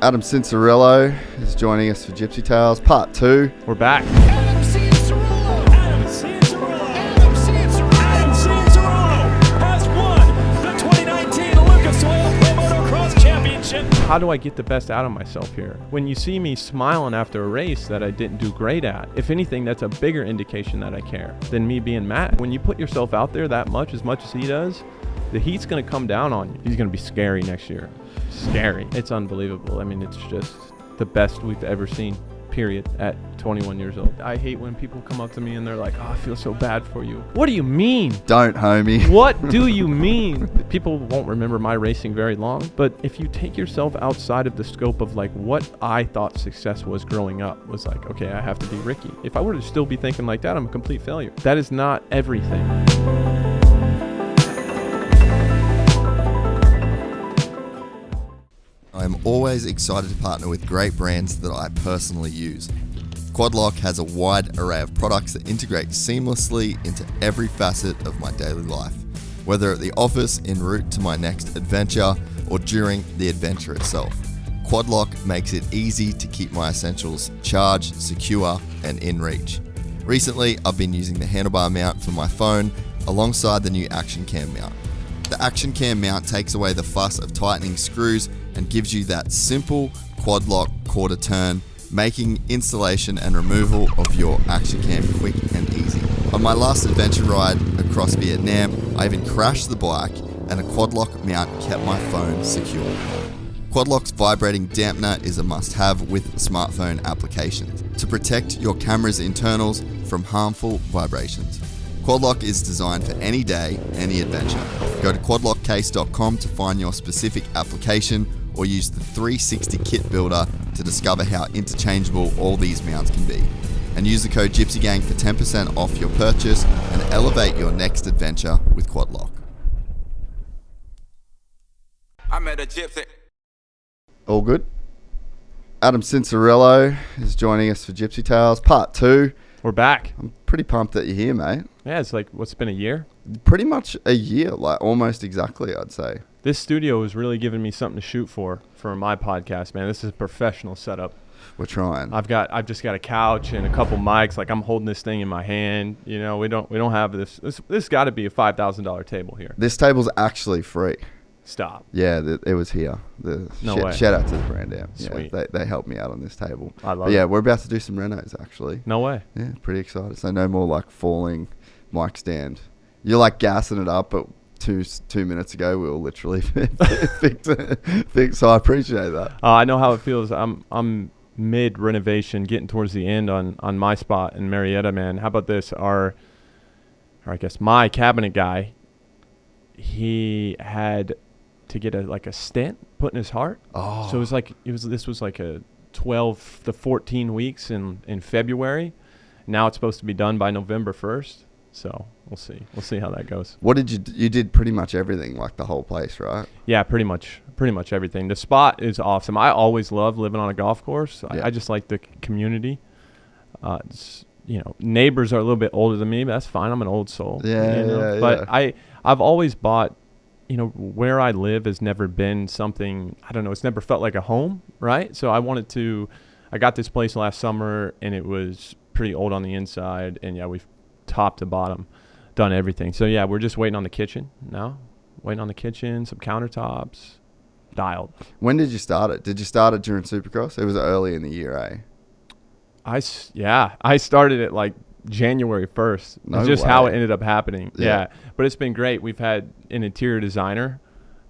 Adam Cianciarulo is joining us for Gypsy Tales Part 2. We're back. Adam Cianciarulo! Adam Cianciarulo! Adam Cianciarulo! Adam Cianciarulo has won the 2019 Lucas Oil Pro Motocross Championship. How do I get the best out of myself here? When you see me smiling after a race that I didn't do great at, if anything, that's a bigger indication that I care than me being mad. When you put yourself out there that much as he does, the heat's going to come down on you. He's going to be scary next year. Scary. It's unbelievable. I mean, it's just the best we've ever seen, period, at 21 years old. I hate when people come up to me and they're like, oh, I feel so bad for you. What do you mean? Don't, homie. What do you mean? People won't remember my racing very long, but if you take yourself outside of the scope of like what I thought success was growing up, was like, okay, I have to be Ricky. If I were to still be thinking like that, I'm a complete failure. That is not everything. I am always excited to partner with great brands that I personally use. Quadlock has a wide array of products that integrate seamlessly into every facet of my daily life, whether at the office, en route to my next adventure, or during the adventure itself. Quadlock makes it easy to keep my essentials charged, secure, and in reach. Recently, I've been using the handlebar mount for my phone alongside the new action cam mount. The action cam mount takes away the fuss of tightening screws and gives you that simple quad lock quarter turn, making installation and removal of your action cam quick and easy. On my last adventure ride across Vietnam, I even crashed the bike and a quad lock mount kept my phone secure. Quadlock's vibrating dampener is a must-have with smartphone applications to protect your camera's internals from harmful vibrations. Quadlock is designed for any day, any adventure. Go to quadlockcase.com to find your specific application or use the 360 kit builder to discover how interchangeable all these mounts can be. And use the code GYPSYGANG for 10% off your purchase and elevate your next adventure with Quadlock. I met a gypsy. All good? Adam Cianciarulo is joining us for Gypsy Tales Part 2. We're back. I'm pretty pumped that you're here, mate. Yeah, it's like, what's been a year? Pretty much a year, like almost exactly, I'd say. This studio is really giving me something to shoot for my podcast, man. This is a professional setup. We're trying. I've just got a couch and a couple mics. Like, I'm holding this thing in my hand. You know, we don't have this. This got to be a $5,000 table here. This table's actually free. Stop. Yeah, it was here. No way. Shout out to the brand, yeah. Sweet. Yeah, they helped me out on this table. I love but yeah, it. we're about to do some renos, actually. No way. Yeah, pretty excited. So no more like falling mic stand. You're like gassing it up, but two minutes ago we were literally fixed. So I appreciate that. I know how it feels. I'm mid renovation, getting towards the end on my spot in Marietta, man. How about this? I guess my cabinet guy, he had to get a stent put in his heart. Oh. So this was like a 12 to 14 weeks in February. Now it's supposed to be done by November 1st. So we'll see how that goes. What did you did pretty much everything, like the whole place, right? Yeah, pretty much everything. The spot is awesome. I always love living on a golf course. Yeah. I just like the community. Neighbors are a little bit older than me, but that's fine. I'm an old soul. Yeah. But I've always bought, where I live has never been something, I don't know, it's never felt like a home, right? So I got this place last summer and it was pretty old on the inside, and yeah, we've top to bottom done everything. So yeah, we're just waiting on the kitchen now. Waiting on the kitchen, some countertops, dialed. When did you start it? Did you start it during Supercross? It was early in the year, eh? I started it like January 1st. No It's just way. how it ended up happening. Yeah. Yeah. But it's been great. We've had an interior designer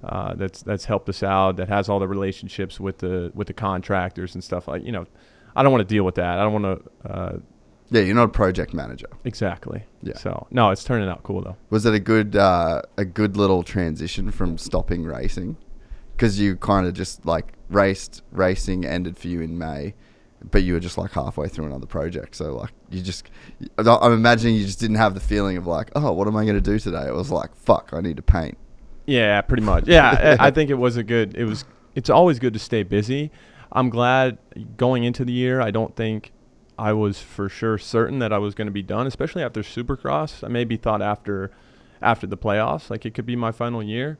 that's helped us out, that has all the relationships with the contractors and stuff. Like, I don't want to deal with that. I don't want to Yeah, you're not a project manager. exactly. Yeah. So no, it's turning out cool though. Was it a good little transition from stopping racing? Because you kind of just like racing ended for you in May, but you were just like halfway through another project. So like I'm imagining you just didn't have the feeling of like, oh, what am I going to do today? It was like, fuck, I need to paint. Yeah, pretty much. Yeah, I think it's always good to stay busy. I'm glad going into the year, I don't think I was for sure certain that I was going to be done, especially after Supercross. I maybe thought after the playoffs, like it could be my final year.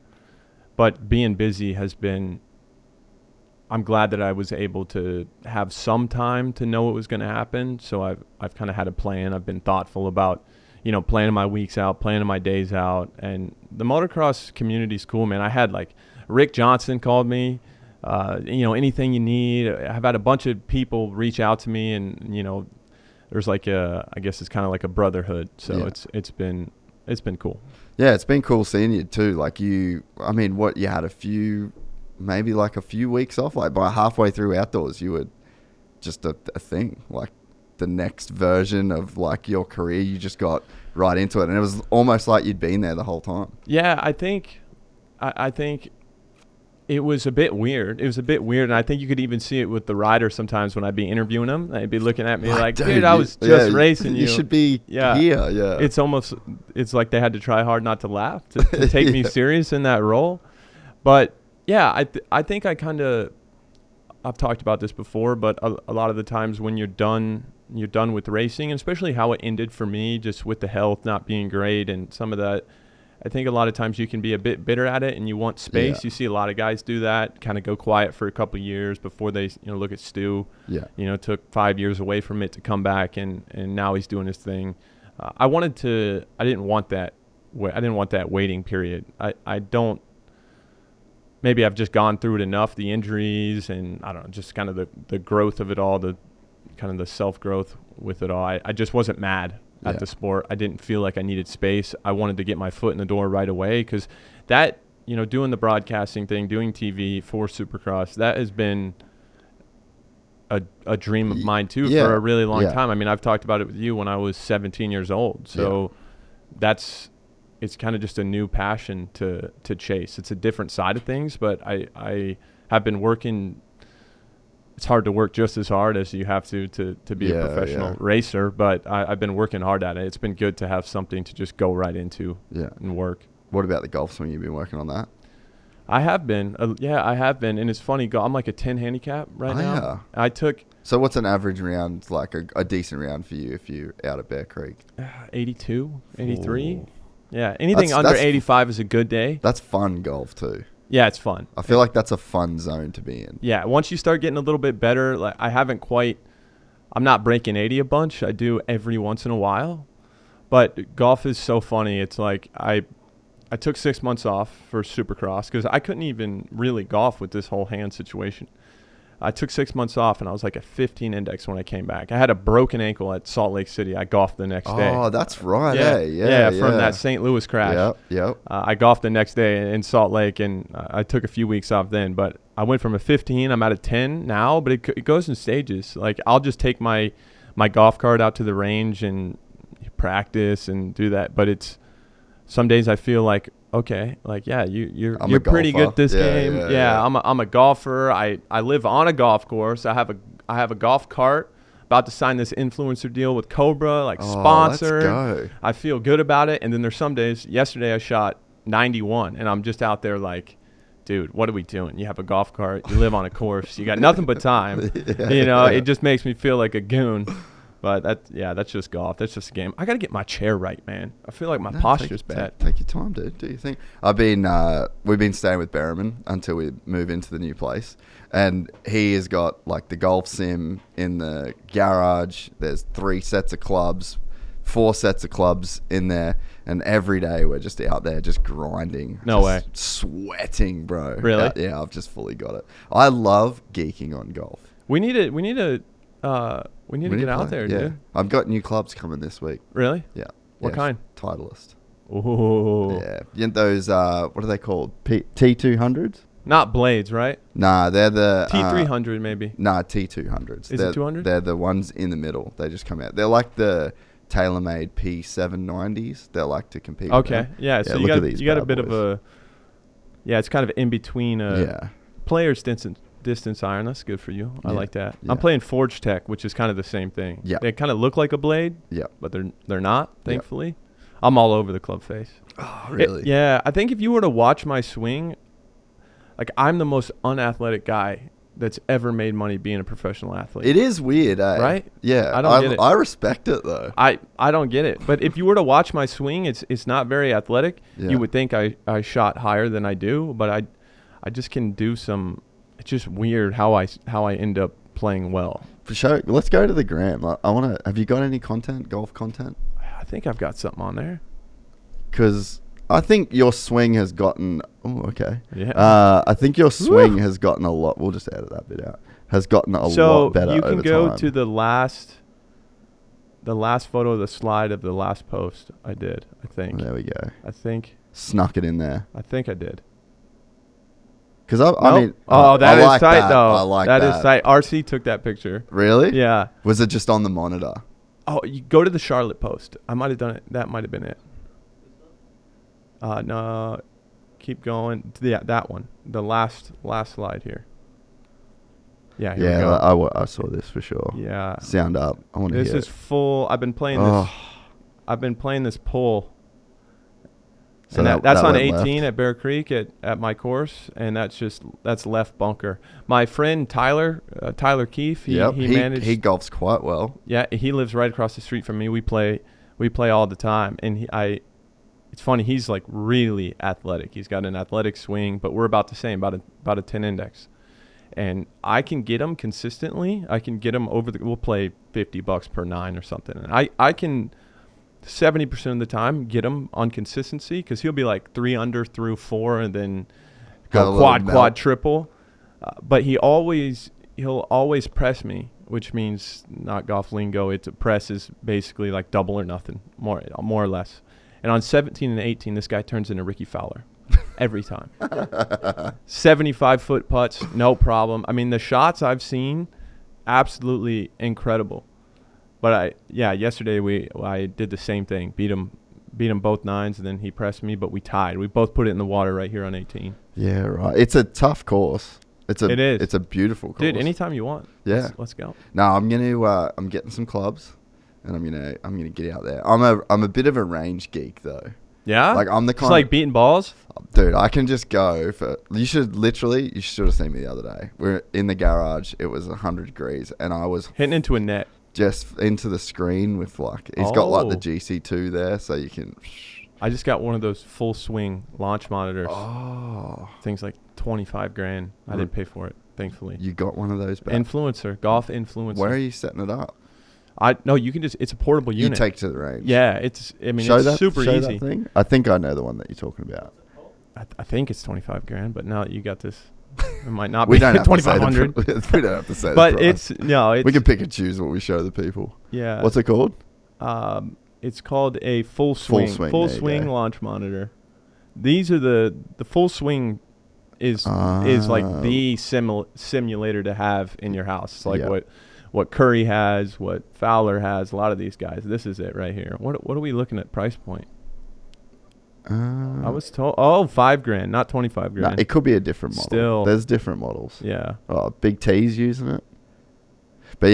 But being busy has been I'm glad that I was able to have some time to know what was going to happen. So I've kind of had a plan. I've been thoughtful about, planning my weeks out, planning my days out. And the motocross community is cool, man. I had like Rick Johnson called me, anything you need. I've had a bunch of people reach out to me, and, there's like I guess it's kind of like a brotherhood. So it's been cool. Yeah, it's been cool seeing you too. Like you had a few weeks off. Like by halfway through outdoors, you were just a thing. Like the next version of like your career, you just got right into it, and it was almost like you'd been there the whole time. Yeah, I think it was a bit weird. And I think you could even see it with the riders sometimes when I'd be interviewing them. They'd be looking at me like, dude, I was just racing you. You should be here. Yeah. It's like they had to try hard not to laugh to take me serious in that role. But yeah, I think I've talked about this before, but a lot of the times when you're done with racing, and especially how it ended for me, just with the health not being great and some of that, I think a lot of times you can be a bit bitter at it and you want space. Yeah. You see a lot of guys do that, kind of go quiet for a couple of years before they, look at Stu. Yeah. Took 5 years away from it to come back, and now he's doing his thing. I didn't want that waiting period. Maybe I've just gone through it enough, the injuries and I don't know, just kind of the growth of it all, the kind of the self-growth with it all. I just wasn't mad at the sport. I didn't feel like I needed space. I wanted to get my foot in the door right away, because that, doing the broadcasting thing, doing TV for Supercross, that has been a dream of mine too for a really long time. I mean, I've talked about it with you when I was 17 years old. So it's kind of just a new passion to chase. It's a different side of things, but I have been working. It's hard to work just as hard as you have to be a professional racer, but I've been working hard at it. It's been good to have something to just go right into and work. What about the golf swing? You've been working on that? I have been. I have been. And it's funny, I'm like a 10 handicap right now. Yeah. So what's an average round, like a decent round for you if you're out at Bear Creek? 82, 83. Ooh. Yeah, anything under 85 is a good day. That's fun golf too. Yeah, it's fun. I feel like that's a fun zone to be in. Yeah, once you start getting a little bit better, like I'm not breaking 80 a bunch. I do every once in a while. But golf is so funny. It's like I took 6 months off for Supercross because I couldn't even really golf with this whole hand situation. I took 6 months off, and I was like a 15 index when I came back. I had a broken ankle at Salt Lake City. I golfed the next day. Oh, that's right. Yeah, from that St. Louis crash. Yep. I golfed the next day in Salt Lake, and I took a few weeks off then. But I went from a 15. I'm at a 10 now, but it goes in stages. Like, I'll just take my golf cart out to the range and practice and do that. But it's some days I feel like, okay, like, yeah, you're pretty good at this game. Yeah. I'm a golfer. I live on a golf course. I have a golf cart. About to sign this influencer deal with Cobra, sponsor. Let's go. I feel good about it. And then there's some days. Yesterday I shot 91, and I'm just out there like, dude, what are we doing? You have a golf cart. You live on a course. You got nothing but time. It just makes me feel like a goon. But that's just golf. That's just a game. I got to get my chair right, man. I feel like my posture's bad. Take your time, dude. Do you think? We've been staying with Berriman until we move into the new place, and he has got like the golf sim in the garage. There's 3 sets of clubs, 4 sets of clubs in there, and every day we're just out there just grinding. No way. Sweating, bro. Really? Yeah, I've just fully got it. I love geeking on golf. We need to get out there, dude. I've got new clubs coming this week. Really? Yeah. What kind? Titleist. Ooh. Yeah. You know those, what are they called? T200s? Not blades, right? Nah, they're the... T300 maybe. Nah, T200s. Is it 200? They're the ones in the middle. They just come out. They're like the TaylorMade P790s. They like to compete with them. Yeah, so you got a bit of a... Yeah, it's kind of in between player's distance iron. That's good for you. I like that. I'm playing Forge Tech, which is kind of the same thing. Yeah. They kind of look like a blade, but they're not, thankfully. Yep. I'm all over the club face. Oh, really? I think if you were to watch my swing, like, I'm the most unathletic guy that's ever made money being a professional athlete. It is weird, eh? Right? Yeah. I don't get it. I respect it, though. I don't get it. But if you were to watch my swing, it's not very athletic. Yeah. You would think I shot higher than I do, but I just can do some it's just weird how I end up playing well. For sure. Let's go to the gram. I want to. Have you got any golf content? I think I've got something on there. Because I think your swing has gotten. Oh, okay. Yeah. I think your swing has gotten a lot. We'll just edit that bit out. Has gotten a lot better. So you can over go time. to the last photo of the slide of the last post I did. I think. There we go. I think Snuck it in there. I did. Because I mean, that I is like tight that. though. I like that is tight. RC took that picture. Really? Yeah. Was it just on the monitor? Oh, you go to the Charlotte post. I might have done it. That might have been it. No, keep going. Yeah, that one. The last slide here. Yeah. Here we go. I saw this for sure. Yeah. Sound up. I want to hear This is it. full. I've been playing this. I've been playing this pull. So and that's on went 18 left. at Bear Creek at my course, and that's left bunker. My friend Tyler Keefe, he managed. He golfs quite well. Yeah, he lives right across the street from me. We play all the time, and it's funny. He's like really athletic. He's got an athletic swing, but we're about the same, about a 10 index, and I can get him consistently. I can get him over we'll play $50 per 9 or something, and I can 70% of the time get him on consistency because he'll be like 3 under through 4 and then go quad triple, but he'll always press me, which means not golf lingo. It's a press is basically like double or nothing, more or less. And on 17 and 18, this guy turns into Ricky Fowler every time. 75-foot putts, no problem. I mean, the shots I've seen, absolutely incredible. But yesterday I did the same thing. Beat him both 9s, and then he pressed me, but we tied. We both put it in the water right here on 18. Yeah, right. It's a tough course. It is. It's a beautiful course. Dude, anytime you want. Yeah. Let's go. No, I'm getting some clubs, and I'm gonna get out there. I'm a bit of a range geek though. Yeah. Like I'm the Just kind like beating balls. Dude, I can just go for. You should have seen me the other day. We're in the garage. It was 100 degrees, and I was hitting into a net. Just into the screen with he's got like the Oh. GC2 there, so you can. I just got one of those full swing launch monitors. Oh, Things like $25,000. I didn't pay for it, thankfully. you got one of those back. Golf influencer. Where are you setting it up? No, you can it's a portable unit. You take to the range. Yeah, it's super easy. That thing. I think I know the one that you're talking about. I think it's $25,000, but now that you got this, it might not We be don't have to say $2,500. we don't have to say. But the price. We can pick and choose what we show the people. Yeah. What's it called? It's called a full swing launch monitor. These are the full swing is like the simulator to have in your house. It's like what Curry has, what Fowler has. A lot of these guys. This is it right here. What are we looking at price point? I was told $5,000, not $25,000. No, it could be a different model. Still, there's different models. Yeah. Big T's using it. But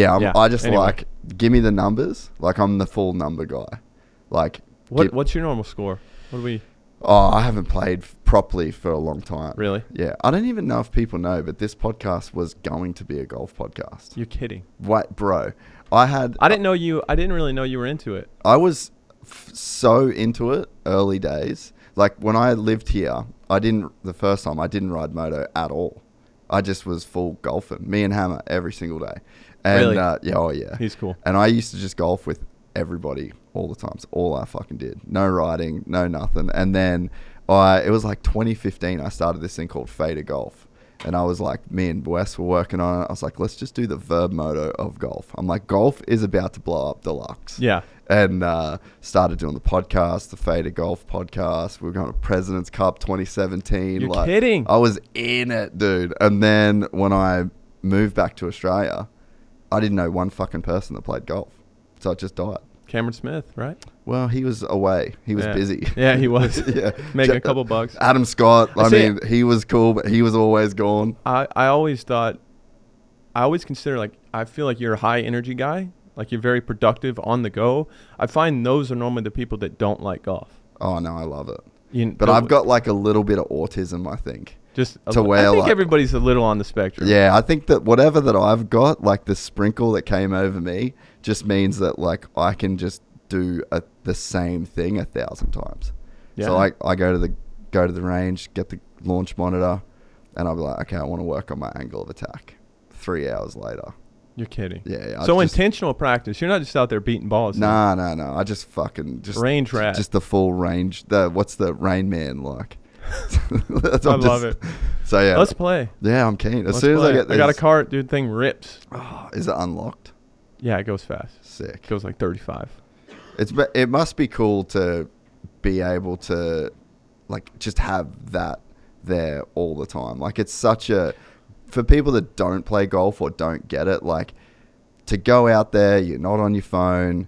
give me the numbers. Like I'm the full number guy. Like what's your normal score? What do we? Oh, I haven't played properly for a long time. Really? Yeah. I don't even know if people know, but this podcast was going to be a golf podcast. You're kidding. What, bro? I didn't really know you were into it. I was so into it early days. Like when I lived here, the first time I didn't ride moto at all. I just was full golfing. Me and Hammer every single day. And, really? Yeah. He's cool. And I used to just golf with everybody all the time. It's all I fucking did. No riding, no nothing. And then it was like 2015, I started this thing called Fader Golf. And I was like, me and Wes were working on it. I was like, let's just do the verb moto of golf. I'm like, golf is about to blow up deluxe. Yeah. And started doing the podcast, the Fader Golf podcast. We were going to President's Cup 2017. You're kidding. I was in it, dude. And then when I moved back to Australia, I didn't know one fucking person that played golf. So it just died. Cameron Smith, right? Well, he was away. He was busy. Yeah, he was. Yeah. Making a couple bucks. Adam Scott, he was cool, but he was always gone. I always consider, like, I feel like you're a high energy guy. Like, you're very productive on the go. I find those are normally the people that don't like golf. Oh, no, I love it. But I've got like a little bit of autism, I think. I think everybody's a little on the spectrum. Yeah, I think that whatever that I've got, like the sprinkle that came over me, just means that like I can just do the same thing 1,000 times. Yeah. So like I go to the range, get the launch monitor, and I'll be like, okay, I want to work on my angle of attack. 3 hours later. You're kidding. Yeah. So intentional practice. You're not just out there beating balls. No. I just range rat. Just the full range. What's the Rain Man like? I love it. So yeah, let's play. Yeah, I'm keen. As soon as I got a cart, dude. Thing rips. Oh, is it unlocked? Yeah, it goes fast. Sick. It goes like 35. It must be cool to be able to like just have that there all the time. Like it's such a, for people that don't play golf or don't get it, like to go out there, you're not on your phone,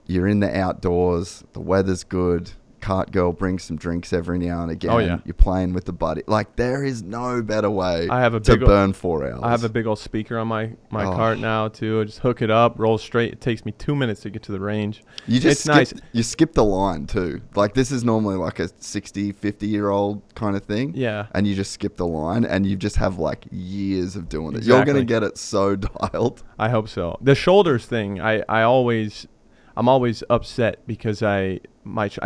you're in the outdoors, the weather's good, cart girl brings some drinks every now and again. Oh, yeah. You're playing with the buddy. Like there is no better way to burn 4 hours. I have a big old speaker on my cart now too. I just hook it up, roll straight. It takes me 2 minutes to get to the range. It's nice. You skip the line too. Like this is normally like a 60, 50-year-old kind of thing. Yeah. And you just skip the line and you just have like years of doing it. Exactly. You're going to get it so dialed. I hope so. The shoulders thing, I'm always upset because I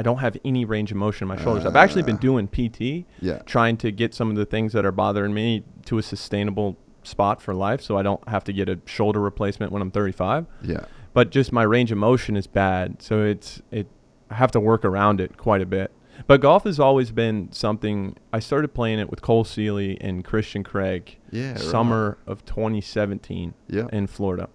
don't have any range of motion in my shoulders. I've actually been doing PT, trying to get some of the things that are bothering me to a sustainable spot for life, so I don't have to get a shoulder replacement when I'm 35. Yeah. But just my range of motion is bad, so I have to work around it quite a bit. But golf has always been something. I started playing it with Cole Seeley and Christian Craig summer of 2017 in Florida.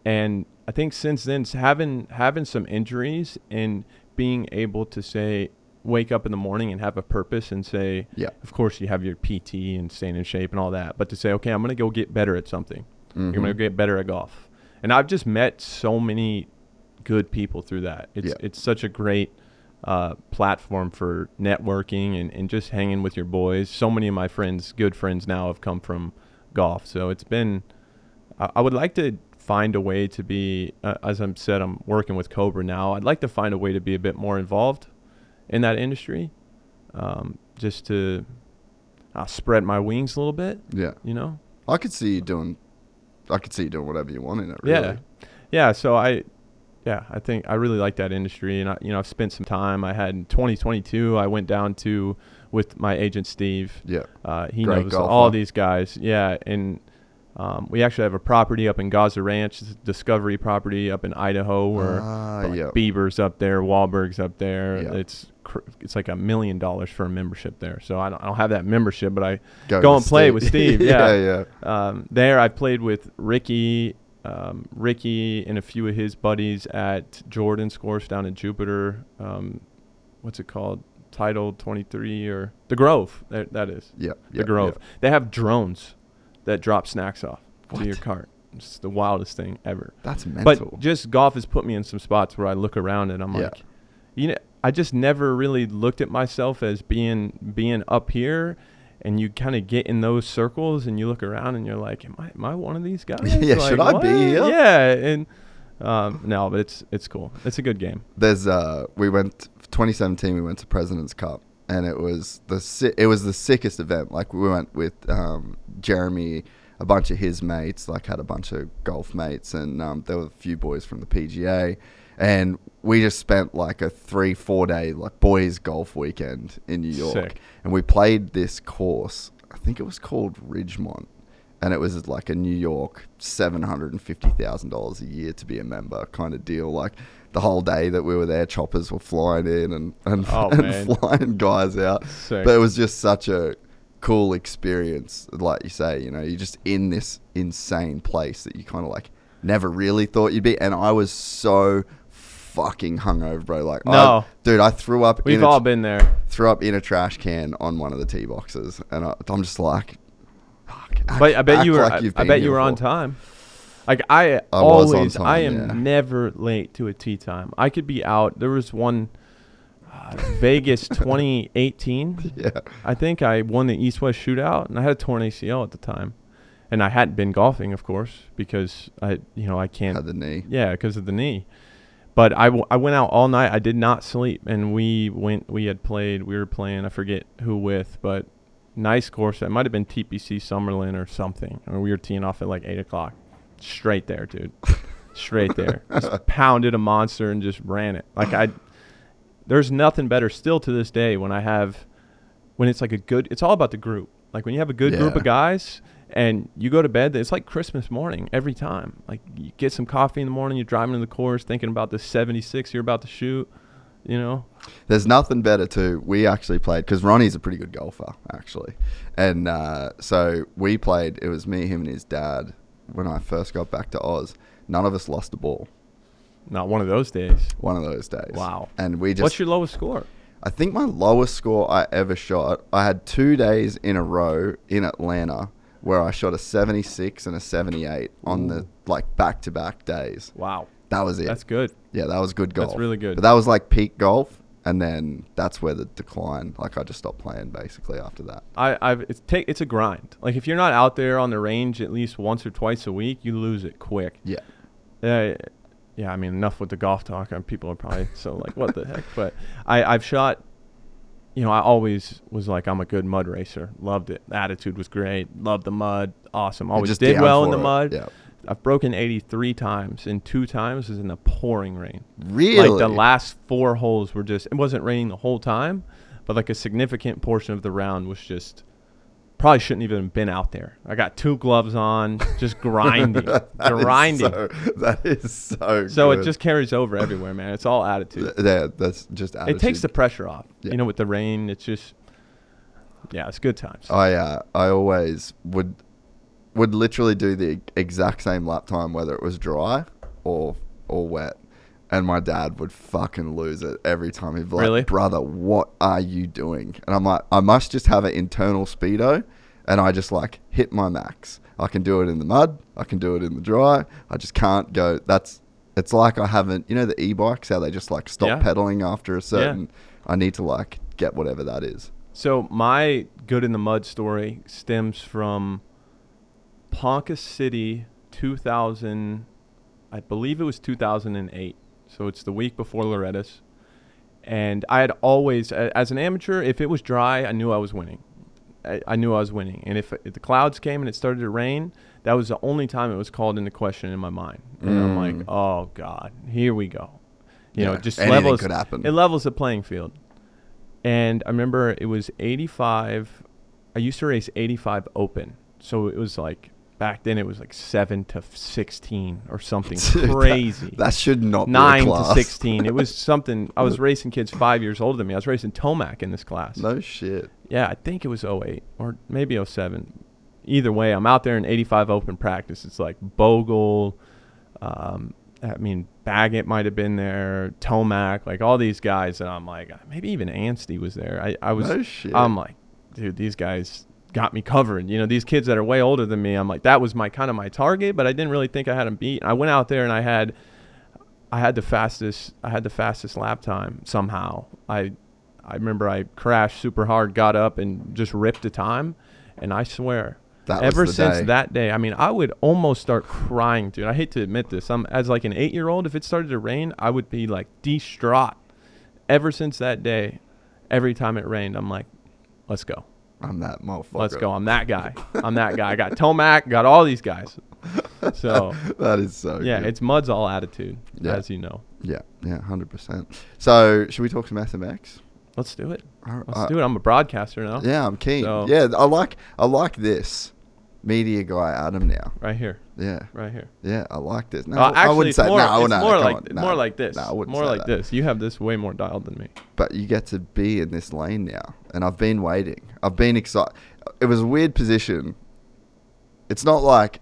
And I think since then, having some injuries and being able to say, wake up in the morning and have a purpose and say, of course you have your PT and staying in shape and all that, but to say, okay, I'm going to go get better at something. You're going to get better at golf. And I've just met so many good people through that. It's such a great platform for networking and just hanging with your boys. So many of my friends, good friends now, have come from golf. So it's been, I would like to find a way to be, as I said, I'm working with Cobra now. I'd like to find a way to be a bit more involved in that industry, just to spread my wings a little bit. Yeah. You know? I could see you doing whatever you want in it, really. Yeah. So I think I really like that industry, and I've spent some time. I had in 2022, I went down with my agent Steve. Yeah. He Great knows golfer. all these guys. Yeah. And we actually have a property up in Gaza Ranch, it's a discovery property up in Idaho, where Bieber's up there, Wahlberg's up there. Yeah. It's like $1 million for a membership there. So I don't have that membership, but I go and play with Steve. Yeah. There I played with Ricky and a few of his buddies at Jordan's course down in Jupiter. What's it called? Title 23 or the Grove. That is. The Grove. Yeah. They have drones that drop snacks off to your cart. It's the wildest thing ever. That's mental. But just golf has put me in some spots where I look around and I'm like, I just never really looked at myself as being up here. And you kind of get in those circles and you look around and you're like, am I one of these guys? Yeah, like, should I be here? Yeah, and no, but it's cool. It's a good game. There's 2017. We went to President's Cup, and it was the sickest event. Like we went with Jeremy, a bunch of his mates, like had a bunch of golf mates, and there were a few boys from the PGA, and we just spent like a 3-4 day like boys golf weekend in New York. Sick. And we played this course. I think it was called Ridgemont, and it was like a New York $750,000 a year to be a member kind of deal. Like the whole day that we were there, choppers were flying in and flying guys out. Sick. But it was just such a cool experience. Like you say, you're just in this insane place that you kind of like never really thought you'd be. And I was so fucking hungover, bro. Like, no, I threw up. We've all been there. Threw up in a trash can on one of the tee boxes, and I'm just like, fuck. But I bet you were on time. Like I was on time, I am never late to a tee time. I could be out. There was one Vegas 2018. Yeah, I think I won the East-West shootout, and I had a torn ACL at the time, and I hadn't been golfing, of course, because I can't. Had the knee. Yeah, because of the knee. But I went out all night. I did not sleep, and we were playing, I forget who with, but nice course. It might have been TPC Summerlin or something. I mean, we were teeing off at like 8 o'clock. Straight there, dude. Straight there. Just pounded a monster and just ran it. Like there's nothing better still to this day when it's like it's all about the group. Like when you have a good group of guys and you go to bed, it's like Christmas morning every time. Like you get some coffee in the morning, you're driving to the course thinking about the 76 you're about to shoot, you know. There's nothing better too. We actually played, because Ronnie's a pretty good golfer actually, and so we played. It was me, him, and his dad when I first got back to Oz. None of us lost a ball. Not one of those days. One of those days. Wow. And we just. What's your lowest score? I think my lowest score I ever shot, I had 2 days in a row in Atlanta where I shot a 76 and a 78 on the like back-to-back days. Wow. That was it. That's good. Yeah, that was good golf. That's really good. But that was like peak golf, and then that's where the decline, like I just stopped playing basically after that. It's a grind. Like if you're not out there on the range at least once or twice a week, you lose it quick. Yeah. Yeah, I mean, enough with the golf talk. People are probably so like, what the heck? But I've shot, you know, I always was like, I'm a good mud racer. Loved it. The attitude was great. Loved the mud. Awesome. Always just did down well in for the it. mud. Yeah. I've broken 83 times, and 2 times was in the pouring rain. Really? Like the last 4 holes were just, it wasn't raining the whole time, but like a significant portion of the round was just, probably shouldn't even have been out there. I got 2 gloves on, just grinding. That is so So good. it just carries over everywhere, man. It's all attitude. Yeah, that's just attitude. It takes the pressure off. Yeah. You know, with the rain, it's just, yeah, it's good times. I always would literally do the exact same lap time whether it was dry or wet, and my dad would fucking lose it every time. He'd be like, Really? brother, what are you doing? And I'm like, I must just have an internal speedo, and I just like hit my max. I can do it in the mud, I can do it in the dry, I just can't go. It's like I haven't, you know, the e-bikes, how they just like stop pedaling after a certain, I need to like get whatever that is. So my good in the mud story stems from Ponca City 2000, I believe it was 2008. So it's the week before Loretta's. And I had always, as an amateur, if it was dry, I knew I was winning. I knew I was winning. And if the clouds came and it started to rain, that was the only time it was called into question in my mind. And I'm like, oh, God, here we go. You know, just levels. Could happen. It levels the playing field. And I remember it was 85. I used to race 85 open. So it was like, back then it was like 7 to 16 or something crazy. That should not be a 9 class. to 16. It was something. I was racing kids 5 years older than me. I was racing Tomac in this class. No shit. Yeah, I think it was 08 or maybe 07. Either way, I'm out there in 85 open practice. It's like Bogle, Baggett might have been there, Tomac, like all these guys. And I'm like, maybe even Anstey was there. No shit. I'm like, dude, these guys got me covered. You know, these kids that are way older than me, I'm like, that was my target, but I didn't really think I had them beat. I went out there and I had the fastest lap time somehow. I remember I crashed super hard, got up and just ripped a time, and I swear ever since that day, I mean, I would almost start crying, dude. I hate to admit this. As like an 8-year-old, if it started to rain, I would be like distraught. Ever since that day, every time it rained, I'm like, let's go. I'm that motherfucker. Let's go. I'm that guy. I got Tomac, got all these guys. So that is so yeah, good. it's mud's all attitude, as you know. Yeah, 100%. So should we talk some SMX? Let's do it. Let's do it. I'm a broadcaster now. Yeah, I'm keen. So, yeah, I like this media guy Adam now. Right here. Yeah. Right here. Yeah, I like this. No, Actually, I wouldn't say more no. like this. No, I wouldn't more say like that. this. You have this way more dialed than me. But you get to be in this lane now, and I've been waiting. I've been excited. It was a weird position. It's not like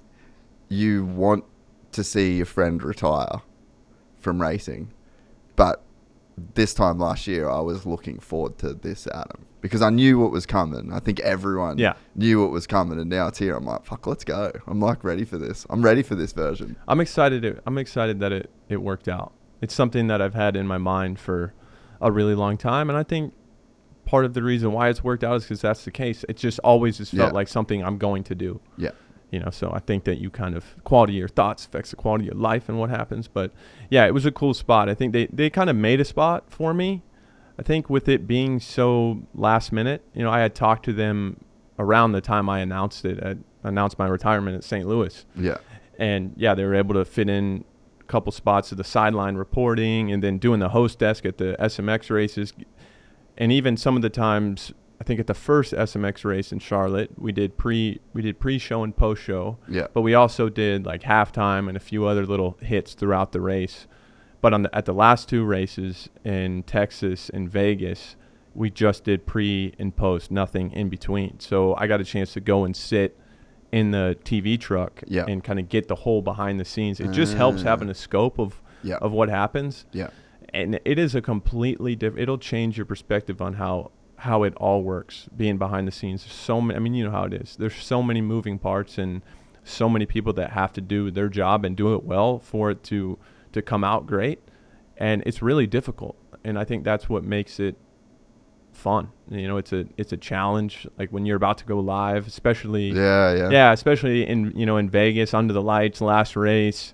you want to see your friend retire from racing, but this time last year I was looking forward to this, Adam, because I knew what was coming. I think everyone knew what was coming, and now it's here. I'm like, fuck, let's go. I'm like ready for this. I'm ready for this version. I'm excited that it worked out. It's something that I've had in my mind for a really long time, and I think part of the reason why it's worked out is because that's the case. It just always felt like something I'm going to do. Yeah. You know, so I think that quality of your thoughts affects the quality of your life and what happens. But yeah, it was a cool spot. I think they kind of made a spot for me. I think with it being so last minute, you know, I had talked to them around the time I announced my retirement at St. Louis. Yeah. And yeah, they were able to fit in a couple spots of the sideline reporting and then doing the host desk at the SMX races. And even some of the times I think at the first SMX race in Charlotte, we did pre-show and post-show. Yeah. But we also did like halftime and a few other little hits throughout the race. But at the last 2 races in Texas and Vegas, we just did pre and post, nothing in between. So I got a chance to go and sit in the TV truck and kind of get the whole behind the scenes. It just helps having a scope of what happens. Yeah. And it is a completely different, it'll change your perspective on how it all works, being behind the scenes. There's so many, I mean, you know how it is. There's so many moving parts and so many people that have to do their job and do it well for it to come out great. And it's really difficult. And I think that's what makes it fun. You know, it's a challenge. Like when you're about to go live, especially especially in Vegas under the lights, last race.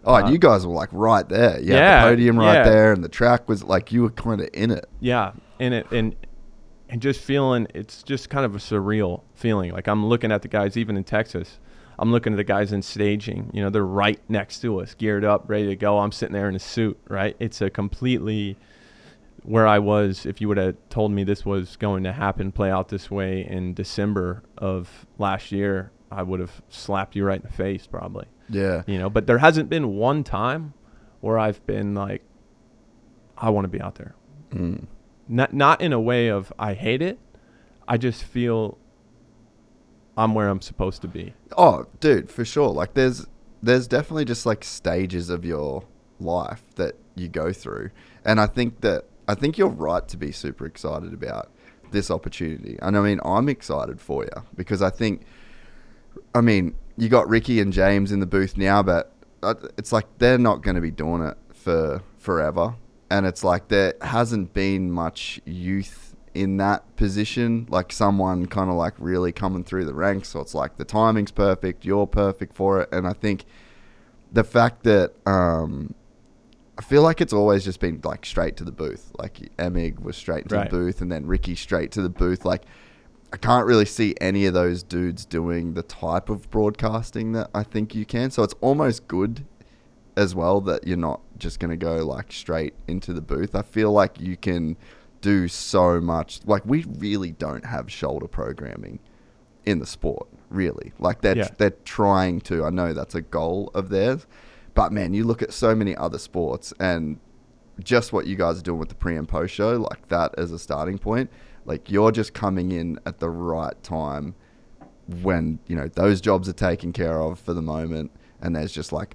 Oh, and you guys were like right there. You had the podium right there, and the track was like you were kind of in it. Yeah, in it, and just feeling, it's just kind of a surreal feeling. Like I'm looking at the guys, even in Texas. I'm looking at the guys in staging. You know, they're right next to us, geared up, ready to go. I'm sitting there in a suit, right? It's a completely where I was, if you would have told me this was going to happen, play out this way in December of last year, I would have slapped you right in the face probably. Yeah. You know, but there hasn't been one time where I've been like, I want to be out there. Not in a way of I hate it. I just feel I'm where I'm supposed to be. Oh, dude, for sure. Like there's definitely just like stages of your life that you go through. And I think you're right to be super excited about this opportunity. And I mean, I'm excited for you because I mean, you got Ricky and James in the booth now, but it's like they're not going to be doing it for forever. And it's like there hasn't been much youth in that position, like someone kind of like really coming through the ranks. So it's like the timing's perfect, you're perfect for it. And I think the fact that I feel like it's always just been like straight to the booth. Like Emig was straight to the booth, and then Ricky straight to the booth. Like I can't really see any of those dudes doing the type of broadcasting that I think you can. So it's almost good as well that you're not just going to go like straight into the booth. I feel like you can do so much. Like we really don't have shoulder programming in the sport, really. Like they're trying to. I know that's a goal of theirs, but man, you look at so many other sports and just what you guys are doing with the pre and post show, like that as a starting point. Like you're just coming in at the right time when, you know, those jobs are taken care of for the moment, and there's just like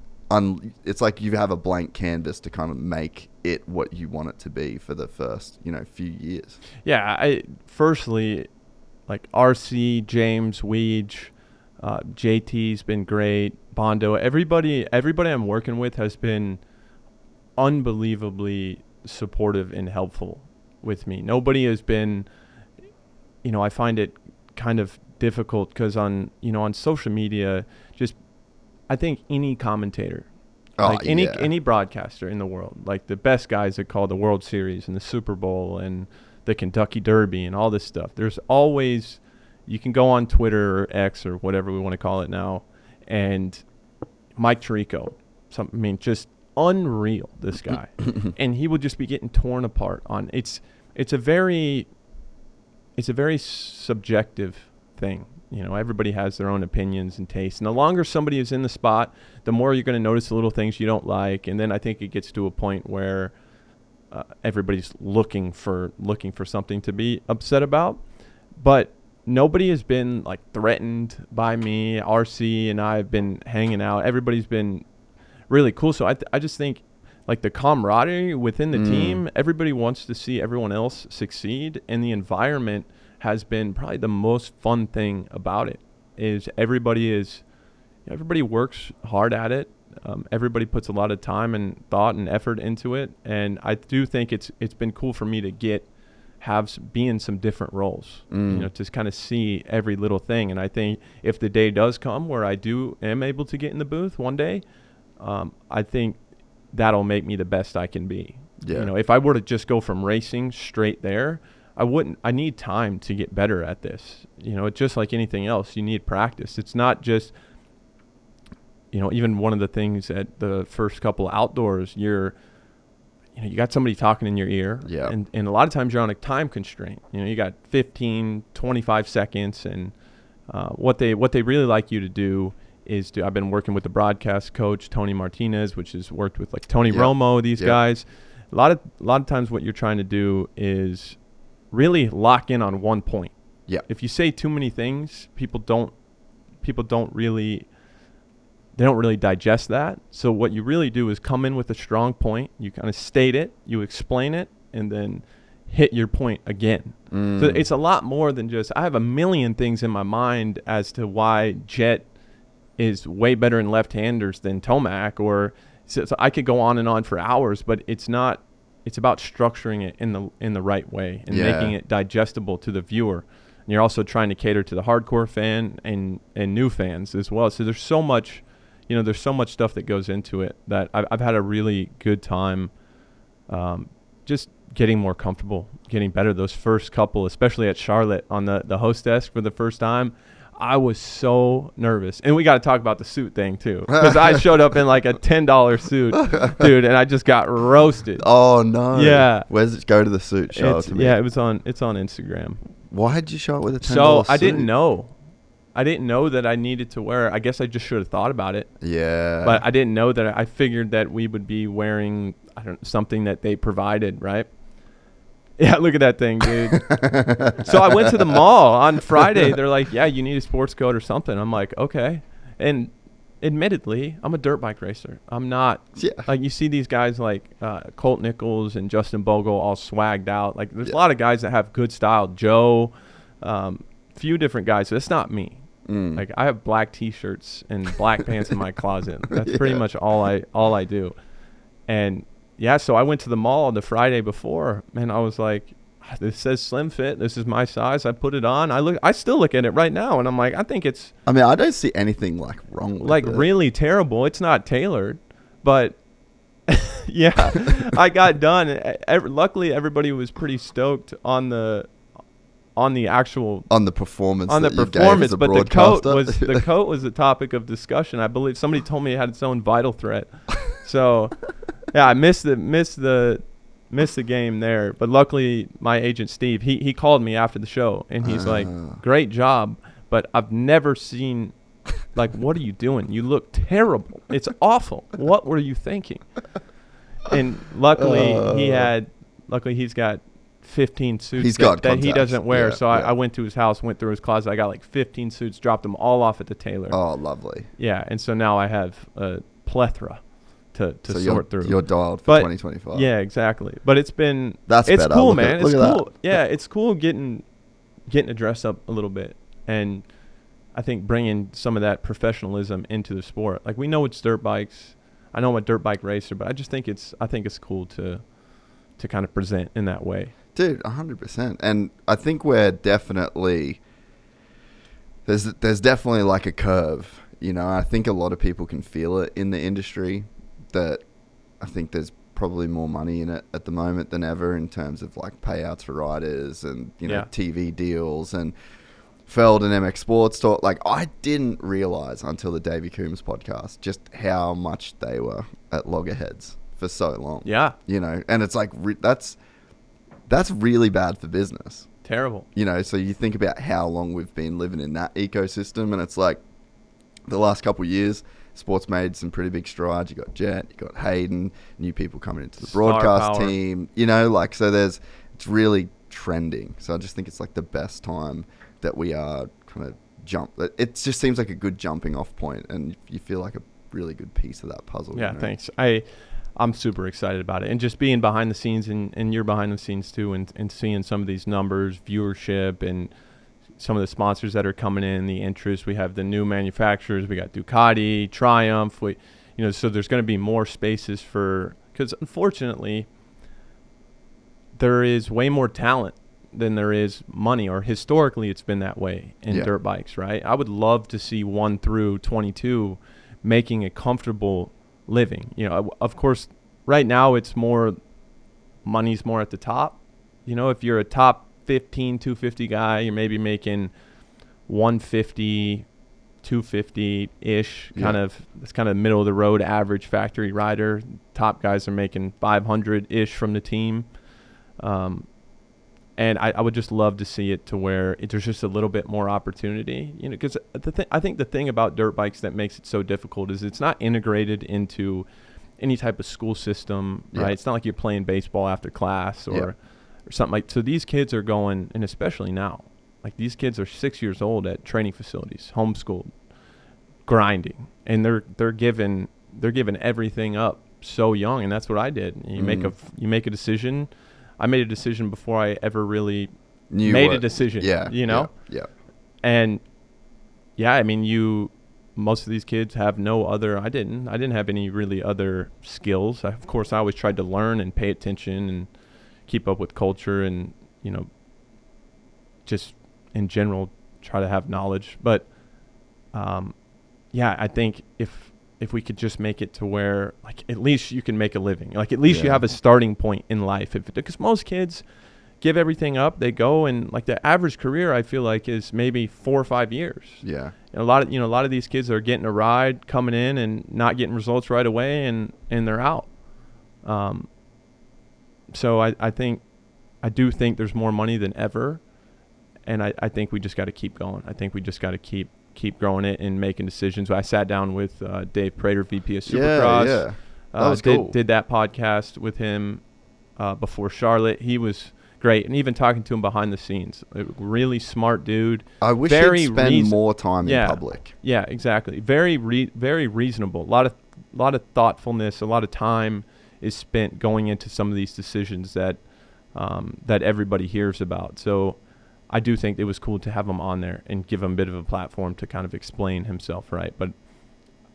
it's like you have a blank canvas to kind of make it what you want it to be for the first, you know, few years. Yeah, firstly, like RC, James, Weege, JT's been great, Bondo, everybody I'm working with has been unbelievably supportive and helpful with me. Nobody has been, you know, I find it kind of difficult because on social media, just I think any commentator, any broadcaster in the world, like the best guys that call the World Series and the Super Bowl and the Kentucky Derby and all this stuff, there's always, you can go on Twitter or X or whatever we want to call it now, and Mike Tirico, just unreal, this guy. And he would just be getting torn apart on it's a very subjective thing. You know, everybody has their own opinions and tastes, and the longer somebody is in the spot, the more you're going to notice the little things you don't like, and then I think it gets to a point where everybody's looking for something to be upset about. But nobody has been like threatened by me. RC and I have been hanging out. Everybody's been really cool. So I just think like the camaraderie within the team, everybody wants to see everyone else succeed, and the environment has been probably the most fun thing about it. Is everybody works hard at it. Everybody puts a lot of time and thought and effort into it, and I do think it's been cool for me to be in some different roles, you know, to kind of see every little thing. And I think if the day does come where I am able to get in the booth one day, I think that'll make me the best I can be. Yeah. You know, if I were to just go from racing straight there, I need time to get better at this. You know, it's just like anything else. You need practice. It's not just, you know, even one of the things at the first couple outdoors, you're you got somebody talking in your ear. Yeah. And a lot of times you're on a time constraint. You got 15, 25 seconds. And what they really like you to do is I've been working with the broadcast coach, Tony Martinez, which has worked with like Tony Romo, these guys. A lot of times what you're trying to do is really lock in on one point. Yeah. If you say too many things, people don't really digest that. So what you really do is come in with a strong point. You kind of state it, you explain it, and then hit your point again. So it's a lot more than just, I have a million things in my mind as to why Jett is way better in left-handers than Tomac, or so I could go on and on for hours, but it's not. It's about structuring it in the right way and making it digestible to the viewer. And you're also trying to cater to the hardcore fan and new fans as well. So there's so much, there's so much stuff that goes into it that I've had a really good time, just getting more comfortable, getting better. Those first couple, especially at Charlotte on the host desk for the first time, I was so nervous. And we got to talk about the suit thing too, because I showed up in like a $10 suit, dude, and I just got roasted. Oh no. Yeah. Where's it? Go to the suit. Show it to me. Yeah, it's on Instagram. Why did you show it with a $10 So suit? I didn't know that I needed to wear. I guess I just should have thought about it. Yeah. But I didn't know that. I figured that we would be wearing something that they provided, right? Yeah, look at that thing, dude. So I went to the mall on Friday. They're like, yeah, you need a sports coat or something. I'm like, okay. And admittedly, I'm a dirt bike racer. I'm not. Yeah. Like, you see these guys like Colt Nichols and Justin Bogle all swagged out. Like, there's a lot of guys that have good style. Joe, few different guys. So that's not me. Like, I have black T-shirts and black pants in my closet. That's pretty much all I do. And yeah, so I went to the mall the Friday before, and I was like, this says slim fit. This is my size. I put it on. I still look at it right now, and I'm like, I think it's. I mean, I don't see anything like wrong with like it. really terrible. It's not tailored, but yeah, I got done. Luckily, everybody was pretty stoked on the actual on the performance. On the that you performance, gave as a but broadcaster. the coat was the topic of discussion. I believe somebody told me it had its own vital threat. So. Yeah, I missed the game there, but luckily my agent Steve, he called me after the show and he's like, "Great job, but I've never seen like, what are you doing? You look terrible. It's awful. What were you thinking?" And luckily he's got 15 suits that he doesn't wear. So I went to his house, went through his closet. I got like 15 suits, dropped them all off at the tailor. Oh, lovely. Yeah, and so now I have a plethora to sort through. You're dialed for 2025. Yeah, exactly. But it's better. Look Cool, at- man. look It's at cool. that. Yeah, it's cool getting to dress up a little bit, and I think bringing some of that professionalism into the sport. Like, we know it's dirt bikes. I know I'm a dirt bike racer, but I think it's cool to kind of present in that way. Dude, 100%. And I think we're definitely there's definitely like a curve. I think a lot of people can feel it in the industry. That I think there's probably more money in it at the moment than ever in terms of like payouts for riders and TV deals and Feld and MX Sports Talk. Like, I didn't realize until the Davey Coombs podcast just how much they were at loggerheads for so long. Yeah, and it's like that's really bad for business. Terrible. So you think about how long we've been living in that ecosystem, and it's like the last couple of years. Sports made some pretty big strides. You got Jett, you got Hayden, new people coming into the broadcast team. So it's really trending. So I just think it's like the best time that we are kind of jump. It just seems like a good jumping off point, and you feel like a really good piece of that puzzle. Yeah, thanks. I'm super excited about it, and just being behind the scenes, and you're behind the scenes too, and seeing some of these numbers, viewership, and some of the sponsors that are coming in, the interest. We have the new manufacturers. We got Ducati, Triumph. So there's going to be more spaces because unfortunately there is way more talent than there is money, or historically it's been that way in dirt bikes, right? I would love to see 1 through 22 making a comfortable living. Of course, right now it's more, money's more at the top. If you're a top 15, 250 guy, you're maybe making 150 250-ish, it's kind of middle of the road average factory rider. Top guys are making 500-ish from the team. And I would just love to see it to where there's just a little bit more opportunity, because I think the thing about dirt bikes that makes it so difficult is it's not integrated into any type of school system, right? It's not like you're playing baseball after class or something like. So these kids are going, and especially now, like these kids are 6 years old at training facilities, homeschooled, grinding, and they're giving everything up so young, and that's what I did. You make a decision. I made a decision before I ever really made a decision. Yeah. And I mean, most of these kids have no other. I didn't have any really other skills. Of course, I always tried to learn and pay attention and keep up with culture and just in general try to have knowledge. But I think if we could just make it to where, like, at least you can make a living. Like, at least you have a starting point in life. Because most kids give everything up. They go, and, like, the average career, I feel like, is maybe 4 or 5 years. Yeah. And a lot of these kids are getting a ride, coming in, and not getting results right away, and they're out. So I do think there's more money than ever, and I think we just got to keep going. I think we just got to keep growing it and making decisions. I sat down with Dave Prater, VP of Supercross. That was cool. Did that podcast with him before Charlotte. He was great, and even talking to him behind the scenes, a really smart dude. I wish he'd spend more time in public. Yeah, exactly. Very reasonable. A lot of thoughtfulness. A lot of time is spent going into some of these decisions that everybody hears about. So I do think it was cool to have him on there and give him a bit of a platform to kind of explain himself, right? But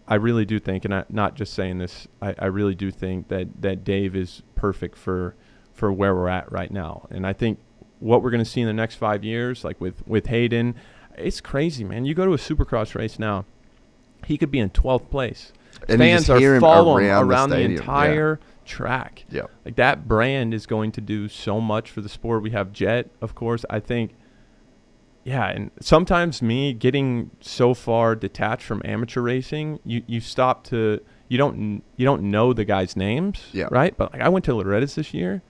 I really do think, and I'm not just saying this, I really do think that Dave is perfect for where we're at right now. And I think what we're going to see in the next 5 years, like with Hayden, it's crazy, man. You go to a Supercross race now, he could be in 12th place. And fans are following around the entire track. Yeah. Like, that brand is going to do so much for the sport. We have Jett, of course. I think, and sometimes me getting so far detached from amateur racing, you stop to you don't know the guys' names, right? But, like, I went to Loretta's this year.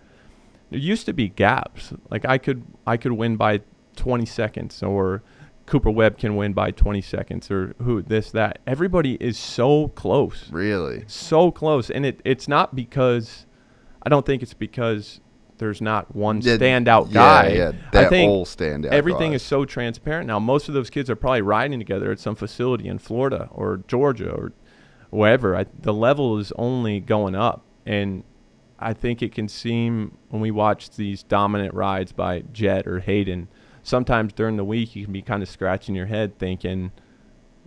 There used to be gaps. Like, I could win by 20 seconds, or Cooper Webb can win by 20 seconds, or that. Everybody is so close. Really? So close. And it's not because – I don't think it's because there's not one standout guy. Yeah, they're all standout everything guys. Is so transparent now. Most of those kids are probably riding together at some facility in Florida or Georgia or wherever. The level is only going up. And I think it can seem, when we watch these dominant rides by Jett or Hayden, sometimes during the week you can be kind of scratching your head thinking,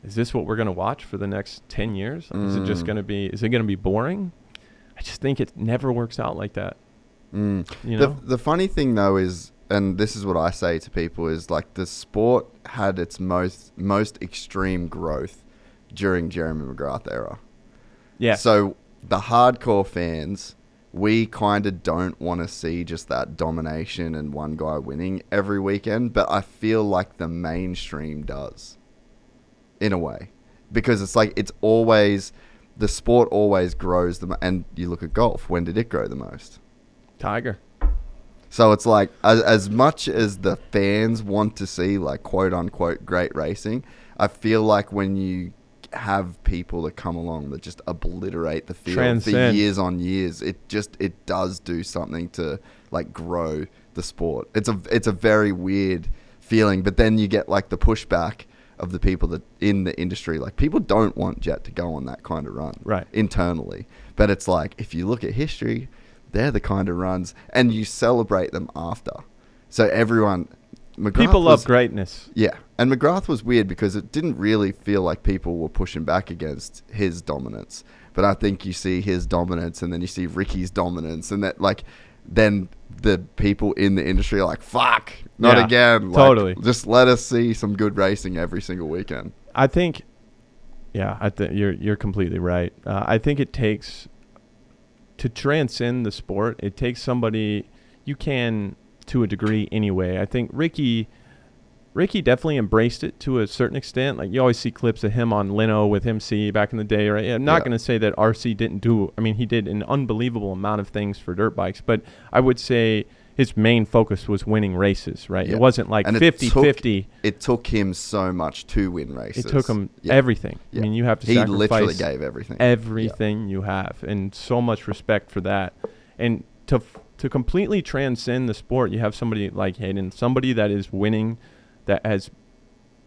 is this what we're going to watch for the next 10 years? Is it just going to be boring? I just think it never works out like that. The funny thing, though, is, and this is what I say to people, is, like, the sport had its most extreme growth during Jeremy McGrath era. Yeah. So the hardcore fans, we kind of don't want to see just that domination and one guy winning every weekend, but I feel like the mainstream does, in a way, because it's like the sport always grows and you look at golf. When did it grow the most? Tiger. So it's like, as much as the fans want to see, like, quote unquote great racing, I feel like when you have people that come along that just obliterate the field for years on years, it does do something to, like, grow the sport. It's a very weird feeling, but then you get, like, the pushback of the people that in the industry, like, people don't want Jett to go on that kind of run, right, internally. But it's like, if you look at history, they're the kind of runs, and you celebrate them after. So people love greatness. Yeah. And McGrath was weird because it didn't really feel like people were pushing back against his dominance. But I think you see his dominance, and then you see Ricky's dominance, and that, like, then the people in the industry are like, fuck, not again. Like, totally. Just let us see some good racing every single weekend. I think you're completely right. I think it takes, to transcend the sport, it takes somebody, you can, to a degree anyway. I think Ricky Ricky definitely embraced it to a certain extent. Like, you always see clips of him on Lino with MC back in the day, right? I'm not going to say that RC didn't do, I mean, he did an unbelievable amount of things for dirt bikes, but I would say his main focus was winning races, right? Yeah. It wasn't like 50-50. It took him so much to win races. It took him everything. Yeah. I mean, you have to he sacrifice literally gave everything. Everything you have, and so much respect for that. And to completely transcend the sport, you have somebody like Hayden, somebody that is winning, that has,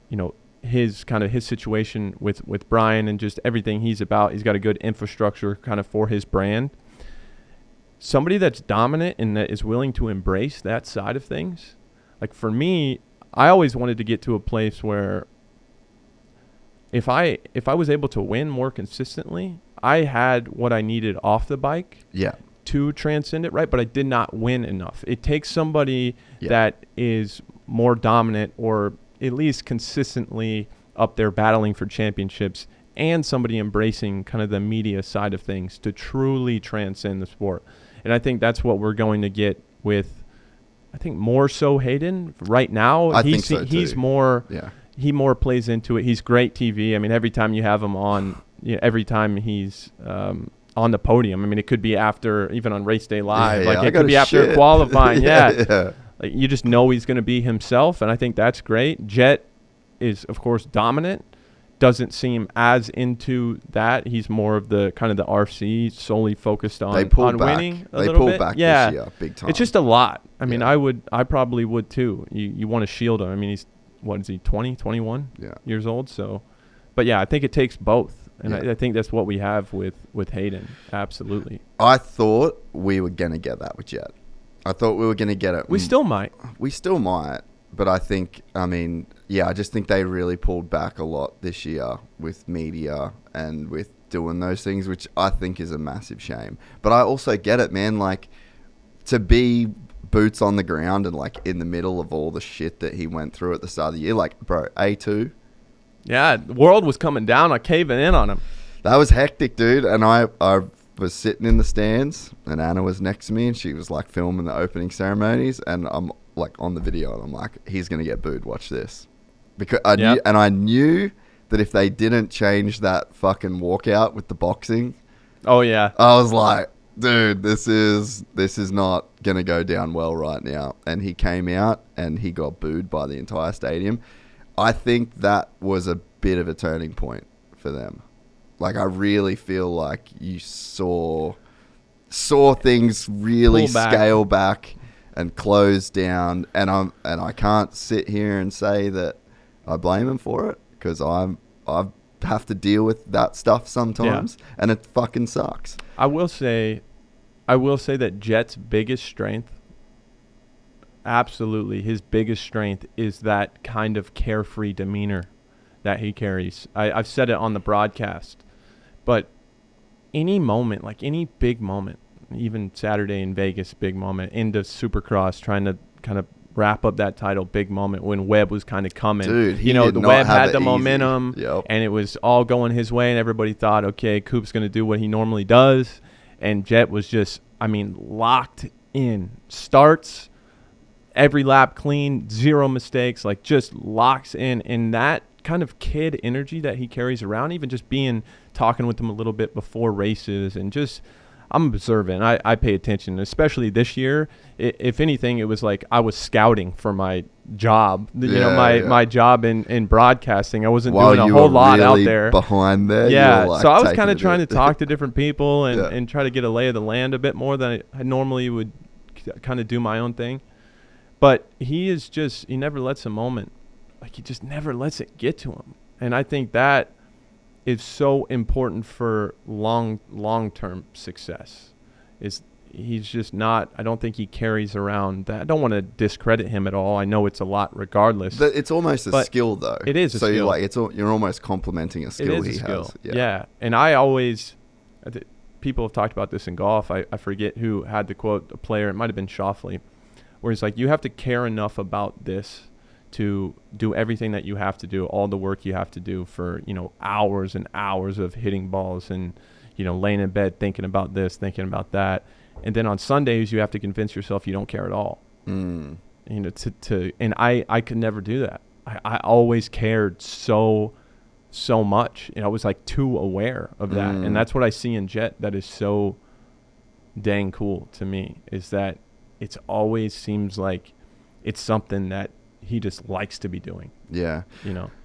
you know, his situation with Brian and just everything he's about. He's got a good infrastructure kind of for his brand. Somebody that's dominant and that is willing to embrace that side of things. Like, for me, I always wanted to get to a place where if I was able to win more consistently, I had what I needed off the bike to transcend it, right? But I did not win enough. It takes somebody that is more dominant, or at least consistently up there battling for championships, and somebody embracing kind of the media side of things to truly transcend the sport. And I think that's what we're going to get with, I think, more so Hayden right now. I think so too. He's more, he more plays into it. He's great TV. I mean, every time you have him on, every time he's on the podium, I mean, it could be after, even on Race Day Live, like it could be after qualifying. Like, you just know he's going to be himself, and I think that's great. Jett is, of course, dominant. Doesn't seem as into that. He's more of the kind of the RC, solely focused on winning a little bit. They pulled back this year, big time. It's just a lot. I mean, I probably would too. You want to shield him. I mean, he's, what is he, 20, 21 years old? So, but yeah, I think it takes both. And I think that's what we have with Hayden. Absolutely. I thought we were going to get that with Jett. I thought we were going to get it. We still might. But I think, I mean, I just think they really pulled back a lot this year with media and with doing those things, which I think is a massive shame. But I also get it, man. Like, to be boots on the ground and, like, in the middle of all the shit that he went through at the start of the year, like, bro, A2. Yeah, the world was coming down, like caving in on him. That was hectic, dude. And I was sitting in the stands, and Anna was next to me, and she was, like, filming the opening ceremonies, and I'm like on the video, and I'm like, he's gonna get booed, watch this. Because I knew that if they didn't change that fucking walkout with the boxing, I was like, dude, this is not gonna go down well right now. And he came out and he got booed by the entire stadium. I think that was a bit of a turning point for them. Like, I really feel like you saw things really scale back and close down, and I can't sit here and say that I blame him for it, because I have to deal with that stuff sometimes, and it fucking sucks. I will say that Jett's biggest strength, absolutely his biggest strength, is that kind of carefree demeanor that he carries. I've said it on the broadcast, but any moment, like any big moment, even Saturday in Vegas, big moment, into Supercross, trying to kind of wrap up that title, big moment when Webb was kind of coming. Dude, the Webb had the momentum, and it was all going his way, and everybody thought, okay, Coop's going to do what he normally does, and Jett was just, I mean, locked in. Starts every lap clean, zero mistakes, like just locks in. And that kind of kid energy that he carries around, even just talking with him a little bit before races, and just, I'm observant. I pay attention, especially this year. If anything, it was like I was scouting for my job. My job in broadcasting. I wasn't doing a whole lot out there. Behind there. Yeah, like, so I was kind of trying to talk to different people and try to get a lay of the land a bit more than I normally would kind of do my own thing. But he never lets a moment, like, he just never lets it get to him. And I think that is so important for long-term success. He's just not, I don't think he carries around that. I don't want to discredit him at all. I know it's a lot regardless. But it's almost a skill, though. It is a skill. You're almost complimenting a skill he has. Yeah. And people have talked about this in golf. I forget who had the quote, a player, it might have been Schauffele, where he's like, you have to care enough about this to do everything that you have to do, all the work you have to do for, hours and hours of hitting balls and, laying in bed thinking about this, thinking about that. And then on Sundays, you have to convince yourself you don't care at all. And I could never do that. I always cared so much. I was like too aware of that. And that's what I see in Jett that is so dang cool to me, is that it's always seems like it's something that he just likes to be doing. Yeah.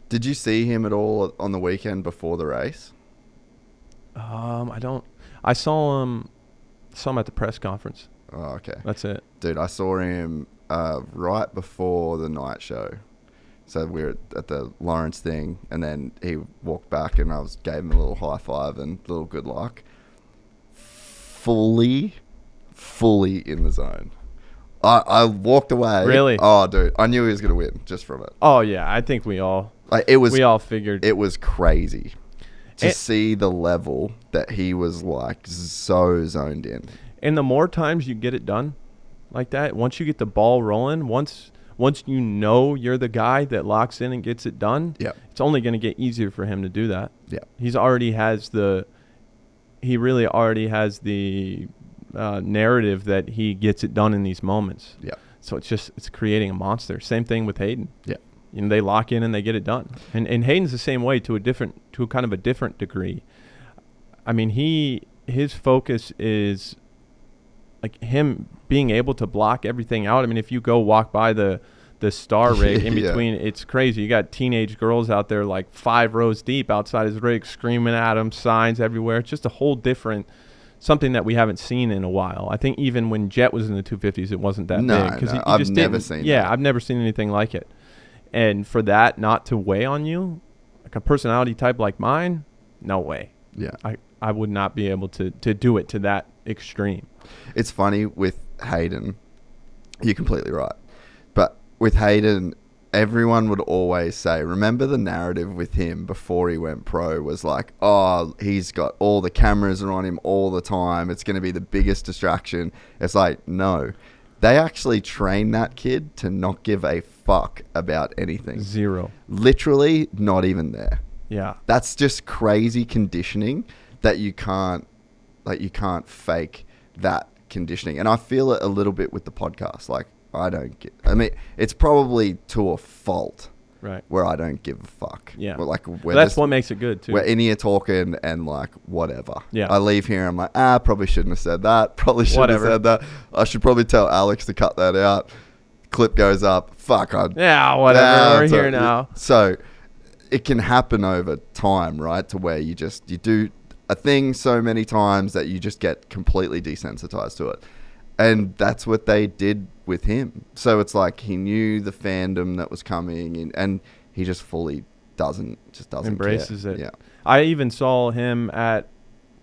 Did you see him at all on the weekend before the race? I saw him at the press conference. Oh, okay. That's it. Dude, I saw him right before the night show. So we were at the Lawrence thing, and then he walked back, and I gave him a little high five and a little good luck. Fully in the zone. I walked away. Really? Oh, dude, I knew he was going to win just from it. Oh yeah, I think we all figured it was crazy to see the level that he was like so zoned in. And the more times you get it done like that, once you get the ball rolling, once you know you're the guy that locks in and gets it done, it's only going to get easier for him to do that. Yeah. He really already has the narrative that he gets it done in these moments. Yeah. So it's creating a monster. Same thing with Hayden. Yeah. They lock in and they get it done. And Hayden's the same way to a kind of a different degree. I mean, his focus is like him being able to block everything out. I mean, if you go walk by the star rig in between, it's crazy. You got teenage girls out there like 5 rows deep outside his rig screaming at him, signs everywhere. It's just a whole different something that we haven't seen in a while. I think even when Jett was in the 250s, it wasn't that big. No, I've never seen that. I've never seen anything like it. And for that not to weigh on you, like a personality type like mine, no way. Yeah. I would not be able to do it to that extreme. It's funny with Hayden, you're completely right. But with Hayden, everyone would always say, remember the narrative with him before he went pro was like, oh, he's got all the cameras are on him all the time. It's going to be the biggest distraction. It's like, no. They actually train that kid to not give a fuck about anything. Zero. Literally not even there. Yeah. That's just crazy conditioning that you can't fake that conditioning. And I feel it a little bit with the podcast. Like, I mean, it's probably to a fault. Right. Where I don't give a fuck. Yeah. That's what makes it good, too. We're in here talking and, like, whatever. Yeah. I leave here and I'm like, probably shouldn't have said that. Probably shouldn't have said that. I should probably tell Alex to cut that out. Clip goes up. Fuck. Whatever. We're here now. So it can happen over time, right? To where you do a thing so many times that you just get completely desensitized to it. And that's what they did with him. So it's like he knew the fandom that was coming in, and he just fully doesn't embraces care. it. Yeah. I even saw him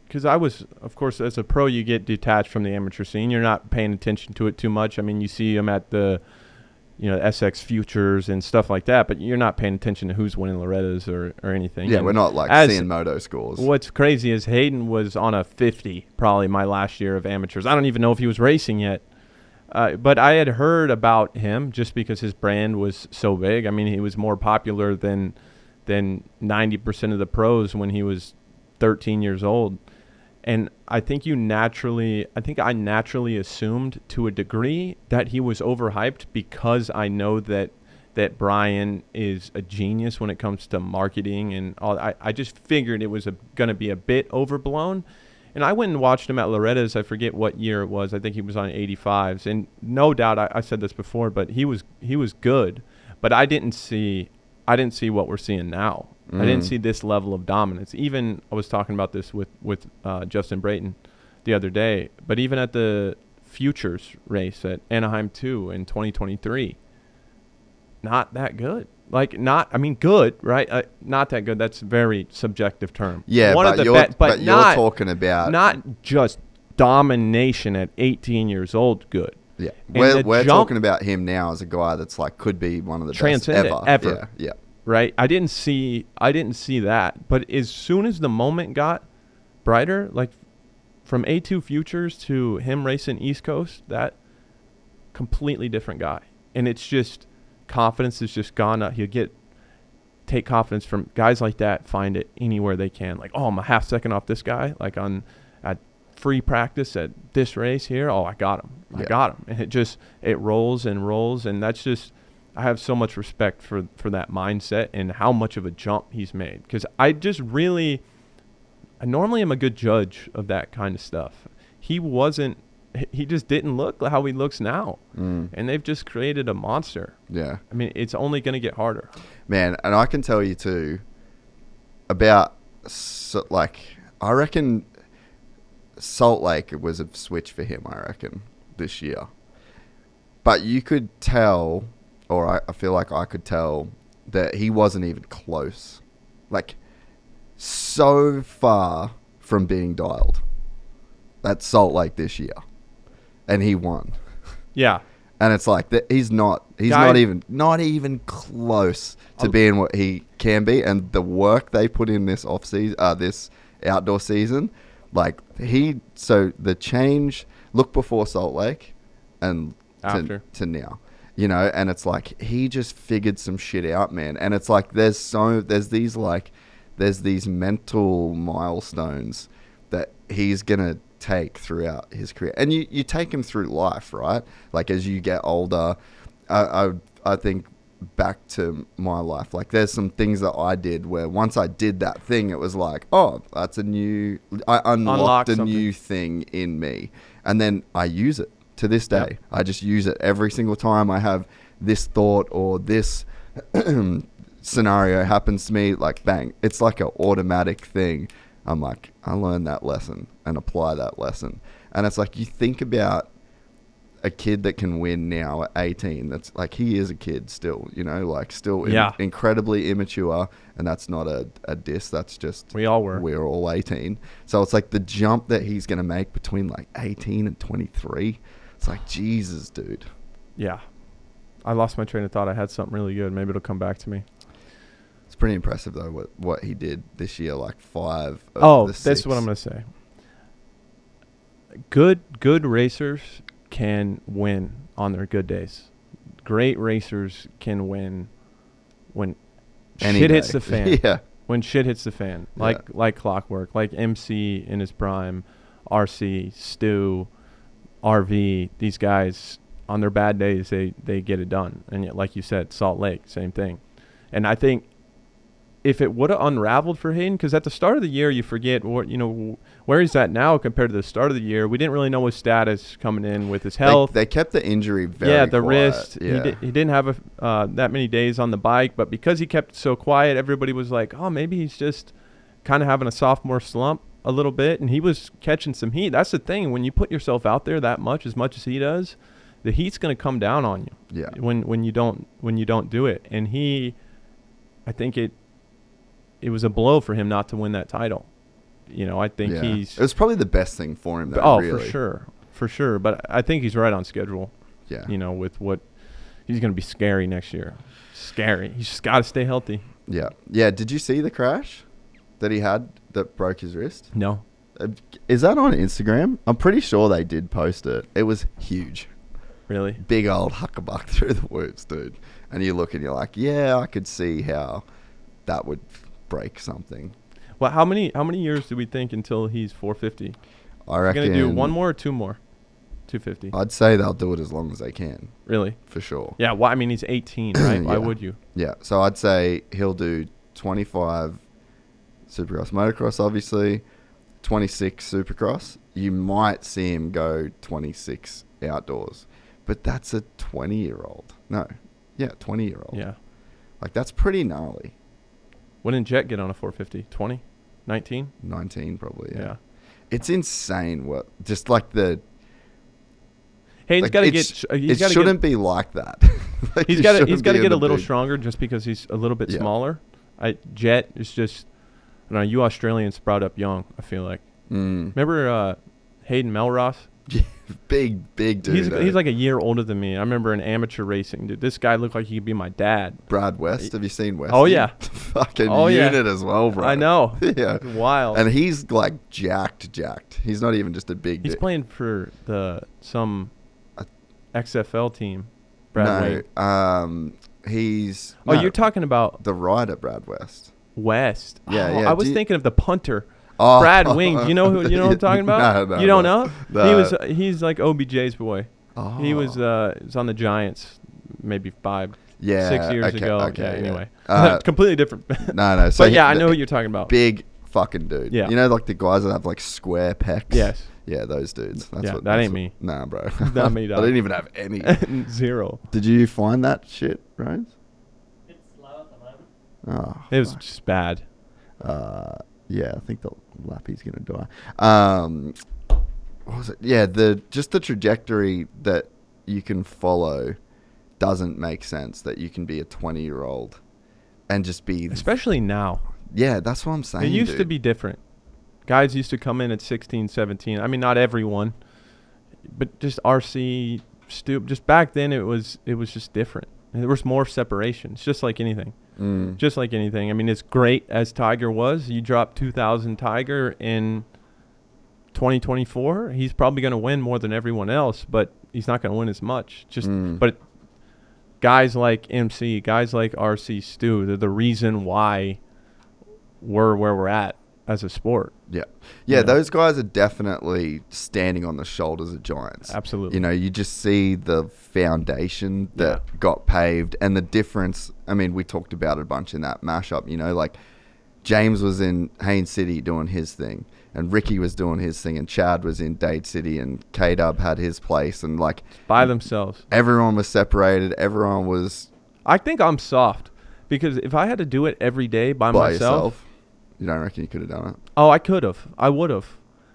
because I was, of course, as a pro, you get detached from the amateur scene. You're not paying attention to it too much. I mean, you see him at the, SX Futures and stuff like that, but you're not paying attention to who's winning Loretta's or anything. Yeah, we're not like seeing moto scores. What's crazy is Hayden was on a 50 probably my last year of amateurs. I don't even know if he was racing yet. But I had heard about him just because his brand was so big. I mean, he was more popular than 90% of the pros when he was 13 years old. And I think I naturally assumed to a degree that he was overhyped because I know that Brian is a genius when it comes to marketing and all. I just figured it was going to be a bit overblown. And I went and watched him at Loretta's. I forget what year it was. I think he was on 85s. And no doubt, I said this before, but he was good. But I didn't see what we're seeing now. I didn't see this level of dominance. Even I was talking about this with Justin Brayton the other day. But even at the Futures race at Anaheim 2 in 2023, not that good. Good, right? Not that good. That's a very subjective term. Yeah, but you're talking about not just domination at 18 years old. Good. Yeah, we're talking about him now as a guy that's like could be one of the best ever. Yeah. Right. I didn't see that, but as soon as the moment got brighter, like from A2 Futures to him racing East Coast, that completely different guy, and it's just. Confidence has just gone up. He'll take confidence from guys like that, find it anywhere they can. Like, I'm a half second off this guy, like at free practice at this race here. I got him. And it rolls and rolls. And that's just, I have so much respect for that mindset and how much of a jump he's made. Because I normally am a good judge of that kind of stuff. He just didn't look how he looks now. And they've just created a monster. Yeah. I mean, it's only going to get harder. Man, and I can tell you too about, I reckon Salt Lake was a switch for him, I reckon, this year. But you could tell, or I feel like I could tell, that he wasn't even close. Like, so far from being dialed at Salt Lake this year. And he won. Yeah. And it's like he's not even close to being what he can be. And the work they put in this this outdoor season, like so the change, look before Salt Lake and after to now, you know, and it's like he just figured some shit out, man. And it's like there's these mental milestones that he's gonna take throughout his career, and you take him through life, right? Like as you get older, I think back to my life, like there's some things that I did where once I did that thing, it was like, oh, I unlocked a new thing in me, and then I use it to this day. Yep. I just use it every single time I have this thought or this scenario happens to me, like bang, it's like an automatic thing. I'm like, I learned that lesson and apply that lesson. And it's like, you think about a kid that can win now at 18. That's like, he is a kid still, you know, like still incredibly immature. And that's not a diss. That's just, we're all 18. So it's like the jump that he's going to make between like 18 and 23. It's like, Jesus, dude. Yeah. I lost my train of thought. I had something really good. Maybe it'll come back to me. It's pretty impressive, though, what he did this year, like 5 of the 6. That's what I'm going to say. Good racers can win on their good days. Great racers can win when shit hits the fan. Yeah. When shit hits the fan. Like clockwork. Like MC in his prime, RC, Stu, RV. These guys, on their bad days, they get it done. And yet, like you said, Salt Lake, same thing. And I think if it would have unraveled for Hayden, because at the start of the year, you forget where he's at now compared to the start of the year. We didn't really know his status coming in with his health. They kept the injury very the quiet. Wrist. Yeah. He didn't have that many days on the bike, but because he kept it so quiet, everybody was like, oh, maybe he's just kind of having a sophomore slump a little bit, and he was catching some heat. That's the thing. When you put yourself out there that much as he does, the heat's going to come down on you. Yeah. When you don't do it. And I think it was a blow for him not to win that title. You know, I think it was probably the best thing for him, though. Oh, really. for sure. But I think he's right on schedule. Yeah. You know, with what he's going to be scary next year. Scary. He's just got to stay healthy. Yeah. Yeah. Did you see the crash that he had that broke his wrist? No. Is that on Instagram? I'm pretty sure they did post it. It was huge. Really? Big old huckabuck through the whoops, dude. And you look and you're like, yeah, I could see how that would break something. Well, how many years do we think until he's 450? I reckon going to do one more or two more? 250. I'd say they'll do it as long as they can. Really? For sure. Yeah, well, I mean, he's 18, right? Yeah. Why would you? Yeah, so I'd say he'll do 25 Supercross Motocross, obviously, 26 Supercross. You might see him go 26 outdoors, but that's a 20-year-old. No, yeah, 20-year-old. Yeah. Like, that's pretty gnarly. When did Jett get on a 450? 20? 19? 19, probably, yeah. It's insane what, just like the... Hayden's got to get... It shouldn't be like that. Like he's got to get a little stronger just because he's a little bit smaller. Jett is just... I don't know, you Australians sprout up young, I feel like. Remember Hayden Melross? Big dude. He's like a year older than me. I remember in amateur racing, dude. This guy looked like he could be my dad. Brad West. Have you seen West? Oh, yeah. Fucking unit as well, bro. I know. Yeah. Wild. And he's like jacked. He's not even just a big He's playing for some XFL team. Brad Wade. He's... Oh, you're talking about... the rider, Brad West. West. Yeah, I was thinking of the punter. Brad Wings. You know what I'm talking about? No, you don't know? He's like OBJ's boy. Oh. He was on the Giants maybe 5 Yeah, 6 years okay, ago. okay, yeah, yeah. anyway. Completely different. No. So but yeah, I know what you're talking about. Big fucking dude. Yeah. You know, like the guys that have like square pecs. Yes. Yeah, those dudes. Yeah, that that's ain't me. Nah, bro. Not me, I dog. didn't even have any. 0. Did you find that shit, Rose? It's slow at the moment. Oh, It was fuck. just bad. Yeah, I think the Lappy's gonna die. What was it? Yeah, the trajectory that you can follow doesn't make sense. That you can be a 20-year-old and just be. Especially now. Yeah, that's what I'm saying. It used to dude. be different. Guys used to come in at 16, 17. I mean, not everyone, but just RC, just back then it was just different. There was more separation. It's just like anything. Just like anything. I mean, it's great as Tiger was. You drop 2,000 Tiger in 2024, he's probably going to win more than everyone else, but he's not going to win as much. But guys like MC, guys like RC Stu, they're the reason why we're where we're at as a sport. Yeah, You know? those guys are definitely standing on the shoulders of giants. Absolutely. You know, you just see the foundation that got paved and the difference. I mean, we talked about it a bunch in that mashup. You know, like James was in Haines City doing his thing, and Ricky was doing his thing, and Chad was in Dade City, and K-Dub had his place, and like By themselves. everyone was separated. Everyone was I think I'm soft because if I had to do it every day by myself, yourself. You don't reckon you could have done it? oh, I could have. I would have.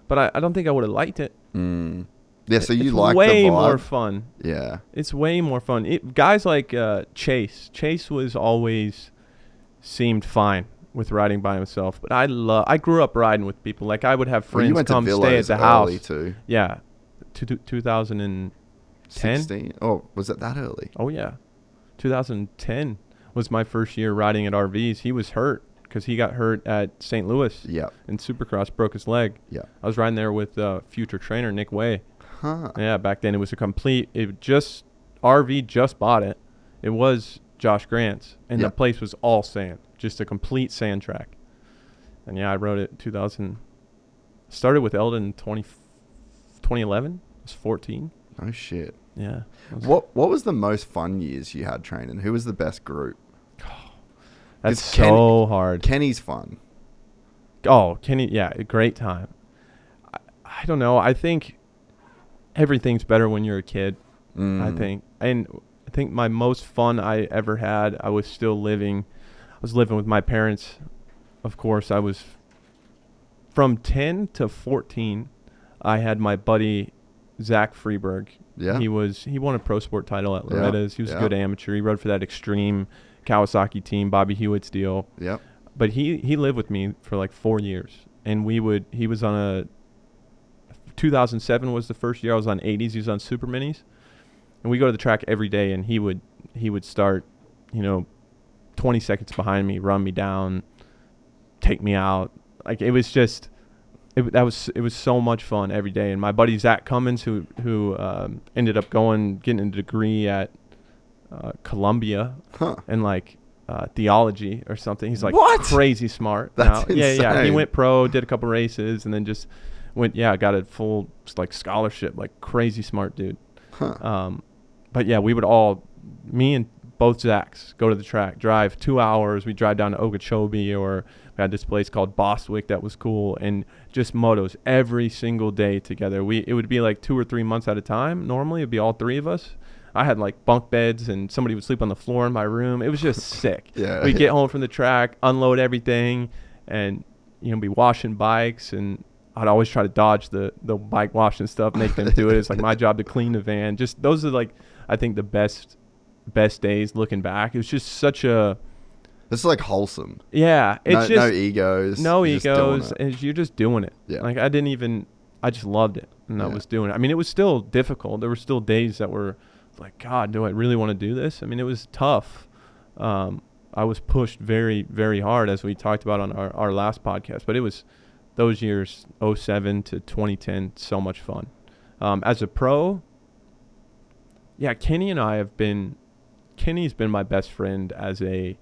But I don't think I would have liked it. Yeah, so you It's like way the vibe. more fun. Yeah. It's way more fun. Guys like Chase. Chase was always seemed fine with riding by himself. But I grew up riding with people. Like I would have Well, you friends went to come stay at Villas the house. early too. Yeah. 2010. 16? Oh, was it that early? Oh, yeah. 2010 was my first year riding at RVs. He was hurt because he got hurt at St. Louis. Yeah. In Supercross, broke his leg. Yeah. I was riding there with future trainer Nick Way. Huh. Yeah, back then it was RV just bought it. It was Josh Grant's, and Yeah. the place was all sand, just a complete sand track. And yeah, I rode it 2000. Started with Eldon in 2011. I was 14. Oh shit. Yeah. What was the most fun years you had training? Who was the best group? That's 'Cause so hard. Kenny's fun. Oh, Kenny, yeah, a great time. I don't know. I think everything's better when you're a kid. I think. And I think my most fun I ever had, I was living with my parents. Of course, I was from 10 to 14. I had my buddy Zach Freeberg. Yeah. He won a pro sport title at Yeah, Loretta's. He was a yeah. good amateur. He rode for that extreme Kawasaki team, Bobby Hewitt's deal. Yep. But he lived with me for like 4 years, and he was on a 2007 was the first year I was on 80s. He was on super minis, and we go to the track every day, and he would start, 20 seconds behind me, run me down, take me out. Like it was so much fun every day. And my buddy Zach Cummins, who ended up getting a degree at Columbia in like theology or something. He's like What? crazy smart. That's now. Yeah. He insane. went pro, did a couple races, and then just got a full like scholarship. Like crazy smart dude. But yeah, we would me and both Zachs go to the track, drive 2 hours. We drive down to Okeechobee, or we had this place called Bostwick that was cool, and just motos every single day together. It would be like 2 or 3 months at a time. Normally it'd be all three of us. I had like bunk beds, and somebody would sleep on the floor in my room. It was just sick. Yeah. We'd get home from the track, unload everything, and be washing bikes. And I'd always try to dodge the bike washing stuff, make them do it. It's like my job to clean the van. Just those are like, I think the best days looking back. It was just such a. It's like wholesome. Yeah, it's No just egos. no You're just doing egos, it. and you're just doing it. Yeah. Like I just loved it, and I Yeah. was doing it. I mean, it was still difficult. There were still days that were like, God, do I really want to do this? I mean, it was tough. I was pushed very, very hard, as we talked about on our last podcast. But it was those years, 2007 to 2010, so much fun. As a pro, yeah, Kenny's been my best friend as a.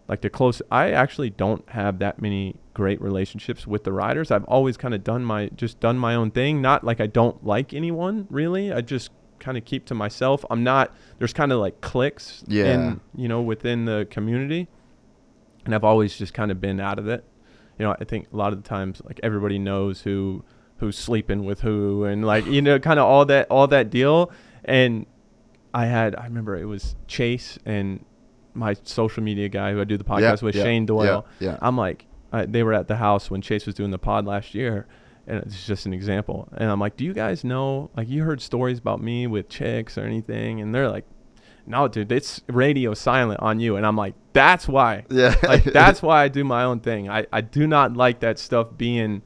Like the close, I actually don't have that many great relationships with the riders. I've always kind of done my own thing. Not like I don't like anyone really. I just kind of keep to myself. There's kind of like cliques in, within the community. And I've always just kind of been out of it. I think a lot of the times, like, everybody knows who's sleeping with who, and like, kind of all that deal. And I remember it was Chase and my social media guy who I do the podcast with, Shane Doyle. Yeah. I'm like, they were at the house when Chase was doing the pod last year, and it's just an example. And I'm like, do you guys know, like, you heard stories about me with chicks or anything? And they're like, no, dude, it's radio silent on you. And I'm like, that's why. Yeah. Like, that's why I do my own thing. I do not like that stuff being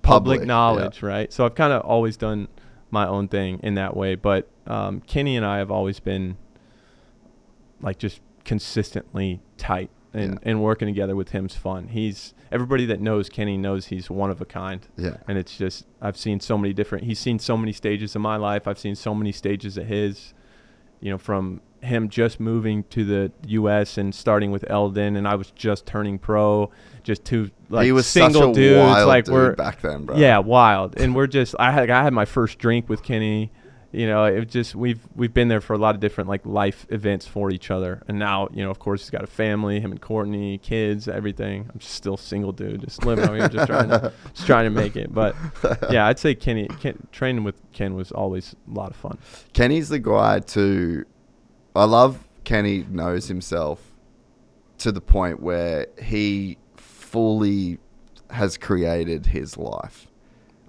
public knowledge, right? So I've kind of always done my own thing in that way. But Kenny and I have always been, like, just consistently tight. And working together with him's fun. Everybody that knows Kenny knows he's one of a kind. Yeah. And it's just, he's seen so many stages of my life. I've seen so many stages of his, from him just moving to the U.S. and starting with Eldon, and I was just turning pro, just two, like, he was single such a dudes, wild like, dude back then, bro. Yeah, wild. And we're just, I had my first drink with Kenny. It just, we've been there for a lot of different, like, life events for each other. And now, of course, he's got a family, him and Courtney, kids, everything. I'm just still single dude, just living out here, just trying to make it. But yeah, I'd say training with Ken was always a lot of fun. Kenny's the guy too. I love Kenny knows himself to the point where he fully has created his life.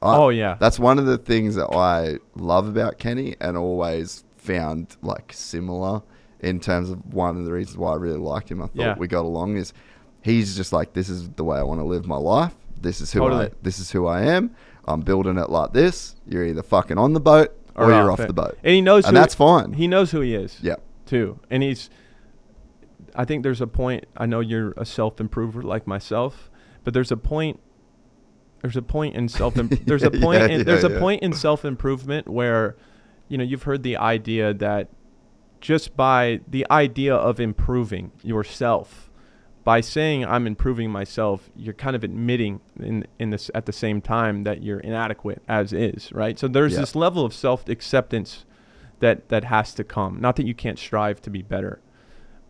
That's one of the things that I love about Kenny, and always found, like, similar in terms of one of the reasons why I really liked him. I thought we got along, is he's just like, this is the way I want to live my life. This is who I am. I'm building it like this. You're either fucking on the boat or you're off the boat. And he knows, and that's fine. He knows who he is. Yeah. Too. And I think there's a point, I know you're a self-improver like myself, but there's a point in self-improvement where, you've heard the idea that just by the idea of improving yourself, by saying I'm improving myself, you're kind of admitting in this at the same time that you're inadequate as is, right? So there's this level of self-acceptance that has to come. Not that you can't strive to be better,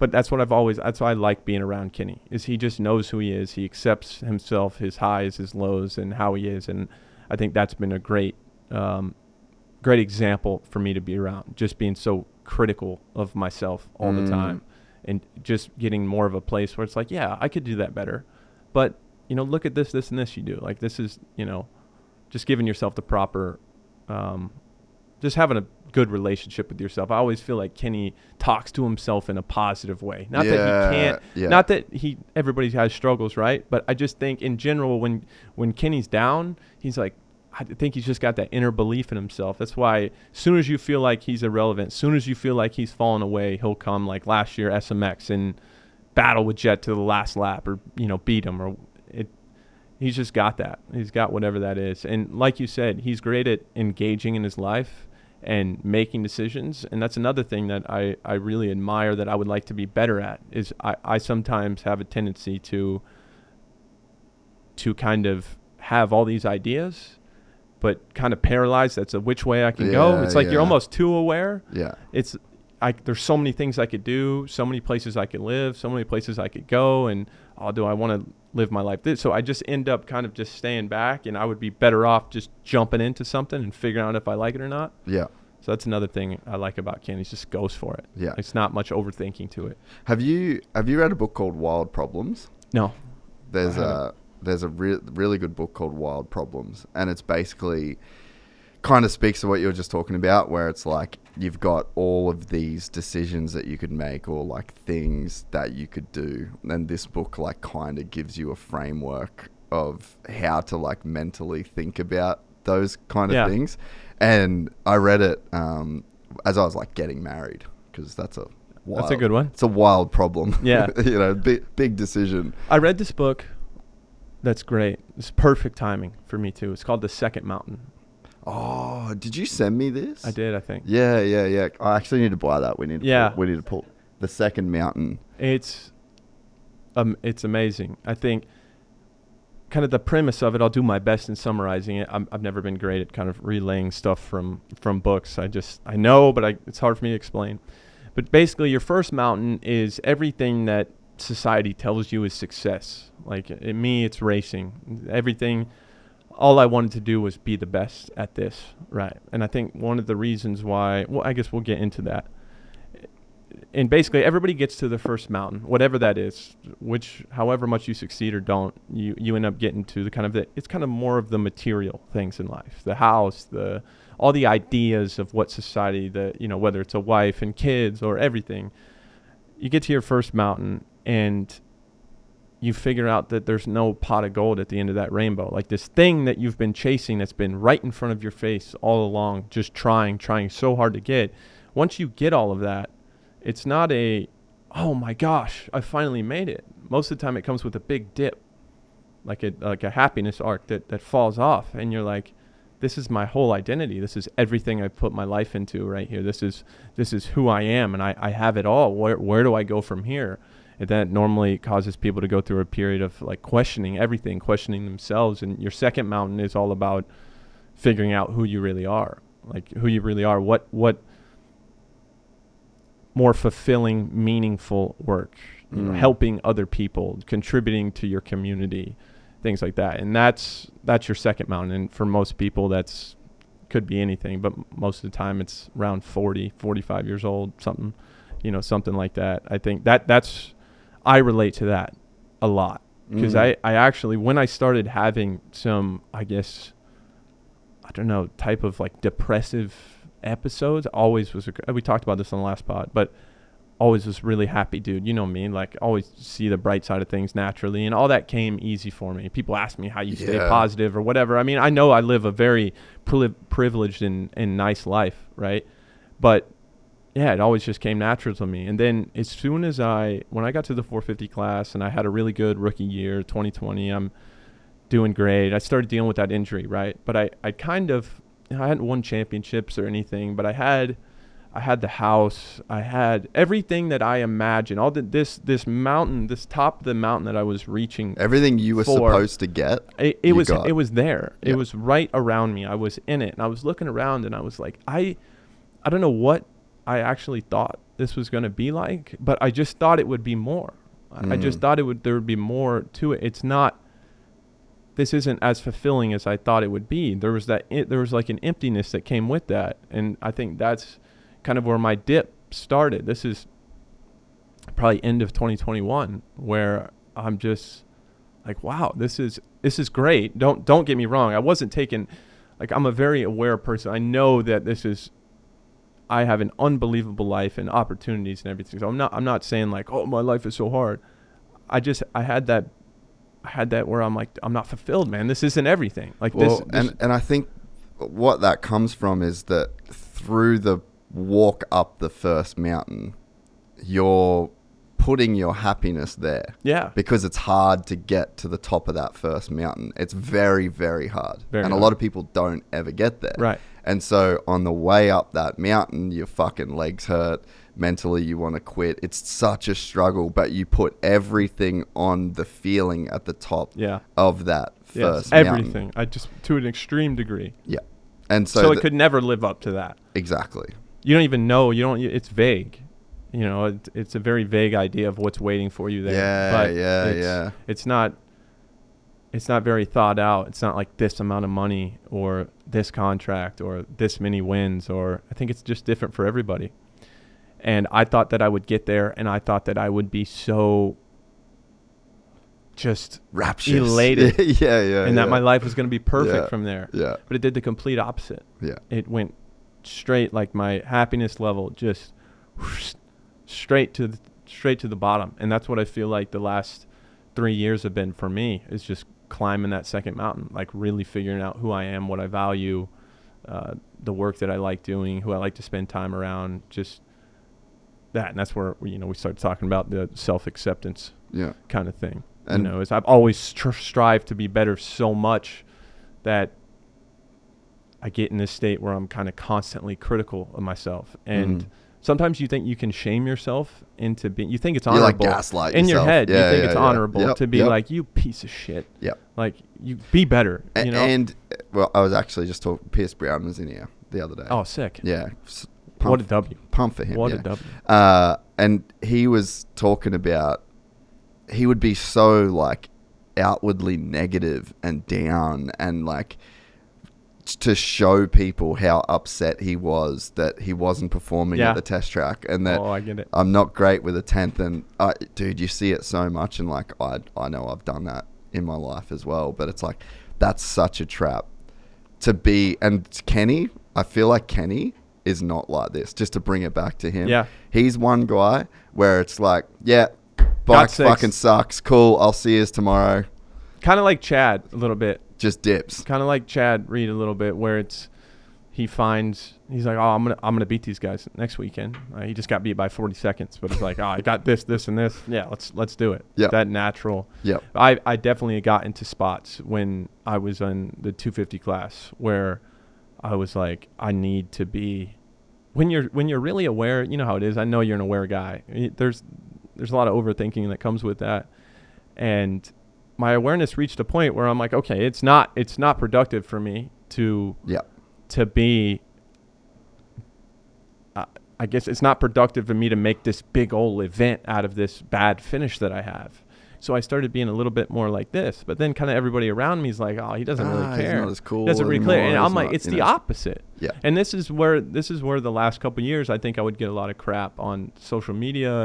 but that's why I like being around Kenny, is he just knows who he is. He accepts himself, his highs, his lows, and how he is. And I think that's been a great example for me to be around, just being so critical of myself all the time, and just getting more of a place where it's like, yeah, I could do that better. But, look at this, and this you do. Like, this is, just giving yourself the proper, just having a good relationship with yourself. I always feel like Kenny talks to himself in a positive way. Not that he can't, not that everybody has struggles, right? But I just think in general, when Kenny's down, he's like, I think he's just got that inner belief in himself. That's why as soon as you feel like he's irrelevant, as soon as you feel like he's fallen away, he'll come, like last year, SMX, and battle with Jett to the last lap, or, beat him, or he's just got that. He's got whatever that is. And like you said, he's great at engaging in his life and making decisions. And that's another thing that I really admire, that I would like to be better at, is I sometimes have a tendency to kind of have all these ideas, but kind of paralyzed. That's which way I can go. It's like you're almost too aware. Yeah. There's so many things I could do, so many places I could live, so many places I could go, and do I want to live my life this? So I just end up kind of just staying back, and I would be better off just jumping into something and figuring out if I like it or not. Yeah. So that's another thing I like about Ken. He just goes for it. Yeah. It's not much overthinking to it. Have you read a book called Wild Problems? No. There's a really good book called Wild Problems, and it's basically kind of speaks to what you were just talking about, where it's like you've got all of these decisions that you could make, or like things that you could do, and this book like kind of gives you a framework of how to like mentally think about those kind of things. And I read it as I was like getting married, because that's a good one. It's a wild problem. Yeah. Big decision. I read this book. That's great. It's perfect timing for me too. It's called The Second Mountain. Oh, did you send me this? I did, I think. Yeah. I actually need to buy that. We need to pull The Second Mountain. It's amazing. I think kind of the premise of it, I'll do my best in summarizing it. I've never been great at kind of relaying stuff from books. I know, but it's hard for me to explain. But basically, your first mountain is everything that society tells you is success. Like in me, it's racing. Everything, all I wanted to do was be the best at this, right? And I think one of the reasons why, well, I guess we'll get into that. And basically, everybody gets to the first mountain, whatever that is, which, however much you succeed or don't, you end up getting to the kind of it's kind of more of the material things in life, the house, all the ideas of what society, whether it's a wife and kids or everything. You get to your first mountain and you figure out that there's no pot of gold at the end of that rainbow. Like this thing that you've been chasing that's been right in front of your face all along, just trying so hard to get. Once you get all of that, it's not oh my gosh, I finally made it. Most of the time it comes with a big dip, like a happiness arc that falls off. And you're like, this is my whole identity. This is everything I've put my life into right here. This is who I am, and I have it all. Where do I go from here? And that normally causes people to go through a period of like questioning everything, questioning themselves. And your second mountain is all about figuring out who you really are, like who you really are. What more fulfilling, meaningful work, helping other people, contributing to your community, things like that. And that's your second mountain. And for most people, that's could be anything, but most of the time it's around 40, 45 years old, something like that. I think I relate to that a lot because I actually, when I started having some, I guess, I don't know, type of like depressive episodes, always was we talked about this on the last pod, but always was really happy dude, you know me, like always see the bright side of things naturally, and all that came easy for me. People ask me how you stay positive or whatever. I mean, I know I live a very privileged and nice life, right? But yeah, it always just came natural to me. And then as soon as when I got to the 450 class and I had a really good rookie year, 2020, I'm doing great. I started dealing with that injury, right? But I hadn't won championships or anything, but I had the house, I had everything that I imagined. All this mountain, this top of the mountain that I was reaching. Everything you were supposed to get. It was there. Yeah. It was right around me. I was in it, and I was looking around, and I was like, I don't know what I actually thought this was going to be like, but I just thought it would be more. I just thought there would be more to it. This isn't as fulfilling as I thought it would be. There was like an emptiness that came with that. And I think that's kind of where my dip started. This is probably end of 2021 where I'm just like, wow, this is great. Don't get me wrong. I wasn't taking, like, I'm a very aware person. I know that I have an unbelievable life and opportunities and everything. So I'm not saying like, oh, my life is so hard. I had that where I'm like, I'm not fulfilled, man. This isn't everything. Like this. And I think what that comes from is that through the walk up the first mountain, you're putting your happiness there. Yeah. Because it's hard to get to the top of that first mountain. It's very, very hard. A lot of people don't ever get there. Right. And so on the way up that mountain, your fucking legs hurt. Mentally, you want to quit. It's such a struggle, but you put everything on the feeling at the top of that first mountain. Everything. To an extreme degree. Yeah. And so it could never live up to that. Exactly. You don't even know. It's vague. It's a very vague idea of what's waiting for you there. Yeah, It's not very thought out. It's not like this amount of money or this contract or this many wins, or I think it's just different for everybody. And I thought that I would get there, and I thought that I would be so just rapturous, elated, and that my life was going to be perfect from there. Yeah. But it did the complete opposite. Yeah. It went straight, like my happiness level just straight to the bottom. And that's what I feel like the last 3 years have been for me, is just climbing that second mountain, like really figuring out who I am, what I value, the work that I like doing, who I like to spend time around, just that. And that's where we start talking about the self-acceptance kind of thing. And as I've always strived to be better so much that I get in this state where I'm kind of constantly critical of myself. And sometimes you think you can shame yourself into being, you think it's You, like, honorable. gaslight in your yourself. head. Yeah, you think yeah, it's yeah. honorable Yep, to be yep. like, you piece of shit. Yep. Like, you be better, you know? And, well, I was actually just talking, Pierce Brown was in here the other day. Oh, sick. Yeah. What a W. Pump for him. What yeah. a W. And he was talking about, he would be so, like, outwardly negative and down and, like, to show people how upset he was that he wasn't performing Yeah. at the test track, and that Oh, I get it. I'm not great with a 10th. And dude, you see it so much, and like I know I've done that in my life as well, but it's like that's such a trap to be. And Kenny, I feel like Kenny is not like this. Just to bring it back to him, Yeah. he's one guy where it's like, yeah, bike six. fucking sucks. Cool, I'll see you tomorrow. Kind of like Chad a little bit. Just dips. Kind of like Chad Reed a little bit, where he's like, oh, I'm gonna beat these guys next weekend. He just got beat by 40 seconds, but it's like, oh, I got this, and this. Yeah, let's do it. Yep. That natural. Yep. I definitely got into spots when I was in the 250 class where I was like, I need to be. When you're really aware, you know how it is. I know you're an aware guy. There's a lot of overthinking that comes with that, and my awareness reached a point where I'm like, okay, it's not productive for me to be, I guess it's not productive for me to make this big old event out of this bad finish that I have. So I started being a little bit more like this, but then kind of everybody around me is like, oh, he doesn't really care. He's not as cool. Doesn't really care. And anymore. I'm like, He's it's not, the opposite. Yeah. And this is where the last couple of years, I think I would get a lot of crap on social media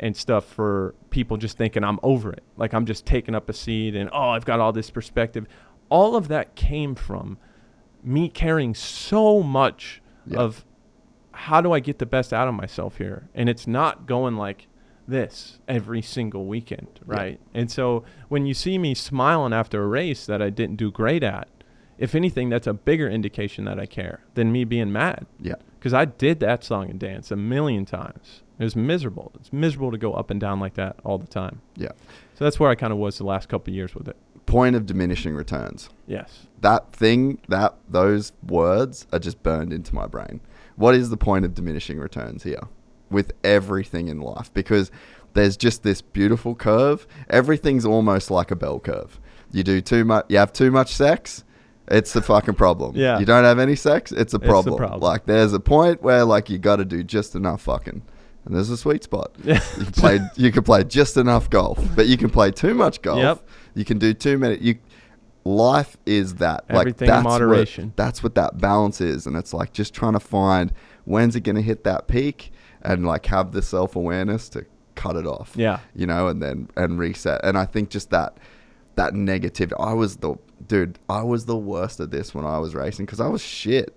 and stuff for people just thinking I'm over it. Like I'm just taking up a seat and, oh, I've got all this perspective. All of that came from me caring so much of how do I get the best out of myself here? And it's not going like this every single weekend, right? Yeah. And so when you see me smiling after a race that I didn't do great at, if anything, that's a bigger indication that I care than me being mad. Yeah. Because I did that song and dance a million times. It was miserable. It's miserable to go up and down like that all the time. Yeah. So that's where I kind of was the last couple of years with it. Point of diminishing returns. Yes. Those words are just burned into my brain. What is the point of diminishing returns here with everything in life? Because there's just this beautiful curve. Everything's almost like a bell curve. You do too much. You have too much sex. It's a fucking problem. Yeah. You don't have any sex. It's a problem. It's the problem. Like there's a point where like you got to do just enough fucking. And there's a sweet spot. You can play just enough golf, but you can play too much golf. Yep. You can do too many. Life is that. Everything in moderation. That's what that balance is. And it's like just trying to find when's it going to hit that peak and like have the self-awareness to cut it off. Yeah. You know, and reset. And I think just that negativity. I was the worst at this when I was racing because I was shit.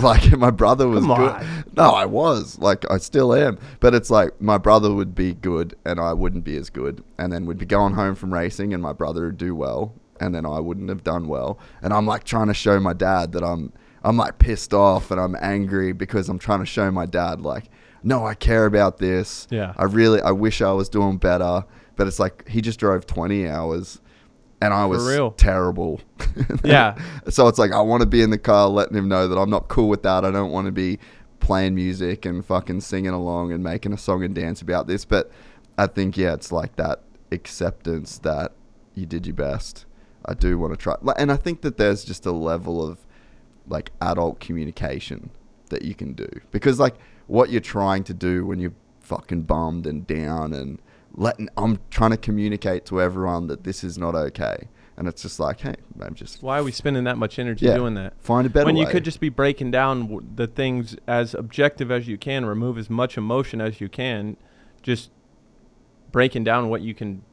Like my brother was good. No, I was. Like I still am. But it's like my brother would be good and I wouldn't be as good. And then we'd be going home from racing and my brother would do well and then I wouldn't have done well. And I'm like trying to show my dad that I'm like pissed off and I'm angry because I'm trying to show my dad like, no, I care about this. Yeah. I wish I was doing better. But it's like he just drove 20 hours. And I was terrible. Yeah. So it's like I want to be in the car letting him know that I'm not cool with that. I don't want to be playing music and fucking singing along and making a song and dance about this. But I think, it's like that acceptance that you did your best. I do want to try. And I think that there's just a level of like adult communication that you can do. Because like what you're trying to do when you're fucking bummed and down and I'm trying to communicate to everyone that this is not okay. And it's just like, hey, I'm just... Why are we spending that much energy doing that? Find a better way. When you could just be breaking down the things as objective as you can, remove as much emotion as you can, just breaking down what you can,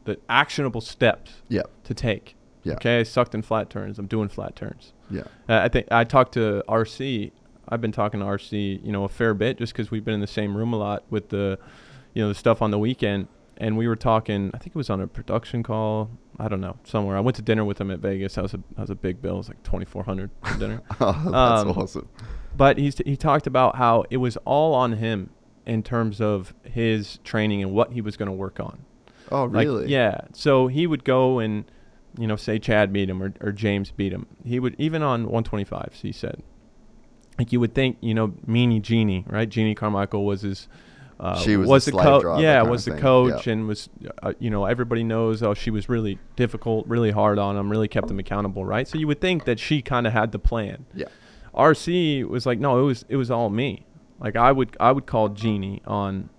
the actionable steps to take. Yeah. Okay, I sucked in flat turns. I'm doing flat turns. Yeah. I think I talked to RC. I've been talking to RC, a fair bit just because we've been in the same room a lot with the stuff on the weekend. And we were talking, I think it was on a production call. I don't know, somewhere. I went to dinner with him at Vegas. That was a big bill. It was like $2,400 for dinner. Oh, that's awesome. But he talked about how it was all on him in terms of his training and what he was going to work on. Oh, really? Like, yeah. So he would go and, say Chad beat him or James beat him. He would, even on 125s, he said, like you would think, Meanie Jeannie, right? Jeannie Carmichael was his. She was the slave driver. Yeah, kind was of the thing. coach Yeah. and was, everybody knows. Oh, she was really difficult, really hard on him, really kept him accountable, right? So you would think that she kind of had the plan. Yeah. RC was like, no, it was all me. Like I would call Jeannie on.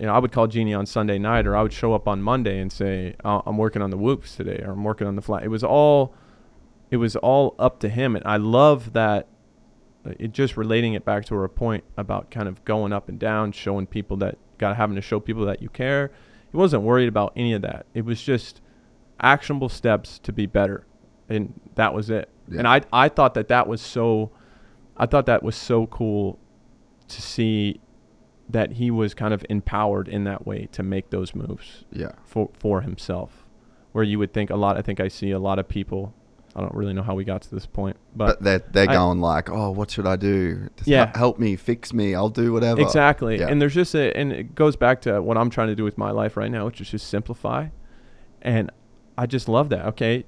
I would call Jeannie on Sunday night, or I would show up on Monday and say, I'm working on the whoops today, or I'm working on the flat. It was all up to him. And I love that, it just relating it back to our point about kind of going up and down, having to show people that you care. He wasn't worried about any of that. It was just actionable steps to be better. And that was it. Yeah. And I thought that was so cool to see that he was kind of empowered in that way to make those moves for himself, where you would think I think I see a lot of people, I don't really know how we got to this point, but they're going like, oh, what should I do? Just help me, fix me, I'll do whatever. Exactly. Yeah. And there's just and it goes back to what I'm trying to do with my life right now, which is just simplify. And I just love that. Okay,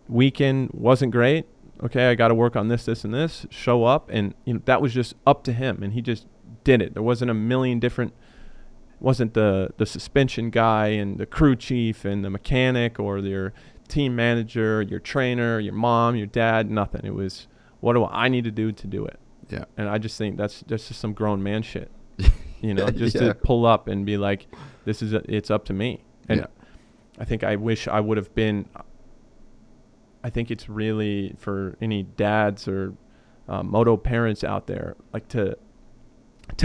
weekend wasn't great. Okay, I got to work on this, and this. Show up, and that was just up to him, and he just did it. There wasn't a million different. Wasn't the suspension guy and the crew chief and the mechanic or your team manager, your trainer, your mom, your dad. Nothing. It was, what do I need to do it? Yeah. And I just think that's just some grown man shit. To pull up and be like, it's up to me. And I think I wish I would have been. I think it's really for any dads or moto parents out there, like to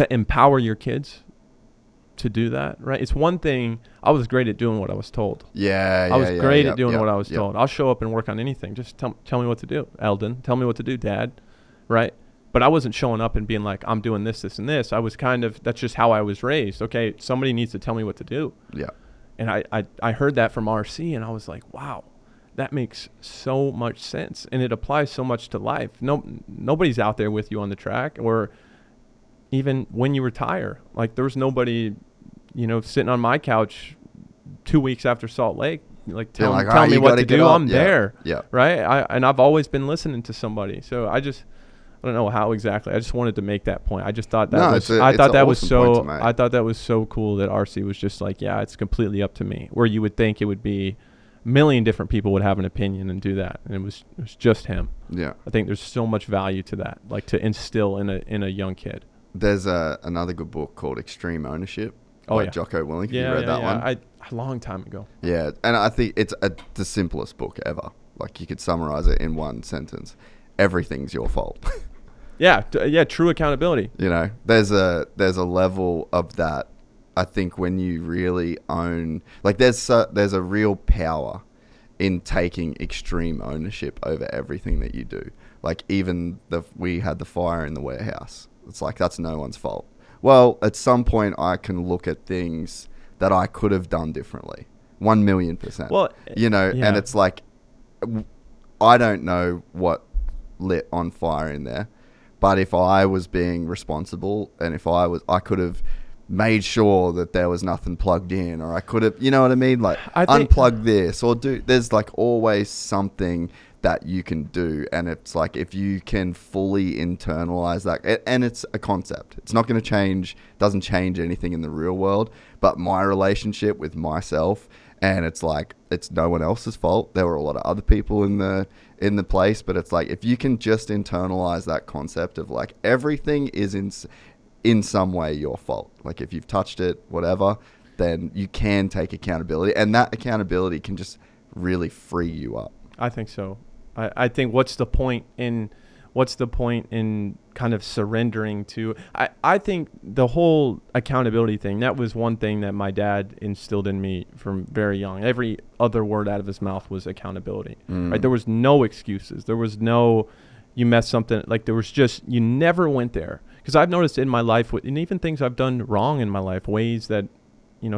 empower your kids to do that, right? It's one thing. I was great at doing what I was told. I was great at doing what I was told. I'll show up and work on anything. Just tell me what to do, Eldon. Tell me what to do, Dad, right? But I wasn't showing up and being like, I'm doing this, this, and this. I was that's just how I was raised. Okay, somebody needs to tell me what to do. Yeah. And I heard that from RC, and I was like, wow. That makes so much sense, and it applies so much to life. Nobody's out there with you on the track, or even when you retire. Like there was nobody, sitting on my couch 2 weeks after Salt Lake, tell me what to do. I'm there, right? I've always been listening to somebody. So I don't know how exactly. I just wanted to make that point. I just thought that I thought that was so cool that RC was just like, yeah, it's completely up to me. Where you would think it would be million different people would have an opinion and do that, and it was just him. Yeah, I think there's so much value to that, like to instill in a young kid. There's another good book called Extreme Ownership by Jocko Willink. Have you read that one? A long time ago. Yeah, and I think it's the simplest book ever. Like you could summarize it in one sentence: everything's your fault. True accountability. There's a level of that. I think when you really own, like there's a real power in taking extreme ownership over everything that you do. Like even we had the fire in the warehouse. It's like, that's no one's fault. Well, at some point I can look at things that I could have done differently. 1,000,000%. Well, and it's like, I don't know what lit on fire in there, but if I was being responsible and I could have made sure that there was nothing plugged in, or I could have, you know what I mean? Like unplug this or there's like always something that you can do. And it's like, if you can fully internalize that, and it's a concept, it's not going to change, doesn't change anything in the real world, but my relationship with myself, and it's like, it's no one else's fault. There were a lot of other people in the place, but it's like, if you can just internalize that concept of like, everything is in some way your fault. Like if you've touched it, whatever, then you can take accountability, and that accountability can just really free you up. I think so. I think what's the point in kind of surrendering to, I think the whole accountability thing, that was one thing that my dad instilled in me from very young. Every other word out of his mouth was accountability, right? There was no excuses. There was no, you messed something, like there was just, you never went there. Because I've noticed in my life, and even things I've done wrong in my life, ways that,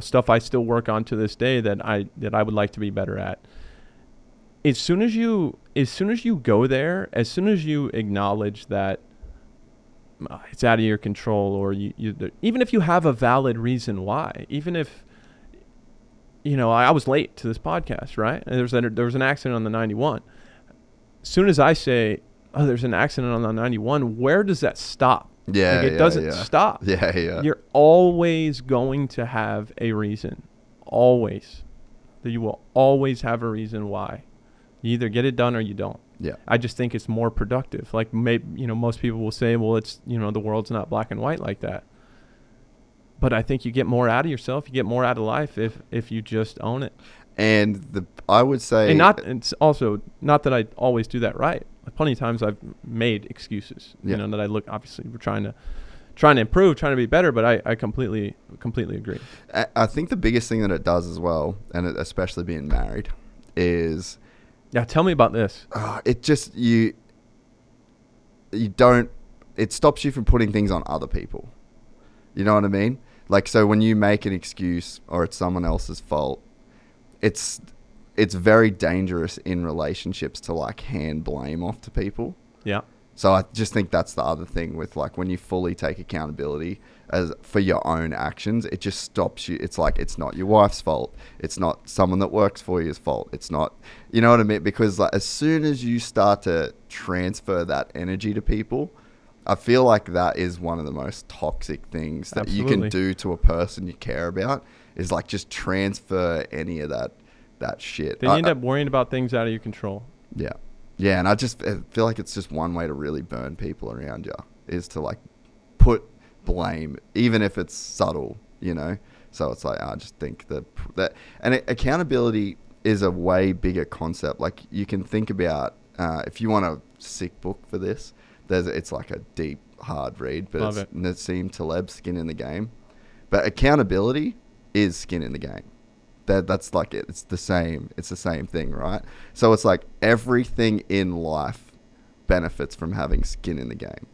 stuff I still work on to this day that I would like to be better at. As soon as you go there, as soon as you acknowledge that it's out of your control, or even if you have a valid reason why, even if, I was late to this podcast, right? And there was an accident on the 91. As soon as I say, oh, there's an accident on the 91. Where does that stop? Yeah, Like, it doesn't stop. Yeah, yeah. You're always going to have a reason. Always. You will always have a reason why. You either get it done or you don't. Yeah. I just think it's more productive. Like, maybe, most people will say, well, it's, the world's not black and white like that. But I think you get more out of yourself. You get more out of life if you just own it. And I would say, and it's also not that I always do that right. Like, plenty of times I've made excuses. Yeah. That I look. Obviously, we're trying to improve, trying to be better. But I completely agree. I think the biggest thing that it does as well, and especially being married, is tell me about this. It just you don't. It stops you from putting things on other people. You know what I mean? Like, so when you make an excuse or it's someone else's fault, it's very dangerous in relationships to like hand blame off to people. Yeah. So I just think that's the other thing with like when you fully take accountability for your own actions, it just stops you. It's like, it's not your wife's fault. It's not someone that works for you's fault. It's not, you know what I mean? Because like, as soon as you start to transfer that energy to people, I feel like that is one of the most toxic things that you can do to a person you care about, is like just transfer any of that shit. Then you end up worrying about things out of your control. Yeah. Yeah, and I feel like it's just one way to really burn people around you, is to like put blame, even if it's subtle, So it's like, I just think that and accountability is a way bigger concept. Like, you can think about, if you want a sick book for this, it's like a deep, hard read, but it's Nassim Taleb's Skin in the Game. But accountability is skin in the game. That's like it. It's the same thing, right? So it's like everything in life benefits from having skin in the game.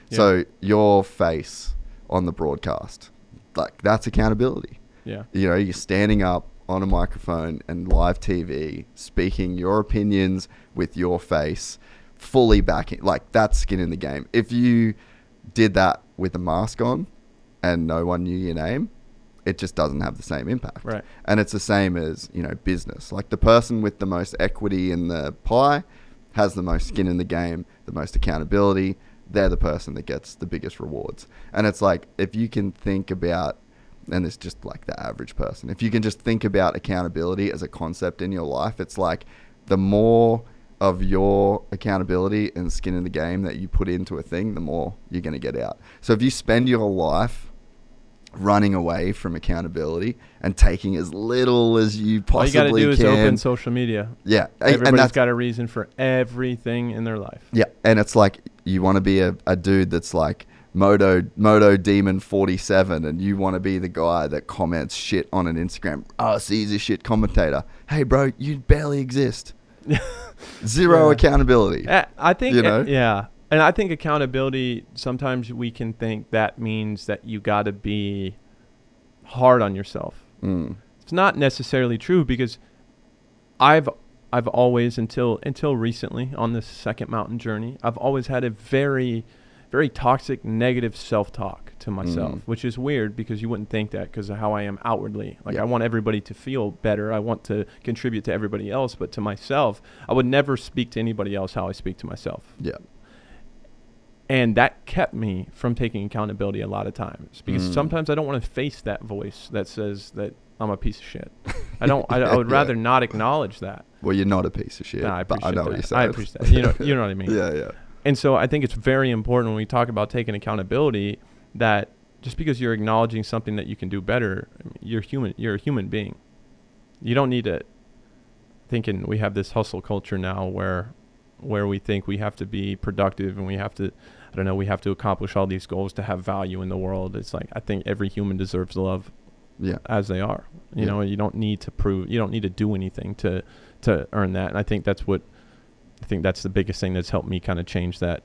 Yeah. So your face on the broadcast, like, that's accountability. Yeah. You're standing up on a microphone and live TV, speaking your opinions with your face, fully backing, like, that's skin in the game. If you did that with a mask on and no one knew your name, it just doesn't have the same impact. Right. And it's the same as, business. Like, the person with the most equity in the pie has the most skin in the game, the most accountability. They're the person that gets the biggest rewards. And it's like, if you can think about, and it's just like the average person, if you can just think about accountability as a concept in your life, it's like the more of your accountability and skin in the game that you put into a thing, the more you're going to get out. So if you spend your life running away from accountability and taking as little as you possibly can. All you got to do is open social media. Yeah. Everybody's got a reason for everything in their life. Yeah. And it's like, you want to be a dude that's like Moto Demon 47, and you want to be the guy that comments shit on an Instagram. Oh, see, he's a shit commentator. Hey, bro, you barely exist. Zero accountability. I think, yeah. And I think accountability, sometimes we can think that means that you got to be hard on yourself. It's not necessarily true, because I've always, until recently on this second mountain journey, I've always had a very, very toxic, negative self-talk to myself, which is weird, because you wouldn't think that because of how I am outwardly. Like, I want everybody to feel better. I want to contribute to everybody else, but to myself, I would never speak to anybody else how I speak to myself. Yeah. And that kept me from taking accountability a lot of times, because sometimes I don't want to face that voice that says that I'm a piece of shit. I would rather not acknowledge that. Well, you're not a piece of shit. No, I appreciate I know that. what you're saying. I appreciate that. You know what I mean? Yeah. And so I think it's very important when we talk about taking accountability that just because you're acknowledging something that you can do better, you're human. You're a human being. You don't need to thinking we have this hustle culture now where we think we have to be productive and we have to, we have to accomplish all these goals to have value in the world. It's like, I think every human deserves love as they are. You know, you don't need to prove, you don't need to do anything to earn that. And I think that's the biggest thing that's helped me kind of change that.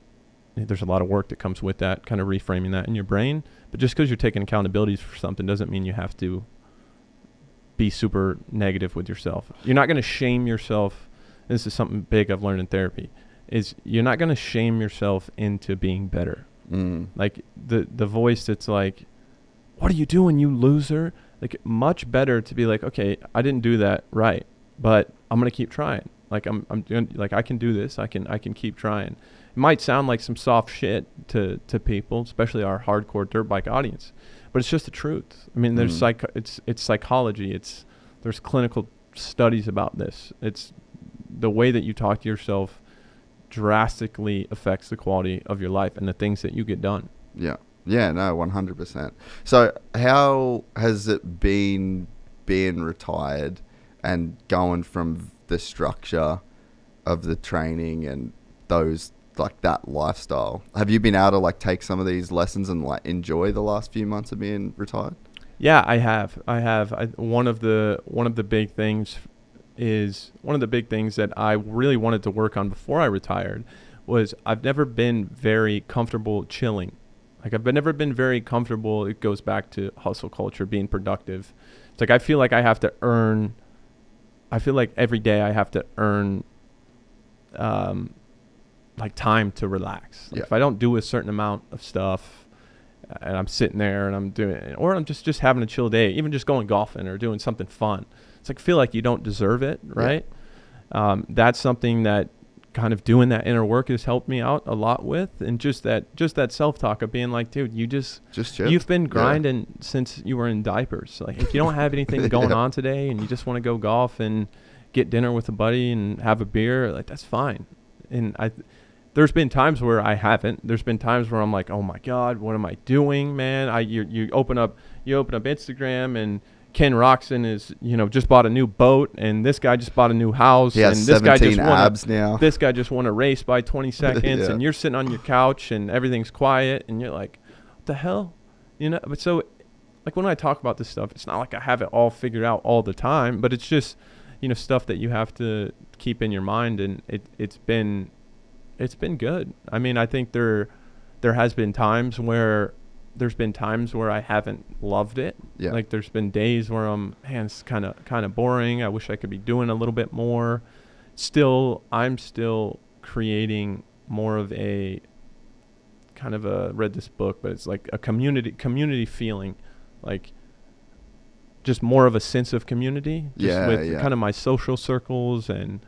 There's a lot of work that comes with that, kind of reframing that in your brain. But just because you're taking accountability for something doesn't mean you have to be super negative with yourself. You're not going to shame yourself. This is something big I've learned in therapy, is you're not going to shame yourself into being better. Like the voice that's like, what are you doing, you loser? Like, much better to be like, okay, I didn't do that right, but I'm going to keep trying. Like, I'm doing, like, I can do this. I can keep trying. might sound like some soft shit to people, especially our hardcore dirt bike audience, but it's just the truth. I mean, there's it's psychology. There's clinical studies about this. It's the way that you talk to yourself drastically affects the quality of your life and the things that you get done. Yeah. Yeah, no, 100%. So how has it been being retired and going from the structure of the training and those, like, that lifestyle? Have you been able to, like, take some of these lessons and, like, enjoy the last few months of being retired? Yeah, I have. One of the big things that I really wanted to work on before I retired was I've never been very comfortable chilling. Like, I've never been very comfortable. It goes back to hustle culture, being productive. It's like I feel like every day I have to earn like time to relax. Like, if I don't do a certain amount of stuff and I'm sitting there and I'm doing it, or I'm just having a chill day, even just going golfing or doing something fun, it's like I feel like you don't deserve it, right? Yeah. That's something that kind of doing that inner work has helped me out a lot with, and just that self-talk of being like, dude, you've been grinding since you were in diapers. Like, if you don't have anything going on today and you just want to go golf and get dinner with a buddy and have a beer, like, that's fine. And there's been times where I haven't. There's been times where I'm like, oh my God, what am I doing, man? You open up Instagram and Ken Roxon is, just bought a new boat, and this guy just bought a new house, and this guy just This guy just won a race by 20 seconds, and you're sitting on your couch and everything's quiet, and you're like, what the hell, But so, like, when I talk about this stuff, it's not like I have it all figured out all the time, but it's just, stuff that you have to keep in your mind, and it's been good. I mean, I think there has been times where. There's been times where I haven't loved it. Yeah. Like, there's been days where it's kind of boring. I wish I could be doing a little bit more. I'm still creating more of a kind of read this book, but it's like a community feeling, like just more of a sense of community. Kind of my social circles and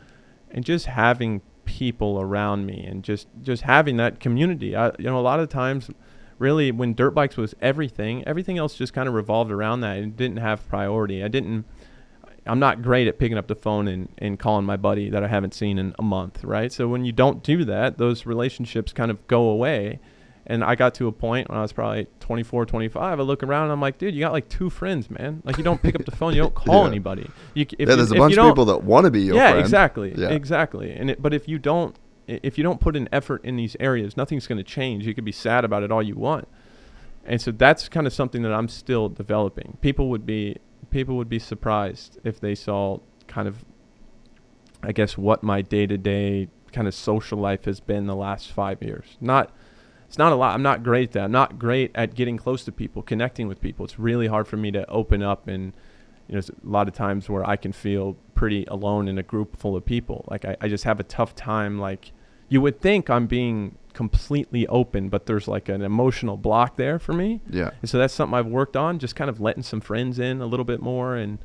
just having people around me and just having that community. A lot of times, really, when dirt bikes was everything else just kind of revolved around that. It didn't have priority. I'm not great at picking up the phone and calling my buddy that I haven't seen in a month, right? So when you don't do that, those relationships kind of go away. And I got to a point when I was probably 24, 25, I look around and I'm like, dude, you got like 2 friends, man. Like, you don't pick up the phone, you don't call anybody. There's a bunch of people that want to be your friend. Yeah, exactly. But if you don't put an effort in these areas, nothing's going to change. You could be sad about it all you want. And so that's kind of something that I'm still developing. People would be surprised if they saw kind of, I guess, what my day-to-day kind of social life has been the last 5 years. It's not a lot. I'm not great at that. I'm not great at getting close to people, connecting with people. It's really hard for me to open up, and there's a lot of times where I can feel pretty alone in a group full of people. Like, I just have a tough time. Like, you would think I'm being completely open, but there's like an emotional block there for me. Yeah. And so that's something I've worked on, just kind of letting some friends in a little bit more and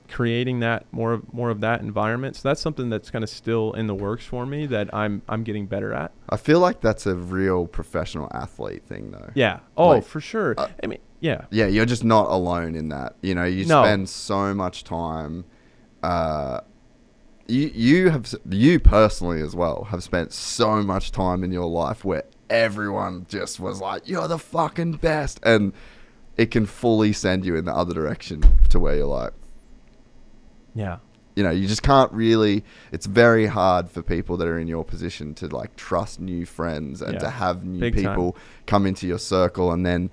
creating that more of that environment. So that's something that's kind of still in the works for me that I'm getting better at. I feel like that's a real professional athlete thing, though. Yeah. Oh, like, for sure. I mean, yeah. Yeah, you're just not alone in that. You spend so much time. You personally as well have spent so much time in your life where everyone just was like, you're the fucking best, and it can fully send you in the other direction to where you're like, yeah, you just can't really. It's very hard for people that are in your position to like trust new friends and to have new people come into your circle. And then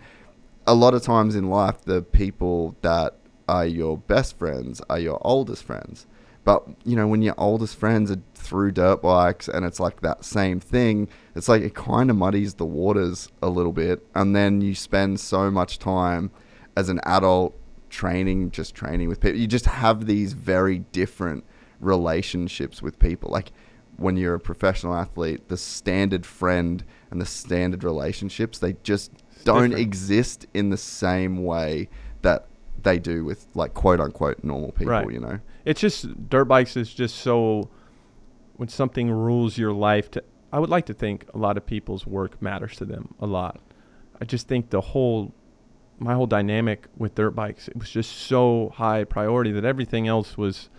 a lot of times in life, the people that are your best friends are your oldest friends. But, when your oldest friends are through dirt bikes and it's like that same thing, it's like it kind of muddies the waters a little bit. And then you spend so much time as an adult training with people. You just have these very different relationships with people. Like, when you're a professional athlete, the standard friend and the standard relationships, they just don't exist in the same way that they do with, like, quote unquote normal people, It's just, dirt bikes is just so, when something rules your life, I would like to think a lot of people's work matters to them a lot. I just think my whole dynamic with dirt bikes, it was just so high priority that everything else was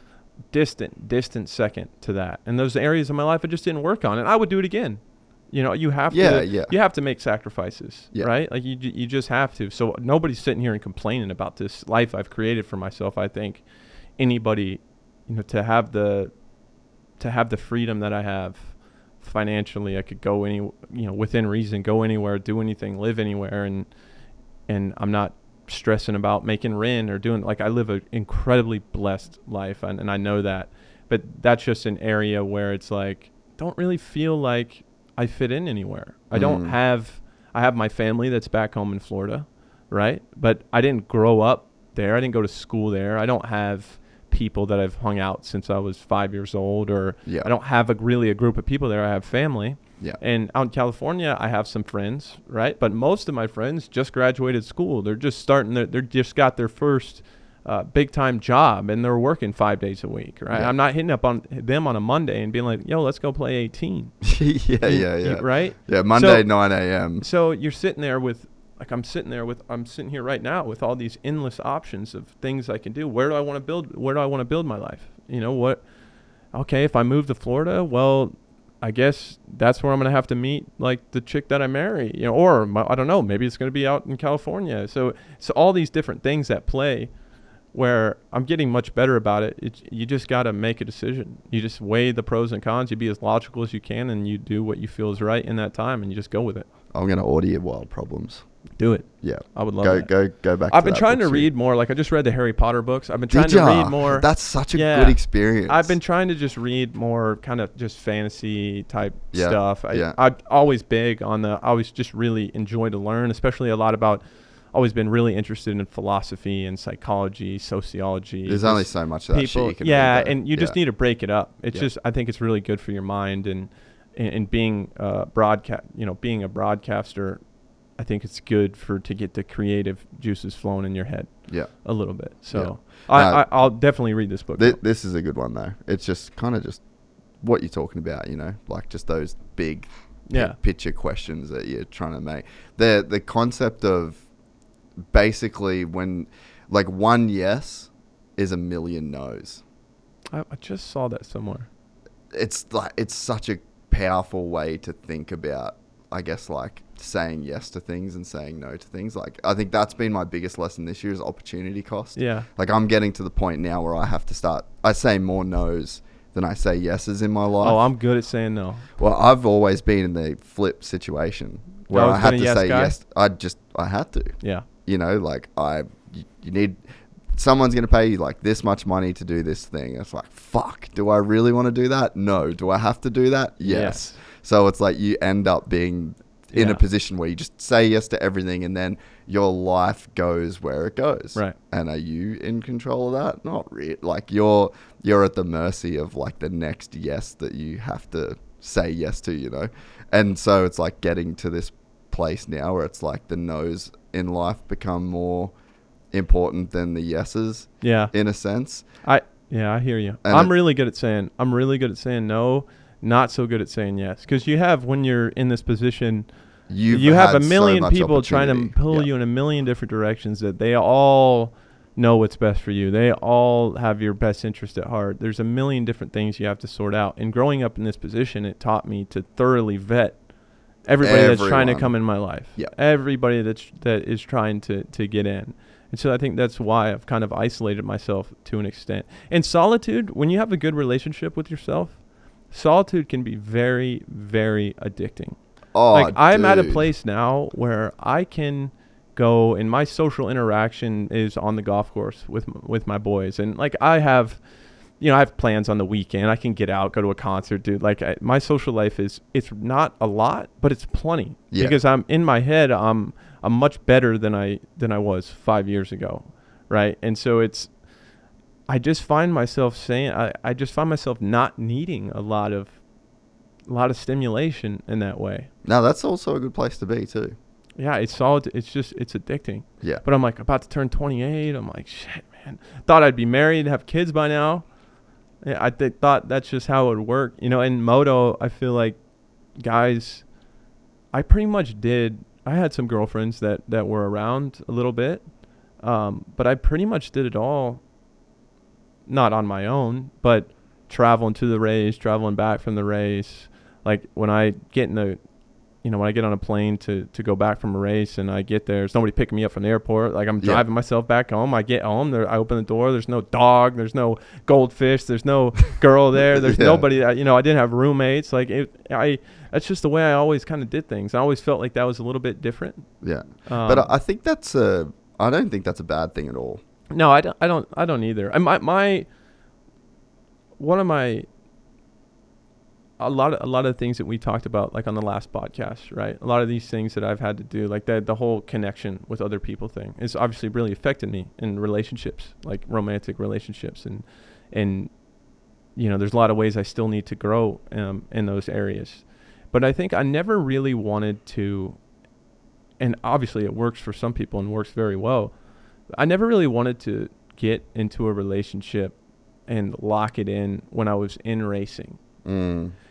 distant second to that. And those areas of my life I just didn't work on, and I would do it again. You know, you have to make sacrifices, right? Like you just have to. So nobody's sitting here and complaining about this life I've created for myself. I think anybody, you know, to have the freedom that I have financially, I could go within reason, go anywhere, do anything, live anywhere, and I'm not stressing about making rent or doing, like, I live an incredibly blessed life, and I know that. But that's just an area where it's like, don't really feel like I fit in anywhere. I have my family that's back home in Florida, right? But I didn't grow up there. I didn't go to school there. I don't have people that I've hung out since I was 5 years old, or I don't have really a group of people there. I have family. Yeah. And out in California, I have some friends, right? But most of my friends just graduated school. They're just they're just got their first big time job, and they're working 5 days a week, right? I'm not hitting up on them on a Monday and being like, yo, let's go play 18. Right? Yeah, Monday, 9 a.m. So you're sitting there with, like, I'm sitting here right now with all these endless options of things I can do. Where do I want to build my life? You know what? Okay, if I move to Florida, well, I guess that's where I'm going to have to meet, like, the chick that I marry, you know, or I don't know, maybe it's going to be out in California. So all these different things at play, where I'm getting much better about it. You just got to make a decision. You just weigh the pros and cons. You be as logical as you can, and you do what you feel is right in that time, and you just go with it. I'm going to order your Wild Problems. Do it. Yeah. I would love that. Go back. I've been trying to read more. Like, I just read the Harry Potter books. I've been trying to read more. That's such a good experience. I've been trying to just read more kind of just fantasy type stuff. I'm always big on I always just really enjoy to learn, especially a lot about, always been really interested in philosophy and psychology, sociology. There's only so much of that shit you can read, and you just need to break it up. It's just, I think it's really good for your mind, and being being a broadcaster, I think it's good to get the creative juices flowing in your head a little bit. So I'll definitely read this book. This is a good one, though. It's just kind of just what you're talking about, you know, like just those big picture questions that you're trying to make. The concept of basically when, like, one yes is a million no's. I just saw that somewhere. It's like, it's such a powerful way to think about, I guess, like, saying yes to things and saying no to things. Like, I think that's been my biggest lesson this year is opportunity cost. Yeah. Like, I'm getting to the point now where I have to start, I say more no's than I say yeses in my life. Oh, I'm good at saying no. Well, I've always been in the flip situation where I had to say yes. I had to. Yeah. You know, like, you need, someone's going to pay you like this much money to do this thing. It's like, fuck, do I really want to do that? No. Do I have to do that? Yes. So it's like you end up being in a position where you just say yes to everything, and then your life goes where it goes. Right. And are you in control of that? Not really. Like, you're at the mercy of, like, the next yes that you have to say yes to, you know? And so it's like getting to this place now where it's like the no's in life become more important than the yeses. Yeah. In a sense. I hear you. And I'm really good at saying no, not so good at saying yes. Because when you're in this position, you have a million people trying to pull you in a million different directions that they all know what's best for you. They all have your best interest at heart. There's a million different things you have to sort out. And growing up in this position, it taught me to thoroughly vet everybody that's trying to come in my life. Yeah. Everybody that is trying to get in. And so I think that's why I've kind of isolated myself to an extent. And solitude, when you have a good relationship with yourself, solitude can be very, very addicting. Oh, like, I'm at a place now where I can go, and my social interaction is on the golf course with my boys. And, like, I have plans on the weekend. I can get out, go to a concert, dude. Like, my social life it's not a lot, but it's plenty. Yeah. Because I'm in my head, I'm much better than I was 5 years ago, right? And so I just find myself saying, I just find myself not needing a lot of stimulation in that way. Now, that's also a good place to be too. Yeah, it's solid. It's addicting. Yeah. But I'm like about to turn 28. I'm like, shit, man. Thought I'd be married, have kids by now. Yeah, I thought that's just how it would work. You know, in moto, I feel like guys, I pretty much did. I had some girlfriends that were around a little bit, but I pretty much did it all, not on my own, but traveling to the race, traveling back from the race. Like when I get when I get on a plane to go back from a race and I get there, there's nobody picking me up from the airport. Like I'm driving myself back home. I get home, I open the door. There's no dog. There's no goldfish. There's no girl there. There's nobody. I didn't have roommates. Like that's just the way I always kind of did things. I always felt like that was a little bit different. Yeah, but I think I don't think that's a bad thing at all. No, I don't either. And a lot of things that we talked about, like on the last podcast, right? A lot of these things that I've had to do, like the whole connection with other people thing, is obviously really affected me in relationships, like romantic relationships, and there's a lot of ways I still need to grow in those areas. But I think I never really wanted to, and obviously it works for some people and works very well. I never really wanted to get into a relationship and lock it in when I was in racing.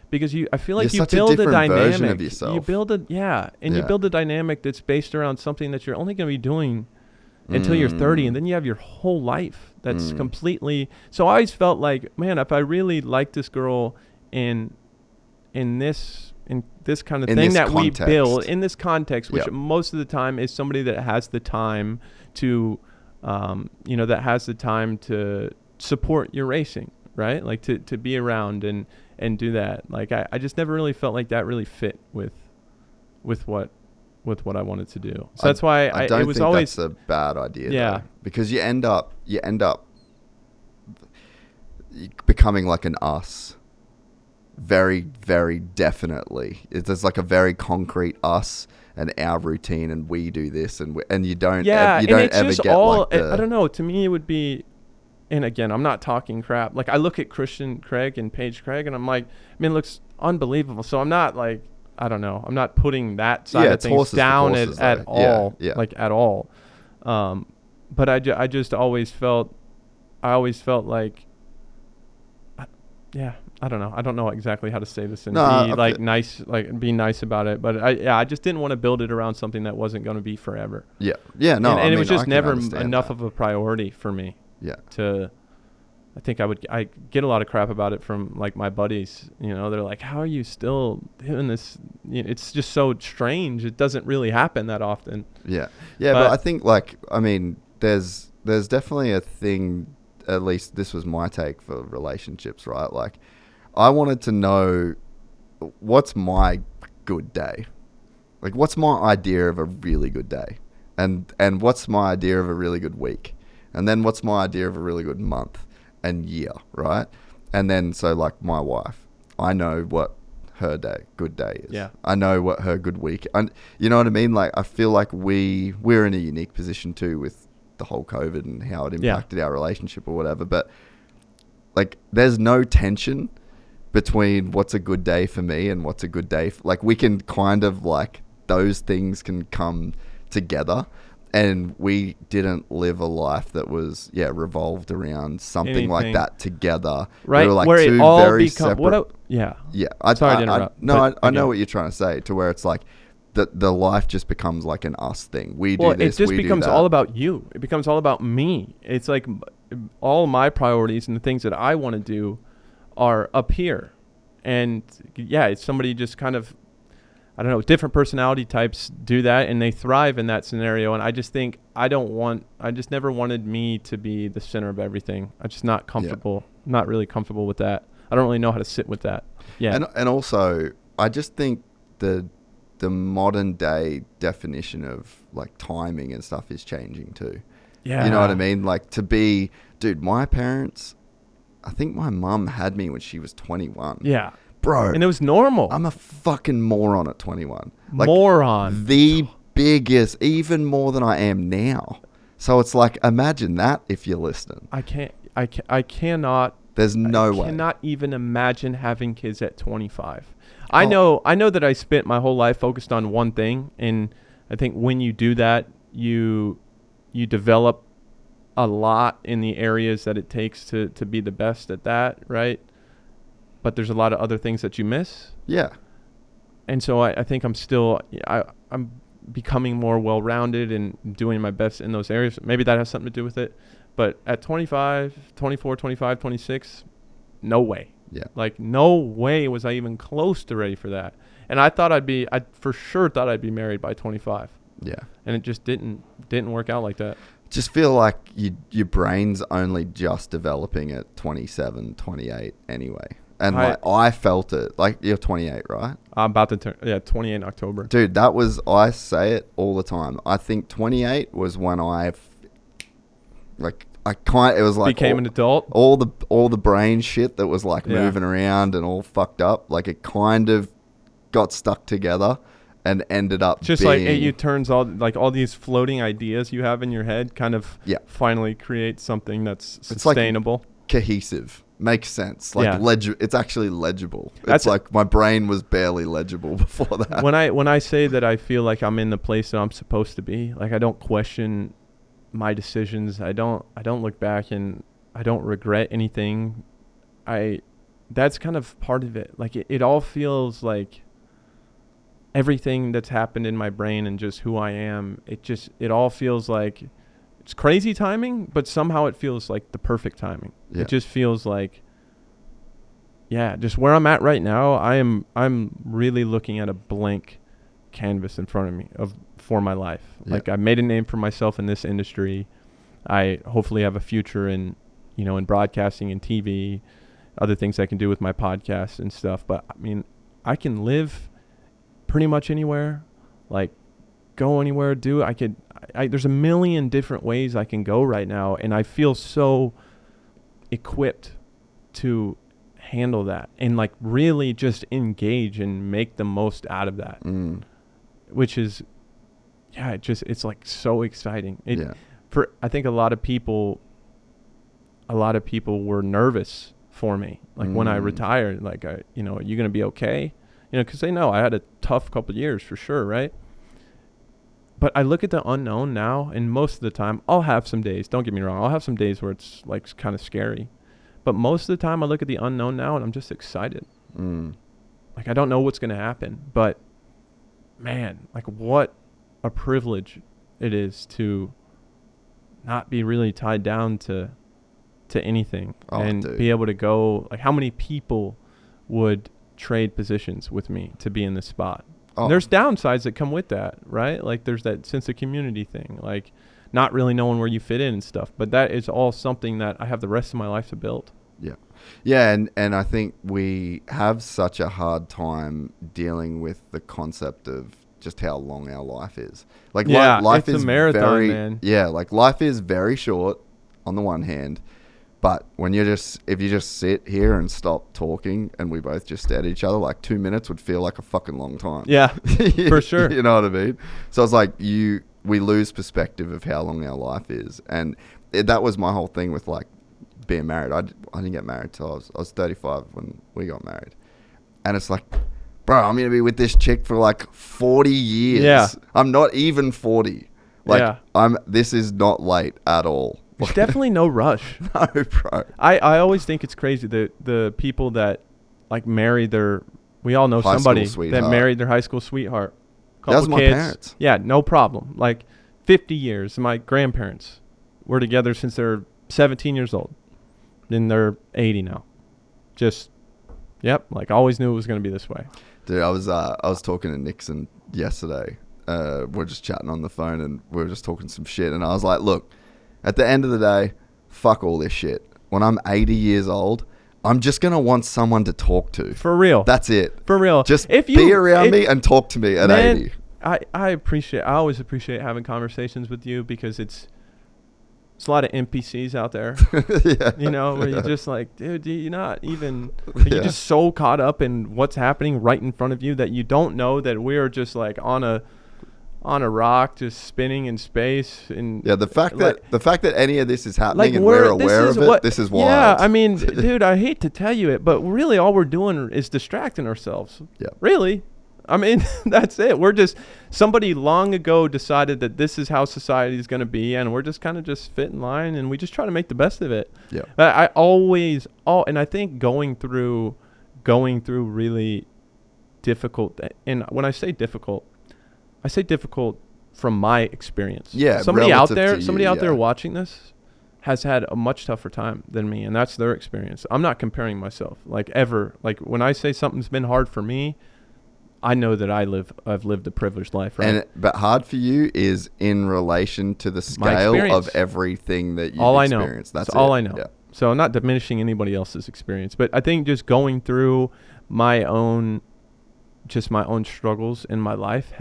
Because I feel like you build a dynamic of yourself. You build a dynamic that's based around something that you're only going to be doing until you're 30, and then you have your whole life that's completely. So I always felt like, man, if I really like this girl in this kind of thing that we build in this context, which most of the time is somebody that has the time to, that has the time to support your racing, right? Like to be around and do that. Like I just never really felt like that really fit with what I wanted to do. So that's why I don't it was think always that's a bad idea. Yeah, though, because you end up becoming like an us. Very, very definitely. There's like a very concrete us and our routine, and we do this, and you don't. Yeah, you don't and it's ever just get all. like I don't know. To me, it would be. And again, I'm not talking crap. Like I look at Christian Craig and Paige Craig, and I'm like, it looks unbelievable. So I'm not like, I don't know. I'm not putting that side of things down at all. Yeah. Like at all. But I just always felt, like, I don't know. I don't know exactly how to say this and be nice about it. But I just didn't want to build it around something that wasn't going to be forever. Yeah. Yeah. No. And it was just never enough of a priority for me. Yeah. I think I get a lot of crap about it from like my buddies. They're like, "How are you still doing this?" It's just so strange. It doesn't really happen that often. Yeah. Yeah. But I think there's definitely a thing. At least this was my take for relationships, right? Like, I wanted to know what's my good day. Like, what's my idea of a really good day, and what's my idea of a really good week. And then what's my idea of a really good month and year, right? And then so like my wife, I know what her good day is. Yeah. I know what her good week. And you know what I mean? Like I feel like we're in a unique position too with the whole COVID and how it impacted our relationship or whatever. But like there's no tension between what's a good day for me and what's a good day. Like we can kind of like those things can come together. And we didn't live a life that was, revolved around something like that together. Right, we were like where two it all very becomes... separate... Yeah. Sorry to interrupt. I know what you're trying to say, to where it's like the life just becomes like an us thing. We do this, it just we becomes do that. all about you. It becomes all about me. It's like all my priorities and the things that I want to do are up here. And it's somebody just kind of... I don't know, different personality types do that and they thrive in that scenario. And I just think I just never wanted me to be the center of everything. I'm just not comfortable, not really comfortable with that. I don't really know how to sit with that. Yeah. And also, I just think the modern day definition of like timing and stuff is changing too. Yeah. You know what I mean? Like my parents, I think my mum had me when she was 21. Yeah. Bro. And it was normal. I'm a fucking moron at 21. Like, moron. The biggest, even more than I am now. So it's like, imagine that if you're listening. I cannot. There's no way. I cannot even imagine having kids at 25. I know that I spent my whole life focused on one thing. And I think when you do that, you develop a lot in the areas that it takes to be the best at that, right? But there's a lot of other things that you miss. Yeah. And so I think I'm becoming more well-rounded and doing my best in those areas. Maybe that has something to do with it. But at 25, 24, 25, 26, no way. Yeah. Like, no way was I even close to ready for that. And I for sure thought I'd be married by 25. Yeah. And it just didn't work out like that. Just feel like your brain's only just developing at 27, 28 anyway. And I felt it. Like, you're 28, right? I'm about to turn 28 in October. Dude, I say it all the time. I think 28 was when it was like became an adult. All the brain shit that was like moving around and all fucked up, like it kind of got stuck together and ended up just being, like it turns all these floating ideas you have in your head kind of finally create something that's sustainable. It's like cohesive. Makes sense. Like it's actually legible. It's like my brain was barely legible before that. When I say that I feel like I'm in the place that I'm supposed to be, like I don't question my decisions. I don't look back and I don't regret anything. That's kind of part of it. Like it all feels like everything that's happened in my brain and just who I am. It all feels like it's crazy timing, but somehow it feels like the perfect timing. Yeah. It just feels like, just where I'm at right now. I'm really looking at a blank canvas in front of me for my life. Yeah. Like I made a name for myself in this industry. I hopefully have a future in broadcasting and TV, other things I can do with my podcast and stuff. But I mean, I can live pretty much anywhere, like go anywhere, there's a million different ways I can go right now. And I feel so equipped to handle that and like really just engage and make the most out of that, which is, it's like so exciting. I think a lot of people were nervous for me. Like when I retired, like, are you going to be okay? Because they know I had a tough couple of years for sure, right? But I look at the unknown now, and most of the time, I'll have some days. Don't get me wrong. I'll have some days where it's like kind of scary. But most of the time, I look at the unknown now, and I'm just excited. Like I don't know what's going to happen, but man, like what a privilege it is to not be really tied down to anything be able to go. Like how many people would trade positions with me to be in this spot? There's downsides that come with that, right? Like there's that sense of community thing, like not really knowing where you fit in and stuff. But that is all something that I have the rest of my life to build. Yeah. Yeah, and I think we have such a hard time dealing with the concept of just how long our life is. Like life is a marathon, man. Yeah, like life is very short on the one hand. But if you just sit here and stop talking and we both just stare at each other, like 2 minutes would feel like a fucking long time. Yeah, for sure. You know what I mean? So it's like we lose perspective of how long our life is. And that was my whole thing with like being married. I didn't get married till I was 35 when we got married. And it's like, bro, I'm going to be with this chick for like 40 years. Yeah. I'm not even 40. Like this is not late at all. There's definitely no rush. No, bro. I always think it's crazy the people that like marry we all know somebody that married their high school sweetheart. That was my parents. Yeah, no problem. Like 50 years. My grandparents were together since they're 17 years old. Then they're 80 now. Just, like I always knew it was going to be this way. Dude, I was talking to Nixon yesterday. We're just chatting on the phone and we were just talking some shit. And I was like, look, at the end of the day, fuck all this shit. When I'm 80 years old, I'm just going to want someone to talk to. For real. That's it. For real. Just be around me and talk to me at 80. I always appreciate having conversations with you because it's a lot of NPCs out there, where you're just like, dude, you're not even, you're just so caught up in what's happening right in front of you that you don't know that we're just like on a rock just spinning in space. And the fact that any of this is happening like and we're aware of it, this is wild. Yeah, I mean, dude, I hate to tell you it, but really all we're doing is distracting ourselves. Yeah. Really. I mean, that's it. Somebody long ago decided that this is how society is going to be, and we're just kind of just fit in line, and we just try to make the best of it. Yeah. And I think going through really difficult. And when I say difficult from my experience. Yeah, Somebody out relative to you, there yeah. watching this has had a much tougher time than me, and that's their experience. I'm not comparing myself, like, ever. Like, when I say something's been hard for me, I know that I've lived a privileged life, right? But hard for you is in relation to the scale experience. of everything that you've all I know. experienced. That's all it. I know. Yeah. So I'm not diminishing anybody else's experience, but I think just going through my own struggles in my life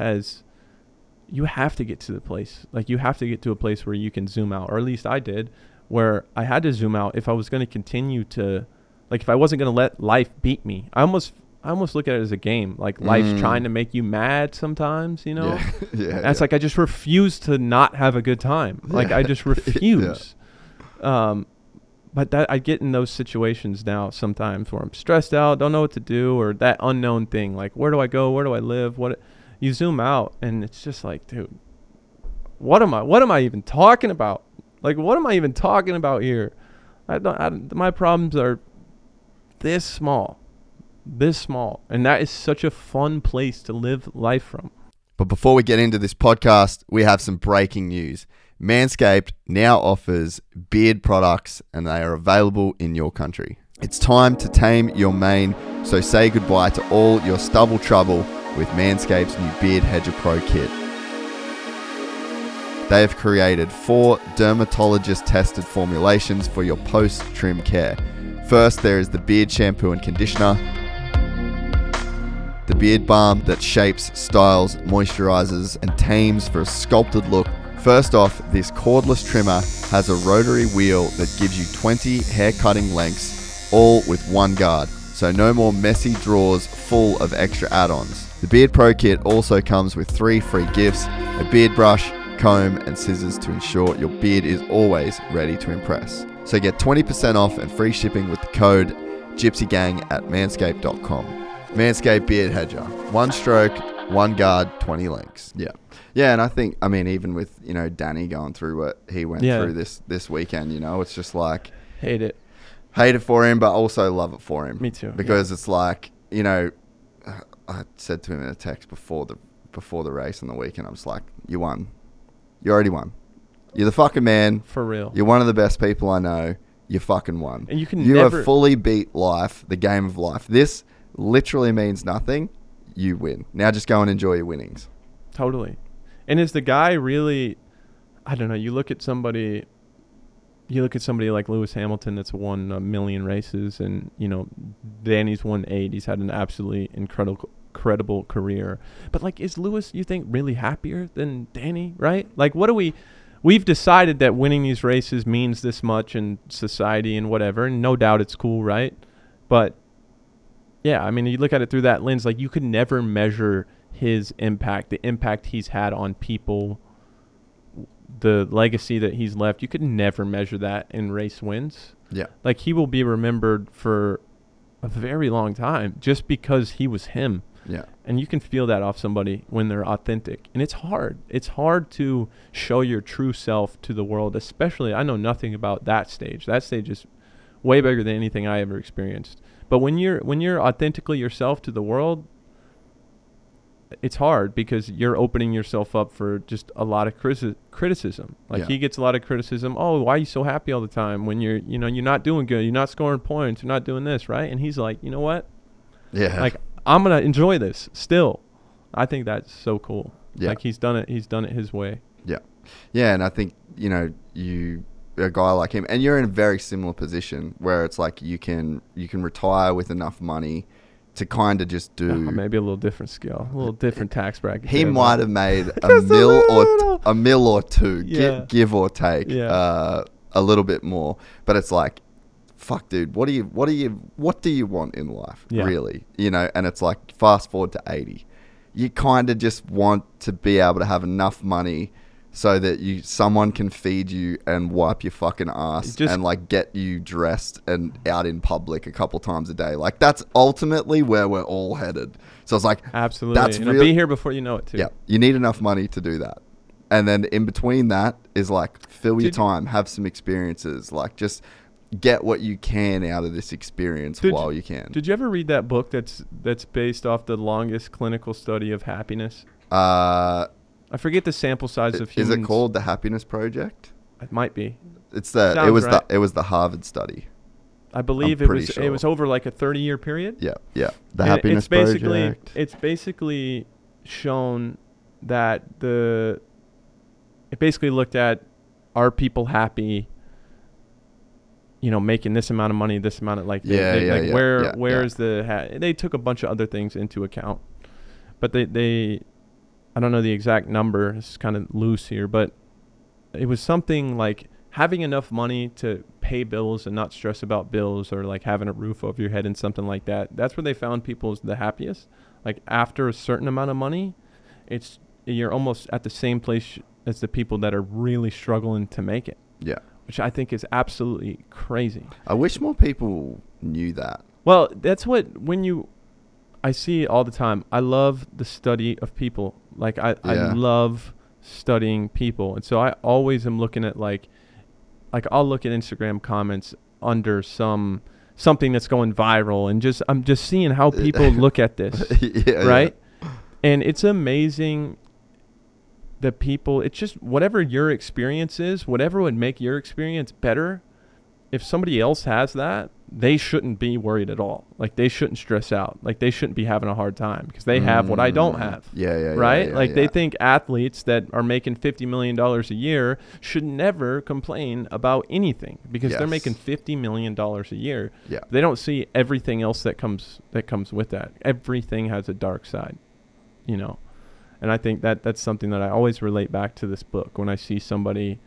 you have to get to the place. Like, you have to get to a place where you can zoom out, or at least I did, where I had to zoom out if I was going to continue to, like, if I wasn't going to let life beat me. I almost look at it as a game. Like, life's trying to make you mad sometimes, you know? Yeah. That's like, I just refuse to not have a good time. Like, I just refuse. But that I get in those situations now sometimes where I'm stressed out, don't know what to do, or that unknown thing. Like, where do I go? Where do I live? You zoom out, and it's just like, dude, what am I even talking about? Like, what am I even talking about here? My problems are this small, and that is such a fun place to live life from. But before we get into this podcast, we have some breaking news. Manscaped now offers beard products, and they are available in your country. It's time to tame your mane, so say goodbye to all your stubble trouble with Manscaped's new Beard Hedger Pro kit. They have created 4 dermatologist-tested formulations for your post-trim care. First, there is the beard shampoo and conditioner, the beard balm that shapes, styles, moisturizes, and tames for a sculpted look. First off, this cordless trimmer has a rotary wheel that gives you 20 hair cutting lengths, all with one guard, so no more messy drawers full of extra add-ons. The Beard Pro Kit also comes with 3 free gifts: a beard brush, comb, and scissors to ensure your beard is always ready to impress. So get 20% off and free shipping with the code GYPSYGANG at manscaped.com. Manscaped Beard Hedger. 1 stroke, 1 guard, 20 lengths. Yeah. Yeah, and I think, I mean, even with, you know, Danny going through what he went through this weekend, you know, it's just like... Hate it for him, but also love it for him. Me too. Because it's like, you know, I said to him in a text before the race on the weekend, I was like, you won. You already won. You're the fucking man. For real. You're one of the best people I know. You fucking won. And you have fully beat life, the game of life. This literally means nothing. You win. Now just go and enjoy your winnings. Totally. And is the guy really, I don't know, you look at somebody like Lewis Hamilton that's won 1 million races, and, you know, Danny's won 8. He's had an absolutely incredible career. But, like, is Lewis, you think, really happier than Danny, right? Like, we've decided that winning these races means this much in society and whatever, and no doubt it's cool, right? But, yeah, I mean, you look at it through that lens, like, you could never measure his impact, the impact he's had on people, the legacy that he's left. You could never measure that in race wins. Yeah. Like, he will be remembered for a very long time just because he was him. Yeah. And you can feel that off somebody when they're authentic. And it's hard. It's hard to show your true self to the world, especially, I know nothing about that stage. That stage is way bigger than anything I ever experienced. But when you're authentically yourself to the world, it's hard because you're opening yourself up for just a lot of criticism. Like, he gets a lot of criticism. Oh, why are you so happy all the time when you're not doing good? You're not scoring points. You're not doing this, right? And he's like, you know what? Yeah. Like, I'm going to enjoy this still. I think that's so cool. Yeah. Like, he's done it his way. Yeah. Yeah, and I think, you know, a guy like him, and you're in a very similar position where it's like you can retire with enough money to kind of just do... maybe a little different scale, a little different tax bracket. He might have made a mil or two, give or take, a little bit more. But it's like, fuck, dude, what do you want in life, really? You know, and it's like, fast forward to 80. You kind of just want to be able to have enough money so that someone can feed you and wipe your fucking ass and, like, get you dressed and out in public a couple times a day. Like, that's ultimately where we're all headed. So it's like, absolutely, that's and be here before you know it too. Yeah, you need enough money to do that, and then in between that is like, fill your time, have some experiences, like, just, get what you can out of this experience while you can. Did you ever read that book that's based off the longest clinical study of happiness? I forget the sample size of humans. Is it called The Happiness Project? It might be. It was the Harvard study. I believe I'm it was pretty it was over like a 30-year period. Yeah. The Happiness Project. It's basically shown that it basically looked at, are people happy, making this amount of money, this amount of they took a bunch of other things into account, but they I don't know the exact number, it's kind of loose here, but it was something like having enough money to pay bills and not stress about bills, or like having a roof over your head and something like that. That's where they found people is the happiest. Like after a certain amount of money, you're almost at the same place as the people that are really struggling to make it. Yeah. Which I think is absolutely crazy. I wish more people knew that. Well, that's what, I see it all the time. I love the study of people. Like I love studying people. And so I always am looking at like I'll look at Instagram comments under something that's going viral, and I'm just seeing how people look at this. Right? Yeah. And it's amazing that people, it's just whatever your experience is, whatever would make your experience better, if somebody else has that, they shouldn't be worried at all. Like they shouldn't stress out. Like they shouldn't be having a hard time because they have what I don't have. Right? They think athletes that are making $50 million a year should never complain about anything because they're making $50 million a year. Yeah. They don't see everything else that comes with that. Everything has a dark side, And I think that's something that I always relate back to this book when I see somebody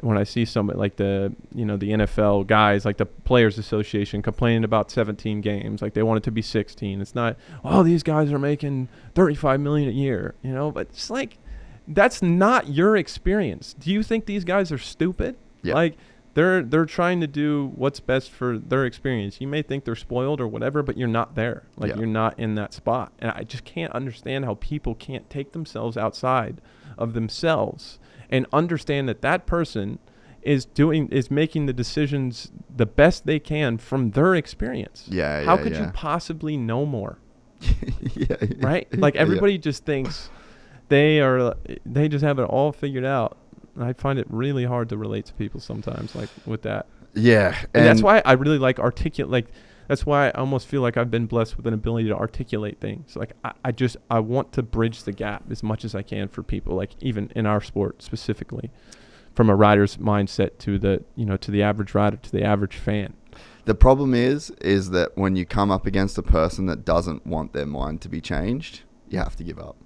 like the NFL guys, like the Players Association complaining about 17 games, like they want it to be 16. It's not, these guys are making $35 million a year, but it's like, that's not your experience. Do you think these guys are stupid? Yeah. Like they're trying to do what's best for their experience. You may think they're spoiled or whatever, but you're not there. Like you're not in that spot. And I just can't understand how people can't take themselves outside of themselves and understand that person is making the decisions the best they can from their experience. How could you possibly know more? Right? Like everybody just thinks they just have it all figured out. I find it really hard to relate to people sometimes, like with that. Yeah. And that's why I really like that's why I almost feel like I've been blessed with an ability to articulate things. Like I want to bridge the gap as much as I can for people, like even in our sport specifically, from a rider's mindset to the average rider, to the average fan. The problem is that when you come up against a person that doesn't want their mind to be changed, you have to give up.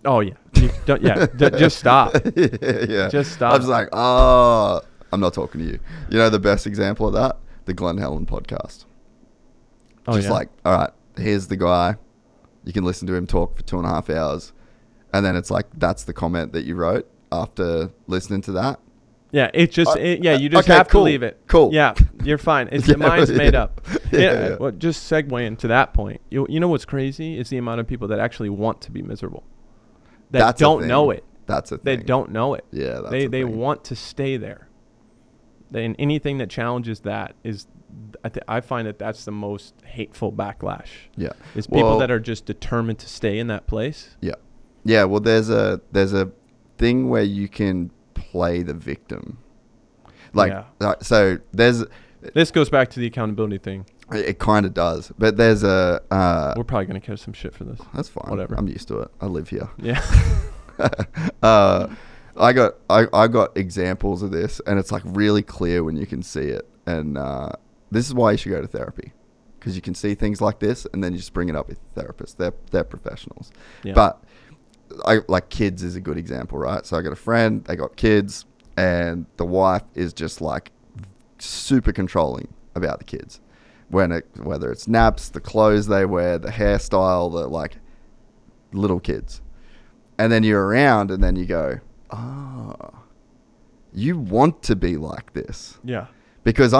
Oh yeah. Just stop. Yeah. Just stop. I was like, I'm not talking to you. The best example of that? The Glenn Helen podcast. Like, all right, here's the guy. You can listen to him talk for 2.5 hours. And then it's like, that's the comment that you wrote after listening to that. Yeah, you just have to leave it. Cool. Yeah, you're fine. Your mind's made up. Yeah. Well, just segue into that point. You know what's crazy is the amount of people that actually want to be miserable. That don't know it. That's a thing. They don't know it. Yeah, they want to stay there. And anything that challenges that is, I find that's the most hateful backlash. Yeah, is people that are just determined to stay in that place. Yeah, yeah. Well, there's a thing where you can play the victim. So this goes back to the accountability thing. It kind of does, but there's a. We're probably gonna catch some shit for this. That's fine. Whatever. I'm used to it. I live here. Yeah. I got examples of this, and it's like really clear when you can see it. And this is why you should go to therapy, because you can see things like this, and then you just bring it up with therapists. They're professionals. Yeah. But like kids is a good example, right? So I got a friend. They got kids, and the wife is just like super controlling about the kids. Whether it's naps, the clothes they wear, the hairstyle, the like little kids. And then you're around and then you go, you want to be like this. Yeah. Because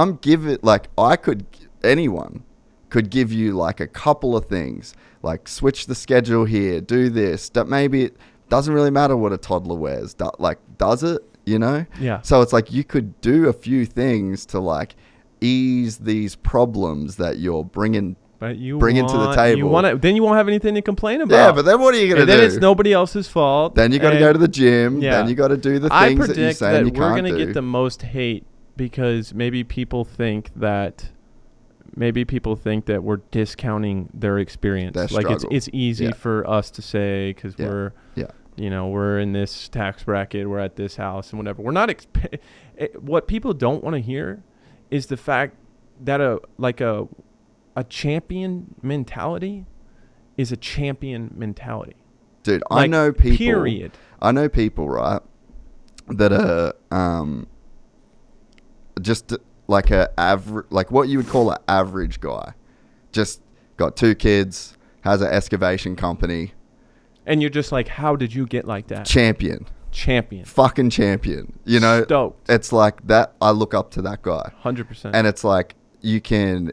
anyone could give you like a couple of things, like switch the schedule here, do this, that maybe it doesn't really matter what a toddler wears. Does it? Yeah. So it's like you could do a few things to like ease these problems that you're bringing But you bring into the table. You want then you won't have anything to complain about. Yeah, but then what are you going to do? Then it's nobody else's fault. Then you got to go to the gym. Yeah. Then you got to do the I things that you predict say and you that we're can't gonna do. get the most hate because maybe people think that we're discounting their experience. Their Like struggle. it's easy Yeah. for us to say because Yeah. we're Yeah. we're in this tax bracket, we're at this house and whatever. We're not what people don't want to hear is the fact that a champion mentality is a champion mentality. Dude, I know people. Period. I know people, right, that are just like like what you would call an average guy. Just got 2 kids, has an excavation company. And you're just like, how did you get like that? Champion. Fucking champion. You know? Stoked. It's like that. I look up to that guy. 100%. And it's like you can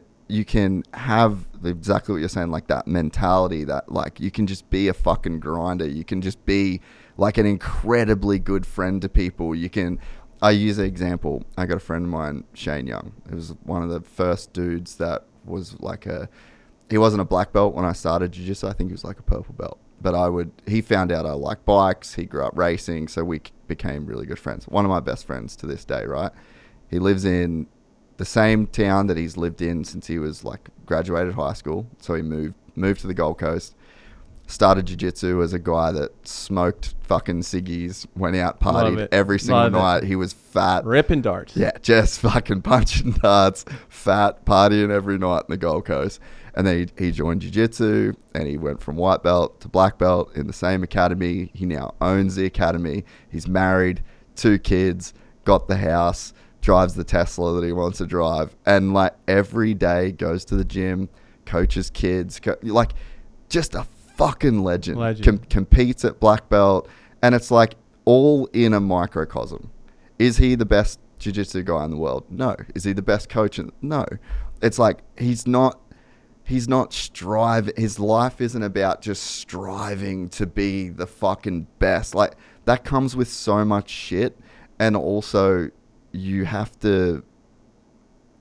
have exactly what you're saying, like that mentality that like you can just be a fucking grinder. You can just be like an incredibly good friend to people. I use an example. I got a friend of mine, Shane Young. It was one of the first dudes that was like he wasn't a black belt when I started jiu-jitsu. I think he was like a purple belt. But he found out I like bikes. He grew up racing. So we became really good friends. One of my best friends to this day, right? He lives in the same town that he's lived in since he was like graduated high school. So he moved to the Gold Coast, started jiu-jitsu as a guy that smoked fucking ciggies, went out, partied every single night. He was fat. Ripping darts. Yeah, just fucking punching darts, fat, partying every night in the Gold Coast. And then he joined jiu-jitsu and he went from white belt to black belt in the same academy. He now owns the academy. He's married, 2 kids, got the house, drives the Tesla that he wants to drive, and like every day goes to the gym, coaches kids, like just a fucking legend. Competes at black belt, and it's like all in a microcosm. Is he the best jiu-jitsu guy in the world? No. Is he the best coach? No. It's like he's not striving. His life isn't about just striving to be the fucking best. Like that comes with so much shit, and also you have to,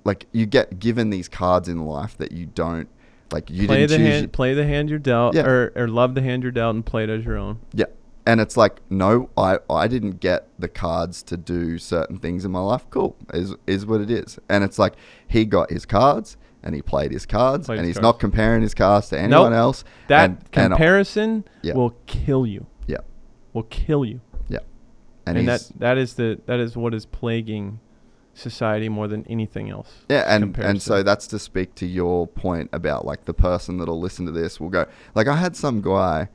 like, you get given these cards in life that you don't, like, you play didn't the choose. hand, play the hand you're dealt, Yeah. or love the hand you're dealt and play it as your own. Yeah. And it's like, no, I didn't get the cards to do certain things in my life. Cool. Is what it is. And it's like, he got his cards and he played his cards and he's not comparing his cards to anyone else. That comparison yeah. will kill you. Yeah. Will kill you. Yeah. And that is what is plaguing society more than anything else. Yeah, and so that's to speak to your point about like the person that'll listen to this will go, like, I had some guy,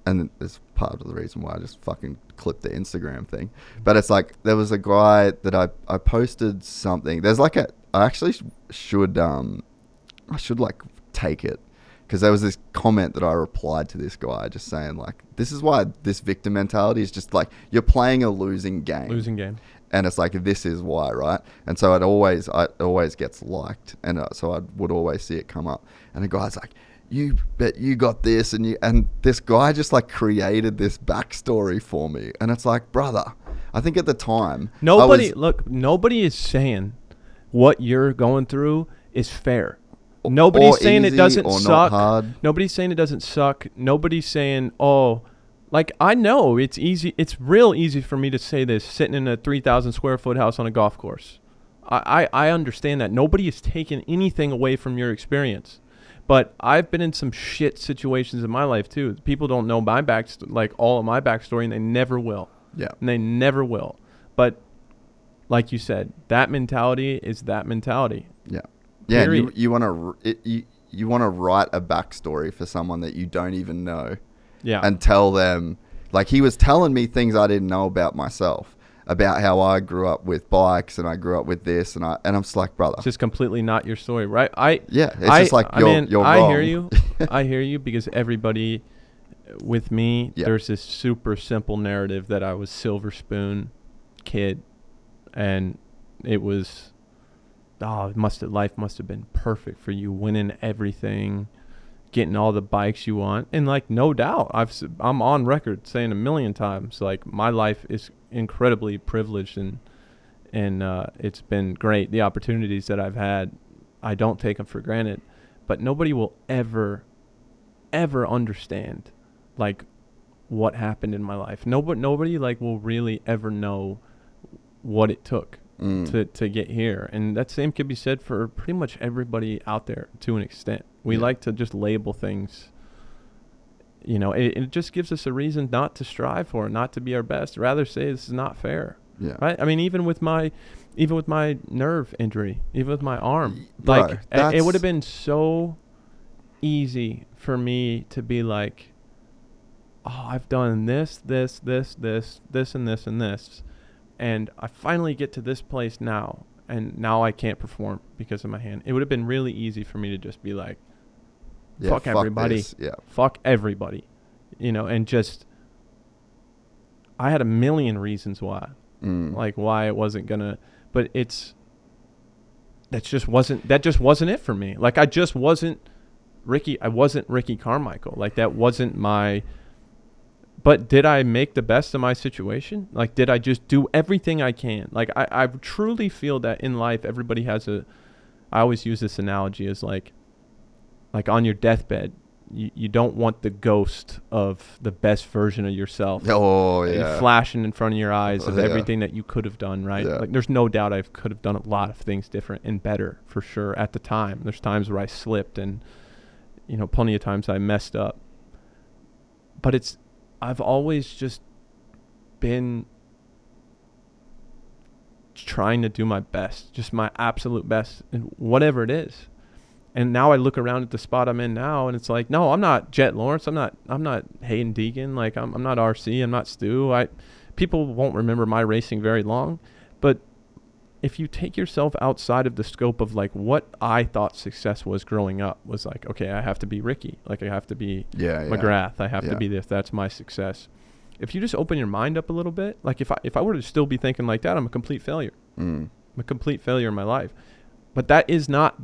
and it's part of the reason why I just fucking clipped the Instagram thing, but it's like there was a guy that I posted something. There's like I actually should like take it, because there was this comment that I replied to this guy just saying like, this is why this victim mentality is just like, you're playing a losing game. And it's like, this is why, right? And so it always gets liked, and so I would always see it come up. And the guy's like, you bet you got this, and this guy just like created this backstory for me, and it's like, brother, I think at the time nobody is saying what you're going through is fair. Nobody's saying it doesn't suck. Nobody's saying it doesn't suck. Nobody's saying, oh. Like, I know it's easy. It's real easy for me to say this sitting in a 3,000 square foot house on a golf course. I understand that. Nobody is taking anything away from your experience. But I've been in some shit situations in my life, too. People don't know my all of my backstory, and they never will. Yeah. And they never will. But like you said, that mentality is that mentality. Yeah. Yeah. And you want to write a backstory for someone that you don't even know. Yeah. And tell them, like, he was telling me things I didn't know about myself, about how I grew up with bikes and I grew up with this, and I'm just like, brother, it's just completely not your story, right? It's just like you're wrong. I hear you. I hear you, because everybody with me, there's this super simple narrative that I was silver spoon kid, and it was, life must have been perfect for you, winning everything, getting all the bikes you want. And like, no doubt, I'm on record saying a million times, like, my life is incredibly privileged, and and it's been great. The opportunities that I've had, I don't take them for granted, but nobody will ever understand like what happened in my life. Nobody like will really ever know what it took to get here. And that same could be said for pretty much everybody out there to an extent. We like to just label things, you know, it just gives us a reason not to strive for it, not to be our best, rather say this is not fair. Yeah. Right? I mean, even with my nerve injury, even with my arm, Bro, like it would have been so easy for me to be like, oh, I've done this, and this. And I finally get to this place now, and now I can't perform because of my hand. It would have been really easy for me to just be like, fuck everybody. This. Yeah. Fuck everybody. You know, and just, I had a million reasons why. Like why it wasn't gonna, but that just wasn't it for me. Like I wasn't Ricky Carmichael. Like that wasn't my, but did I make the best of my situation? Like, did I just do everything I can? Like I truly feel that in life, everybody has I always use this analogy as like on your deathbed, you don't want the ghost of the best version of yourself flashing in front of your eyes of everything that you could have done, right? Like there's no doubt I could have done a lot of things different and better for sure at the time. There's times where I slipped and, you know, plenty of times I messed up. But I've always just been trying to do my best, just my absolute best in whatever it is. And now I look around at the spot I'm in now, and it's like, no, I'm not Jett Lawrence. I'm not Hayden Deegan. Like I'm not RC. I'm not Stu. People won't remember my racing very long. But if you take yourself outside of the scope of like what I thought success was growing up, was like, okay, I have to be Ricky. Like I have to be McGrath. I have to be this. That's my success. If you just open your mind up a little bit, like if I were to still be thinking like that, I'm a complete failure. I'm a complete failure in my life. But that is not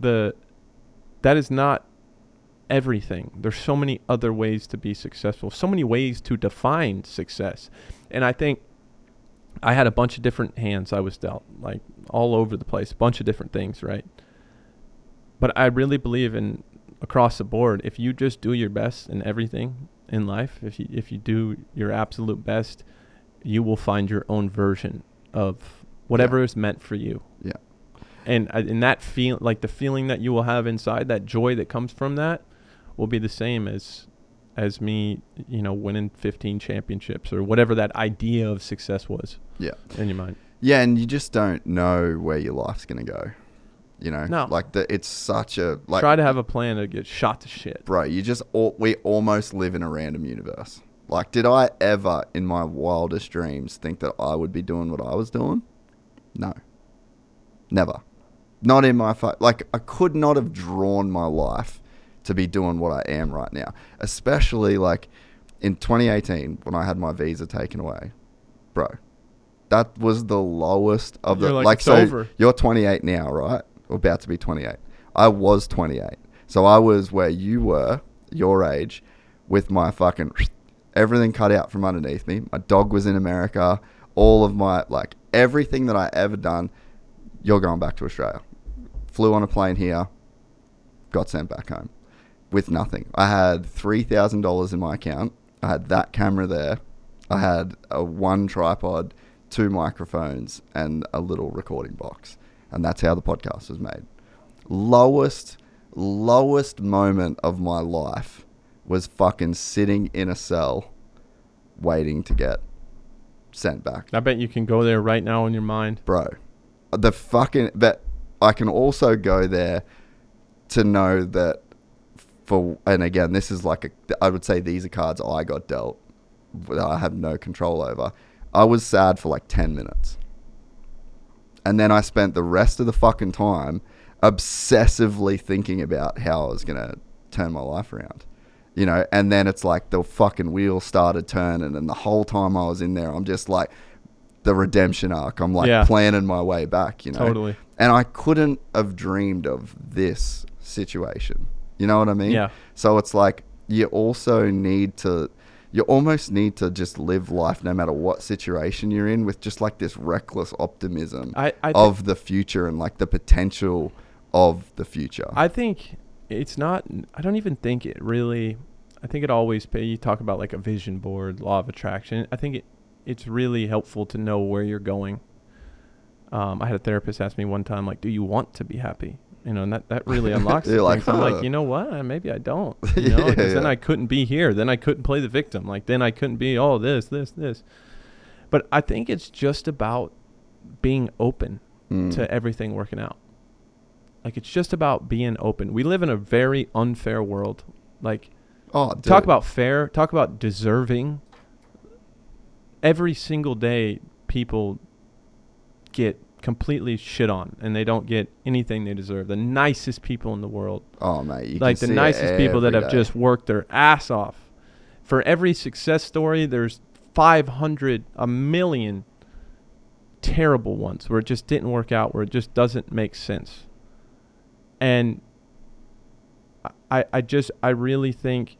everything. There's so many other ways to be successful, so many ways to define success. And I think I had a bunch of different hands I was dealt, like all over the place, a bunch of different things, right? But I really believe in across the board, if you just do your best in everything in life, if you do your absolute best, you will find your own version of whatever is meant for you. Yeah. And that feel, like the feeling that you will have inside, that joy that comes from that, will be the same as me, you know, winning 15 championships or whatever that idea of success was. Yeah. In your mind. Yeah, and you just don't know where your life's gonna go. You know, no. Like it's such a like. Try to have a plan to get shot to shit, bro. We almost live in a random universe. Like, did I ever in my wildest dreams think that I would be doing what I was doing? No, never. Not in my like I could not have drawn my life to be doing what I am right now. Especially like in 2018 when I had my visa taken away, bro. That was the lowest of the like. So over. You're 28 now, right? Or about to be 28. I was 28, so I was where you were, your age, with my fucking everything cut out from underneath me. My dog was in America. All of my like everything that I ever done. You're going back to Australia. Flew on a plane here, got sent back home with nothing. I had $3,000 in my account. I had that camera there. I had one tripod, 2 microphones, and a little recording box. And that's how the podcast was made. Lowest moment of my life was fucking sitting in a cell waiting to get sent back. I bet you can go there right now in your mind. Bro, but I can also go there to know that and again, this is like I would say these are cards I got dealt that I have no control over. I was sad for like 10 minutes. And then I spent the rest of the fucking time obsessively thinking about how I was going to turn my life around. You know, and then it's like the fucking wheel started turning, and the whole time I was in there, I'm just like the redemption arc. I'm like planning my way back, you know. Totally. And I couldn't have dreamed of this situation. You know what I mean? Yeah. So it's like you also need to you almost need to just live life no matter what situation you're in with just like this reckless optimism of the future and like the potential of the future. I think it's not, I don't even think it really, I think it always, you talk about like a vision board, law of attraction. I think it's really helpful to know where you're going. I had a therapist ask me one time, like, do you want to be happy? You know, and that really unlocks things. Like, I'm like, you know what? Maybe I don't. You know, because then I couldn't be here. Then I couldn't play the victim. Like, then I couldn't be, this. But I think it's just about being open to everything working out. Like, it's just about being open. We live in a very unfair world. Like, talk about fair. Talk about deserving. Every single day, people get completely shit on, and they don't get anything they deserve. The nicest people in the world. Oh, mate. You like can the see nicest people that have day. just worked their ass off. For every success story, there's 500, a million terrible ones where it just didn't work out, where it just doesn't make sense. And I really think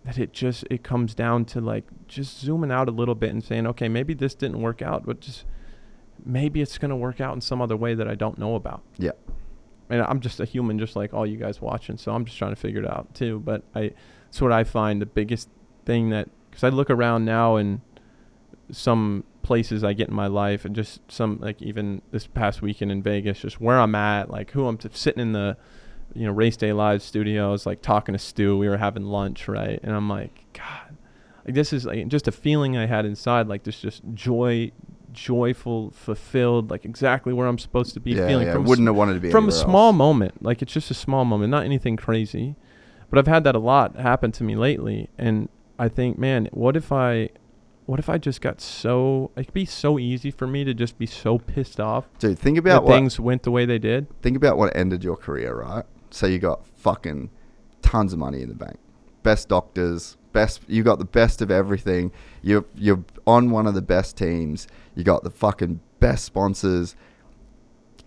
that it comes down to like just zooming out a little bit and saying, okay, maybe this didn't work out, but just maybe it's going to work out in some other way that I don't know about. Yeah. And I'm just a human, just like all you guys watching. So I'm just trying to figure it out too. But it's what I find the biggest thing because I look around now and some places I get in my life, and just some, like even this past weekend in Vegas, just where I'm at, like who I'm sitting in the, Race Day Live studios, like talking to Stu. We were having lunch, right? And I'm like, God, like this is like just a feeling I had inside, like this just joyful, fulfilled, like exactly where I'm supposed to be feeling. Yeah, wouldn't have wanted to be from a small else. moment. Like it's just a small moment, not anything crazy. But I've had that a lot happen to me lately, and I think, man, what if I just got so, it could be so easy for me to just be so pissed off. Dude, think about what things went the way they did. Think about what ended your career, right? So you got fucking tons of money in the bank, best doctors, you got the best of everything. You're on one of the best teams. You got the fucking best sponsors.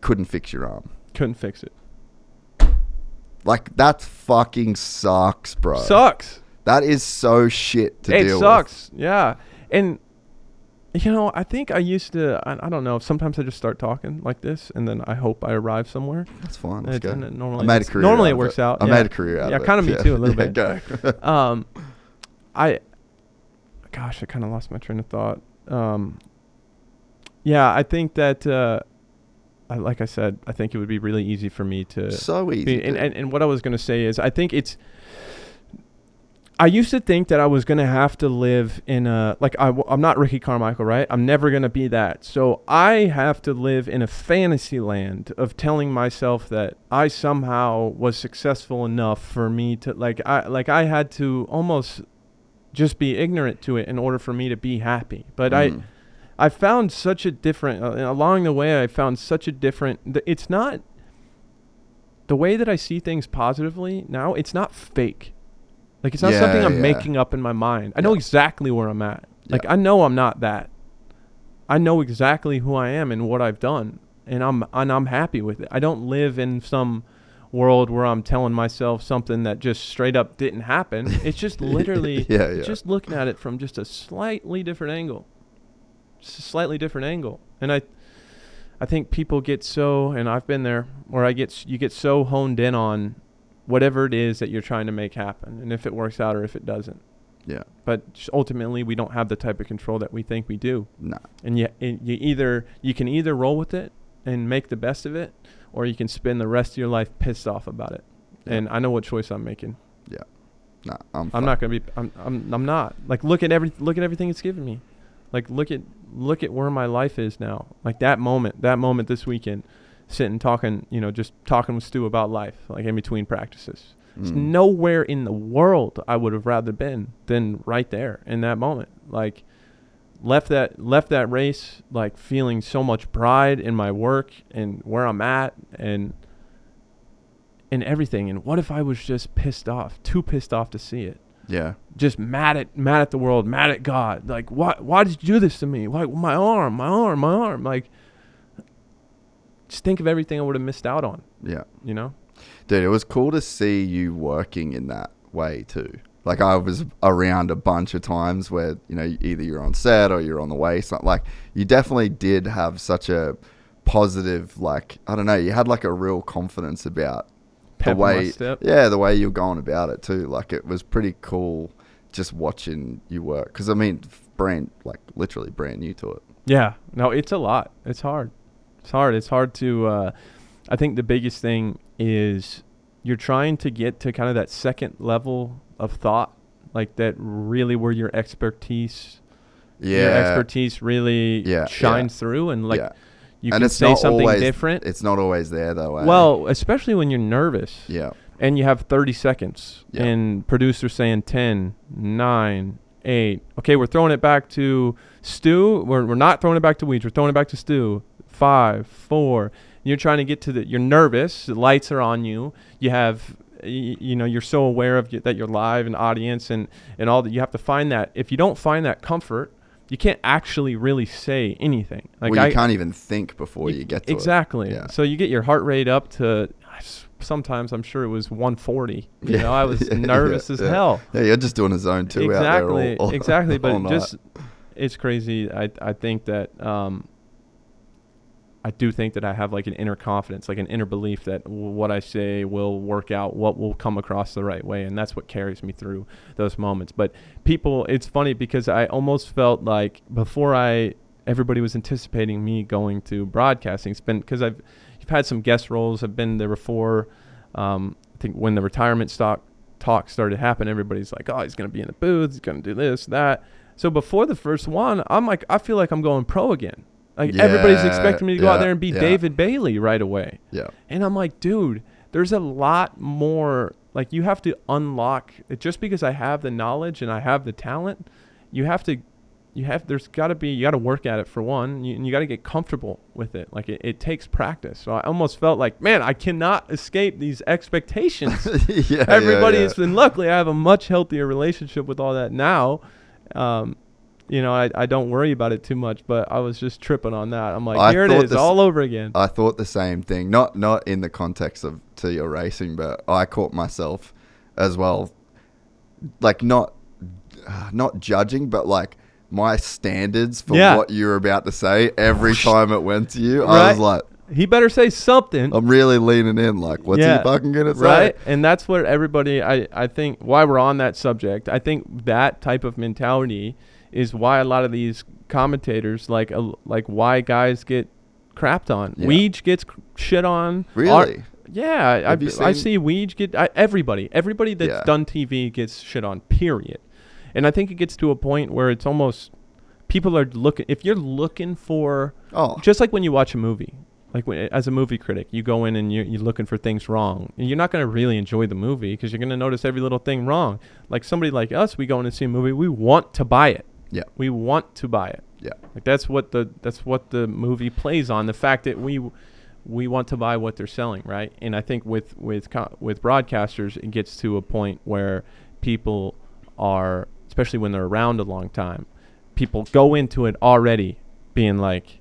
Couldn't fix your arm. Couldn't fix it. Like that fucking sucks, bro. Sucks. That is so shit to deal with. It sucks. Yeah. And I think I used to, I don't know, sometimes I just start talking like this, and then I hope I arrive somewhere. That's fine. Let's go. Normally, I made a career normally out it of works it. out. I made a career out of it. Yeah, kind of me too, a little bit. Go. I kind of lost my train of thought. I think that, like I said, I think it would be really easy for me to. So easy. And what I was going to say is, I think I used to think that I was going to have to live in I'm not Ricky Carmichael, right? I'm never going to be that. So I have to live in a fantasy land of telling myself that I somehow was successful enough for me to, I had to almost just be ignorant to it in order for me to be happy. But I found such a different, along the way, it's not, the way that I see things positively now, it's not fake. Like, it's not something I'm making up in my mind. I know exactly where I'm at. Like, I know I'm not that. I know exactly who I am and what I've done, and I'm happy with it. I don't live in some world where I'm telling myself something that just straight up didn't happen. It's just literally just looking at it from just a slightly different angle. Just a slightly different angle. And I think people get so, and I've been there, where you get so honed in on whatever it is that you're trying to make happen, and if it works out or if it doesn't. Yeah. But ultimately, we don't have the type of control that we think we do. No. And you can either roll with it and make the best of it, or you can spend the rest of your life pissed off about it. Yeah. And I know what choice I'm making. Yeah. No, I'm not gonna be. I'm not. Like, look at everything it's given me. Like, look at where my life is now. Like that moment this weekend, sitting talking, just talking with Stu about life, like in between practices. It's nowhere in the world I would have rather been than right there in that moment. Like, left that race, like feeling so much pride in my work and where I'm at and everything. And what if I was just pissed off, too pissed off to see it? Yeah. Just mad at the world, mad at God. Like, why did you do this to me? Like, my arm. Like, just think of everything I would have missed out on. Yeah. You know? Dude, it was cool to see you working in that way too. Like I was around a bunch of times where, you know, either you're on set or you're on the way. So like you definitely did have such a positive, like, I don't know, you had like a real confidence about Pep the way, in my step. yeah, the way you're going about it too. Like it was pretty cool just watching you work. Cause I mean, literally brand new to it. Yeah. No, it's a lot. It's hard. It's hard to, I think the biggest thing is you're trying to get to kind of that second level of thought, like that really where your expertise really shines through, and like you and can say something different. It's not always there though. Well, especially when you're nervous. Yeah. And you have 30 seconds Yeah. and producer saying 10, 9, 8. Okay, we're throwing it back to Stu. We're not throwing it back to Weege. We're throwing it back to Stu. 5, 4. You're trying to get to you're nervous. The lights are on you. You have, you know, you're so aware of that you're live and audience and all that. You have to find that. If you don't find that comfort, you can't actually really say anything. Like well, you can't even think before you get to exactly. it. Yeah. So you get your heart rate up to, sometimes I'm sure it was 140. You know, I was nervous as hell. Yeah, you're just doing a zone 2 out there. Exactly. But all just, night. it's crazy. I think that, I do think that I have like an inner confidence, like an inner belief that what I say will work out, what will come across the right way. And that's what carries me through those moments. But people, it's funny because I almost felt like before everybody was anticipating me going to broadcasting. It's been because I've had some guest roles. I've been there before. I think when the retirement talk started happening, everybody's like, oh, he's going to be in the booth. He's going to do this, that. So before the first one, I'm like, I feel like I'm going pro again. Like everybody's expecting me to go out there and be David Bailey right away. Yeah. And I'm like, dude, there's a lot more. Like you have to unlock it. Just because I have the knowledge and I have the talent, you got to work at it for one. You got to get comfortable with it. Like it takes practice. So I almost felt like, man, I cannot escape these expectations. Everybody's been, luckily I have a much healthier relationship with all that now. You know, I don't worry about it too much, but I was just tripping on that. I'm like, here it is, all over again. I thought the same thing, not in the context of to your racing, but I caught myself as well, like not judging, but like my standards for what you were about to say every time it went to you. I was like, he better say something. I'm really leaning in, like, what's he fucking gonna say? Right, and that's what everybody, I think, why we're on that subject, I think that type of mentality is why a lot of these commentators, like why guys get crapped on. Yeah. Weege gets shit on. Really? I see Weege get everybody that's done TV gets shit on. Period. And I think it gets to a point where it's almost people are looking. If you're looking for, just like when you watch a movie, like as a movie critic, you go in and you're looking for things wrong. And you're not going to really enjoy the movie because you're going to notice every little thing wrong. Like somebody like us, we go in and see a movie, we want to buy it. Yeah. We want to buy it. Yeah. Like that's what the movie plays on, the fact that we want to buy what they're selling, right? And I think with broadcasters, it gets to a point where people are, especially when they're around a long time, people go into it already being like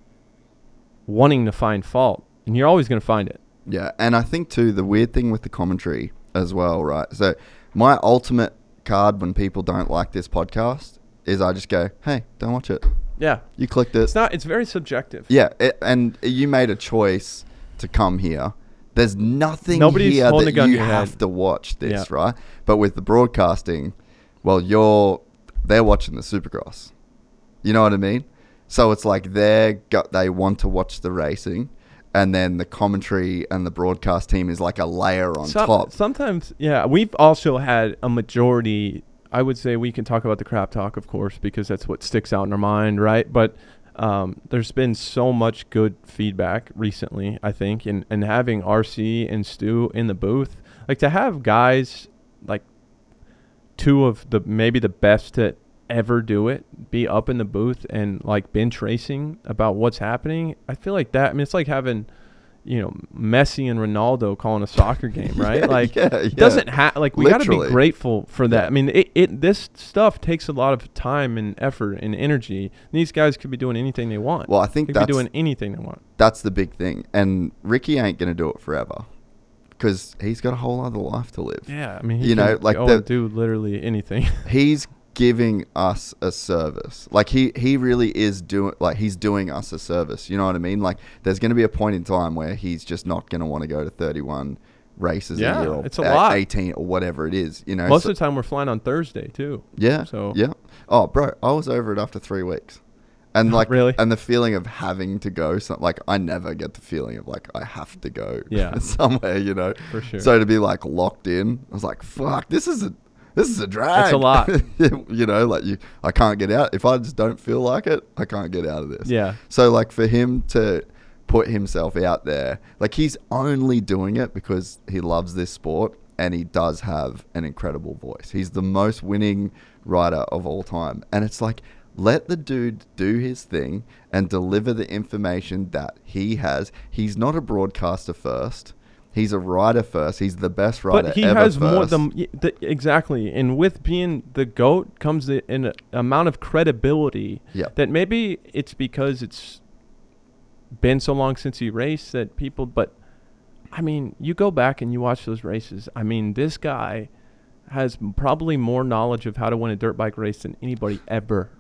wanting to find fault, and you're always going to find it. Yeah. And I think too, the weird thing with the commentary as well, right? So my ultimate card when people don't like this podcast is I just go, hey, don't watch it. Yeah. You clicked it. It's very subjective. Yeah. And you made a choice to come here. There's nothing Nobody's here holding that a gun you to your have head. to watch this, right? But with the broadcasting, well, they're watching the Supercross. You know what I mean? So it's like they want to watch the racing, and then the commentary and the broadcast team is like a layer on top. Sometimes, we've also had a majority. I would say we can talk about the crap talk, of course, because that's what sticks out in our mind, right? But there's been so much good feedback recently, I think, and having RC and Stu in the booth, like to have guys like two of maybe the best to ever do it be up in the booth and like bench racing about what's happening. I feel like that. I mean, it's like having, Messi and Ronaldo calling a soccer game, right? It doesn't have, like, we got to be grateful for that. I mean, this stuff takes a lot of time and effort and energy. These guys could be doing anything they want. Well, I think they could be doing anything they want. That's the big thing. And Ricky ain't going to do it forever. because he's got a whole other life to live. Yeah, I mean, he You can know, like go and do literally anything. He's giving us a service. Like he really is doing, like he's doing us a service. You know what I mean? Like there's going to be a point in time where he's just not going to want to go to 31 races a year, or it's a lot. 18 or whatever it is. You know, Most of the time we're flying on Thursday too. Yeah. So yeah. Oh, bro, I was over it after 3 weeks. And like, Really? and the feeling of having to go, like I never get the feeling of like I have to go Yeah. somewhere, you know. For sure. So to be like locked in, I was like, fuck, this is a drag. It's a lot. You know, like I can't get out. If I just don't feel like it, I can't get out of this. Yeah. So like for him to put himself out there, like he's only doing it because he loves this sport and he does have an incredible voice. He's the most winning rider of all time. And it's like, let the dude do his thing and deliver the information that he has. He's not a broadcaster first. He's a rider first. He's the best rider But he ever has first. more exactly. And with being the GOAT comes an amount of credibility Yep. that maybe it's because it's been so long since he raced that people, but I mean, you go back and you watch those races. I mean, this guy has probably more knowledge of how to win a dirt bike race than anybody ever.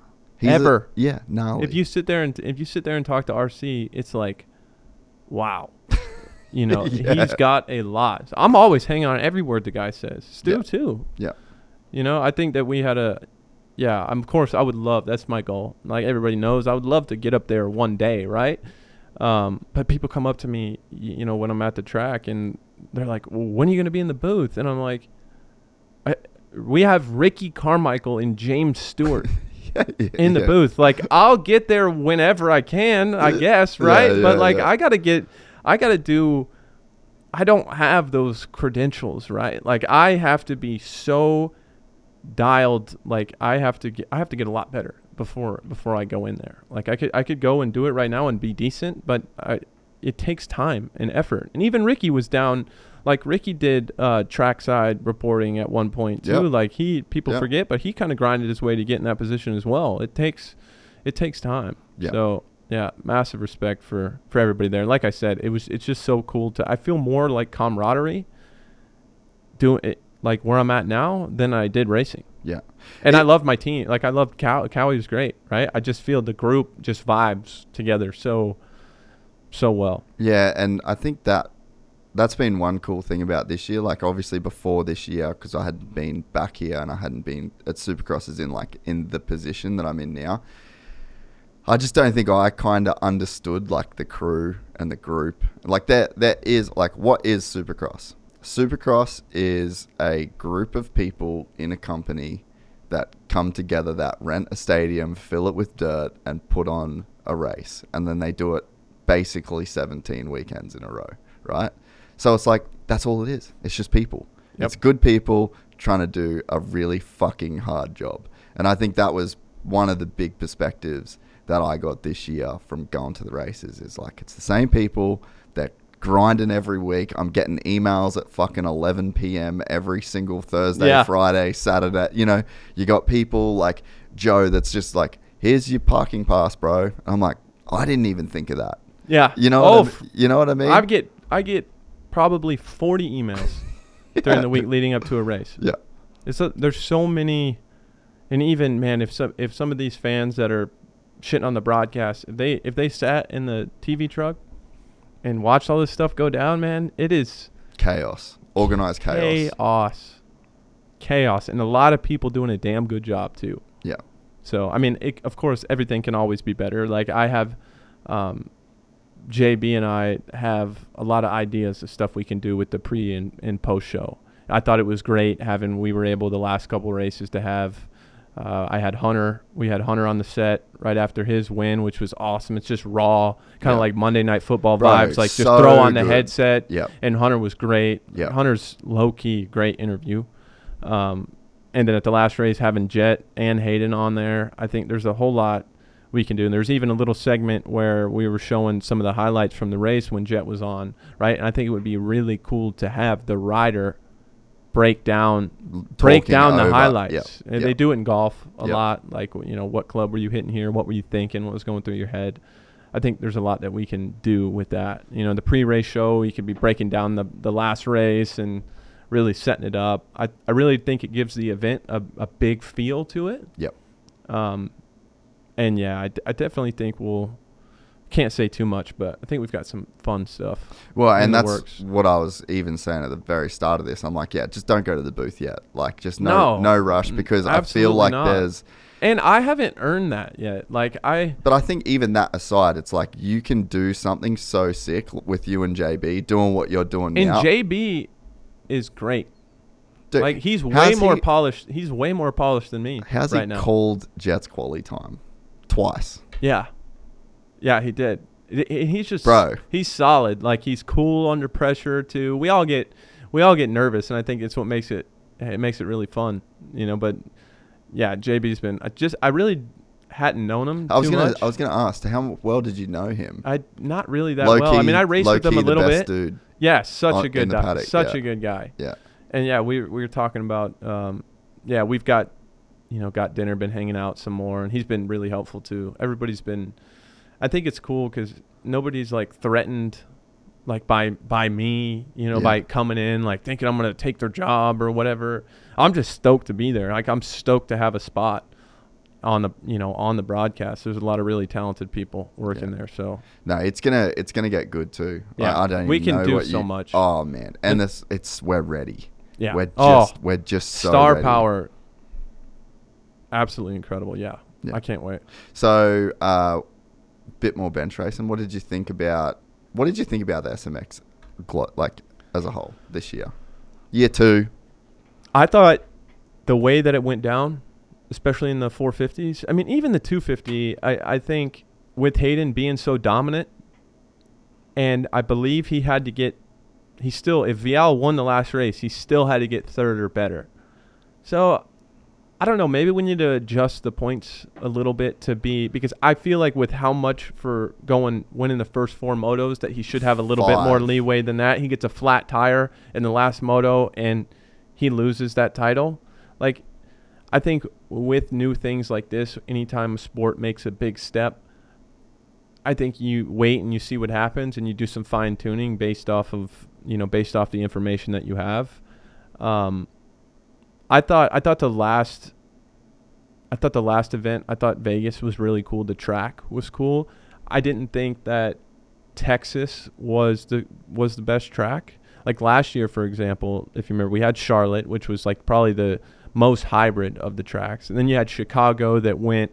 Ever. Yeah, gnarly. If you sit there and talk to RC, it's like, wow. You know, Yeah. he's got a lot. So I'm always hanging on every word the guy says. Stu Yeah. too. Yeah. You know, I think that we had of course I would love, that's my goal. Like everybody knows, I would love to get up there one day, right? But people come up to me, you know, when I'm at the track and they're like, well, when are you going to be in the booth? And I'm like, we have Ricky Carmichael and James Stewart in the booth. Like, I'll get there whenever I can, I guess, right? But like, I don't have those credentials, right? Like, I have to be so dialed. Like, I have to get a lot better before I go in there. Like, I could go and do it right now and be decent, but it takes time and effort. And even Ricky was down. Like Ricky did trackside reporting at one point too. Yep. Like people forget, but he kind of grinded his way to get in that position as well. It takes time. Yep. So yeah, massive respect for everybody there. Like I said, it's just so cool I feel more like camaraderie doing it like where I'm at now than I did racing. Yeah. And I love my team. Like I loved Cowie was great, right? I just feel the group just vibes together so well. Yeah, and I think that's been one cool thing about this year. Like obviously before this year, because I hadn't been back here and I hadn't been at Supercrosses in the position that I'm in now. I just don't think I kind of understood like the crew and the group. Like there is like, what is Supercross? Supercross is a group of people in a company that come together, that rent a stadium, fill it with dirt, and put on a race, and then they do it basically 17 weekends in a row, right? So it's like, that's all it is. It's just people. Yep. It's good people trying to do a really fucking hard job. And I think that was one of the big perspectives that I got this year from going to the races, is like, it's the same people that grinding every week. I'm getting emails at fucking 11 p.m. every single Thursday, Friday, Saturday. You know, you got people like Joe that's just like, here's your parking pass, bro. I'm like, I didn't even think of that. Yeah. You know you know what I mean? I get probably 40 emails during the week leading up to a race. Yeah. There's so many, and even, man, if some of these fans that are shitting on the broadcast, if they sat in the TV truck and watched all this stuff go down, man, it is chaos. Organized chaos. Chaos. And a lot of people doing a damn good job too. Yeah. So, I mean, of course, everything can always be better. Like I have, JB and I have a lot of ideas of stuff we can do with the pre and post show. I thought it was great we were able the last couple of races to have, we had Hunter on the set right after his win, which was awesome. It's just raw, kind of like Monday Night Football vibes, like just throw on the headset. Yep. And Hunter was great. Yep. Hunter's low key, great interview. And then at the last race, having Jett and Hayden on there, I think there's a whole lot we can do. And there's even a little segment where we were showing some of the highlights from the race when Jett was on, right? And I think it would be really cool to have the rider break down the highlights. Yep. And they do it in golf a lot. Like, you know, what club were you hitting here? What were you thinking? What was going through your head? I think there's a lot that we can do with that. You know, the pre-race show, you could be breaking down the last race and really setting it up. I really think it gives the event a big feel to it. Yep. And yeah, I definitely think can't say too much, but I think we've got some fun stuff. Well, and that's works. what I was even saying at the very start of this. I'm like, yeah, just don't go to the booth yet. Like, just no rush, because I feel like there's. And I haven't earned that yet. But I think even that aside, it's like you can do something so sick with you and JB doing what you're doing now. And JB is great. Dude, like, he's way more polished. He's way more polished than me how's right he now. called Jett's quality time? Twice. Yeah. Yeah, he did. He's just he's solid. Like, he's cool under pressure too. We all get nervous, and I think it's what makes it really fun, you know. But yeah, JB's been I really hadn't known him too much. I was gonna ask, how well did you know him? Not really that well. I mean, I raced with him a little bit. Dude. Yeah, such a good guy. Paddock, such a good guy. Yeah. And yeah, we were talking about we've got dinner, been hanging out some more, and he's been really helpful too. Everybody's been. I think it's cool because nobody's like threatened, like by me, by coming in, like thinking I'm gonna take their job or whatever. I'm just stoked to be there. Like, I'm stoked to have a spot on the broadcast. There's a lot of really talented people working there. So no, it's gonna get good too. Yeah, I don't. We even can know do what so much. Oh man, and we're ready. Yeah, we're just so star ready. power. Absolutely incredible. Yeah, I can't wait. So, bit more bench racing. What did you think about the SMX like as a whole this year? Year 2. I thought the way that it went down, especially in the 450s. I mean, even the 250. I think with Hayden being so dominant, and I believe he had to get. If Vial won the last race, he still had to get third or better. So, I don't know. Maybe we need to adjust the points a little bit because I feel like with how much for winning the first 4 motos that he should have a little bit more leeway than that. He gets a flat tire in the last moto and he loses that title. Like, I think with new things like this, anytime a sport makes a big step, I think you wait and you see what happens and you do some fine tuning based off the information that you have. I thought the last event, I thought Vegas was really cool. The track was cool. I didn't think that Texas was the best track. Like last year, for example, if you remember, we had Charlotte, which was like probably the most hybrid of the tracks. And then you had Chicago that went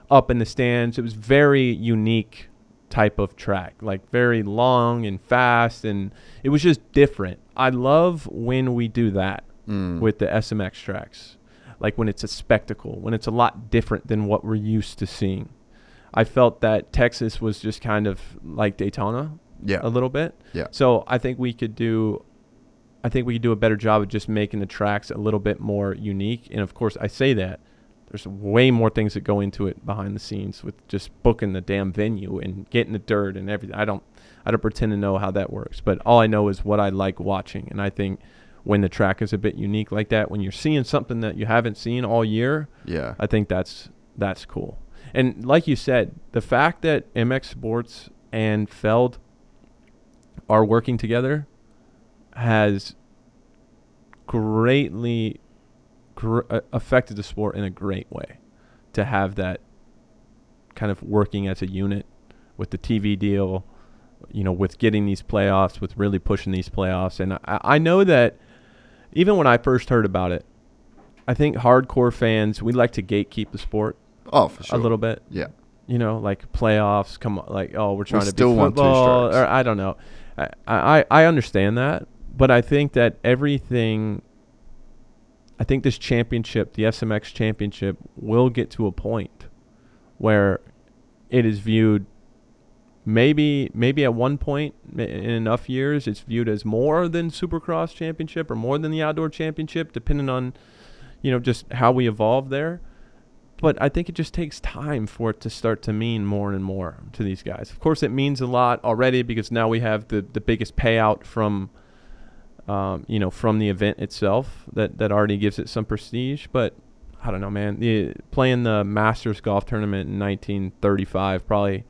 up in the stands. It was very unique type of track, like very long and fast, and it was just different. I love when we do that with the SMX tracks, like when it's a spectacle, when it's a lot different than what we're used to seeing. I felt that Texas was just kind of like Daytona a little bit. Yeah. So I think we could do a better job of just making the tracks a little bit more unique. And of course, I say that there's way more things that go into it behind the scenes with just booking the damn venue and getting the dirt and everything. I don't pretend to know how that works, but all I know is what I like watching. And I think when the track is a bit unique like that, when you're seeing something that you haven't seen all year, I think that's cool. And like you said, the fact that MX Sports and Feld are working together has greatly affected the sport in a great way, to have that kind of working as a unit with the TV deal, with getting these playoffs, with really pushing these playoffs. And I know that even when I first heard about it, I think hardcore fans, we like to gatekeep the sport. Oh, for sure. A little bit. Yeah. Like playoffs, come on, like, oh, we're trying to still be want 2 football, strikes. or I don't know. I understand that, but I think that I think this championship, the SMX championship, will get to a point where it is viewed, maybe at one point in enough years, it's viewed as more than Supercross championship or more than the outdoor championship, depending on, just how we evolve there. But I think it just takes time for it to start to mean more and more to these guys. Of course, it means a lot already because now we have the biggest payout from the event itself that already gives it some prestige. But I don't know, man. Playing the Masters golf tournament in 1935 probably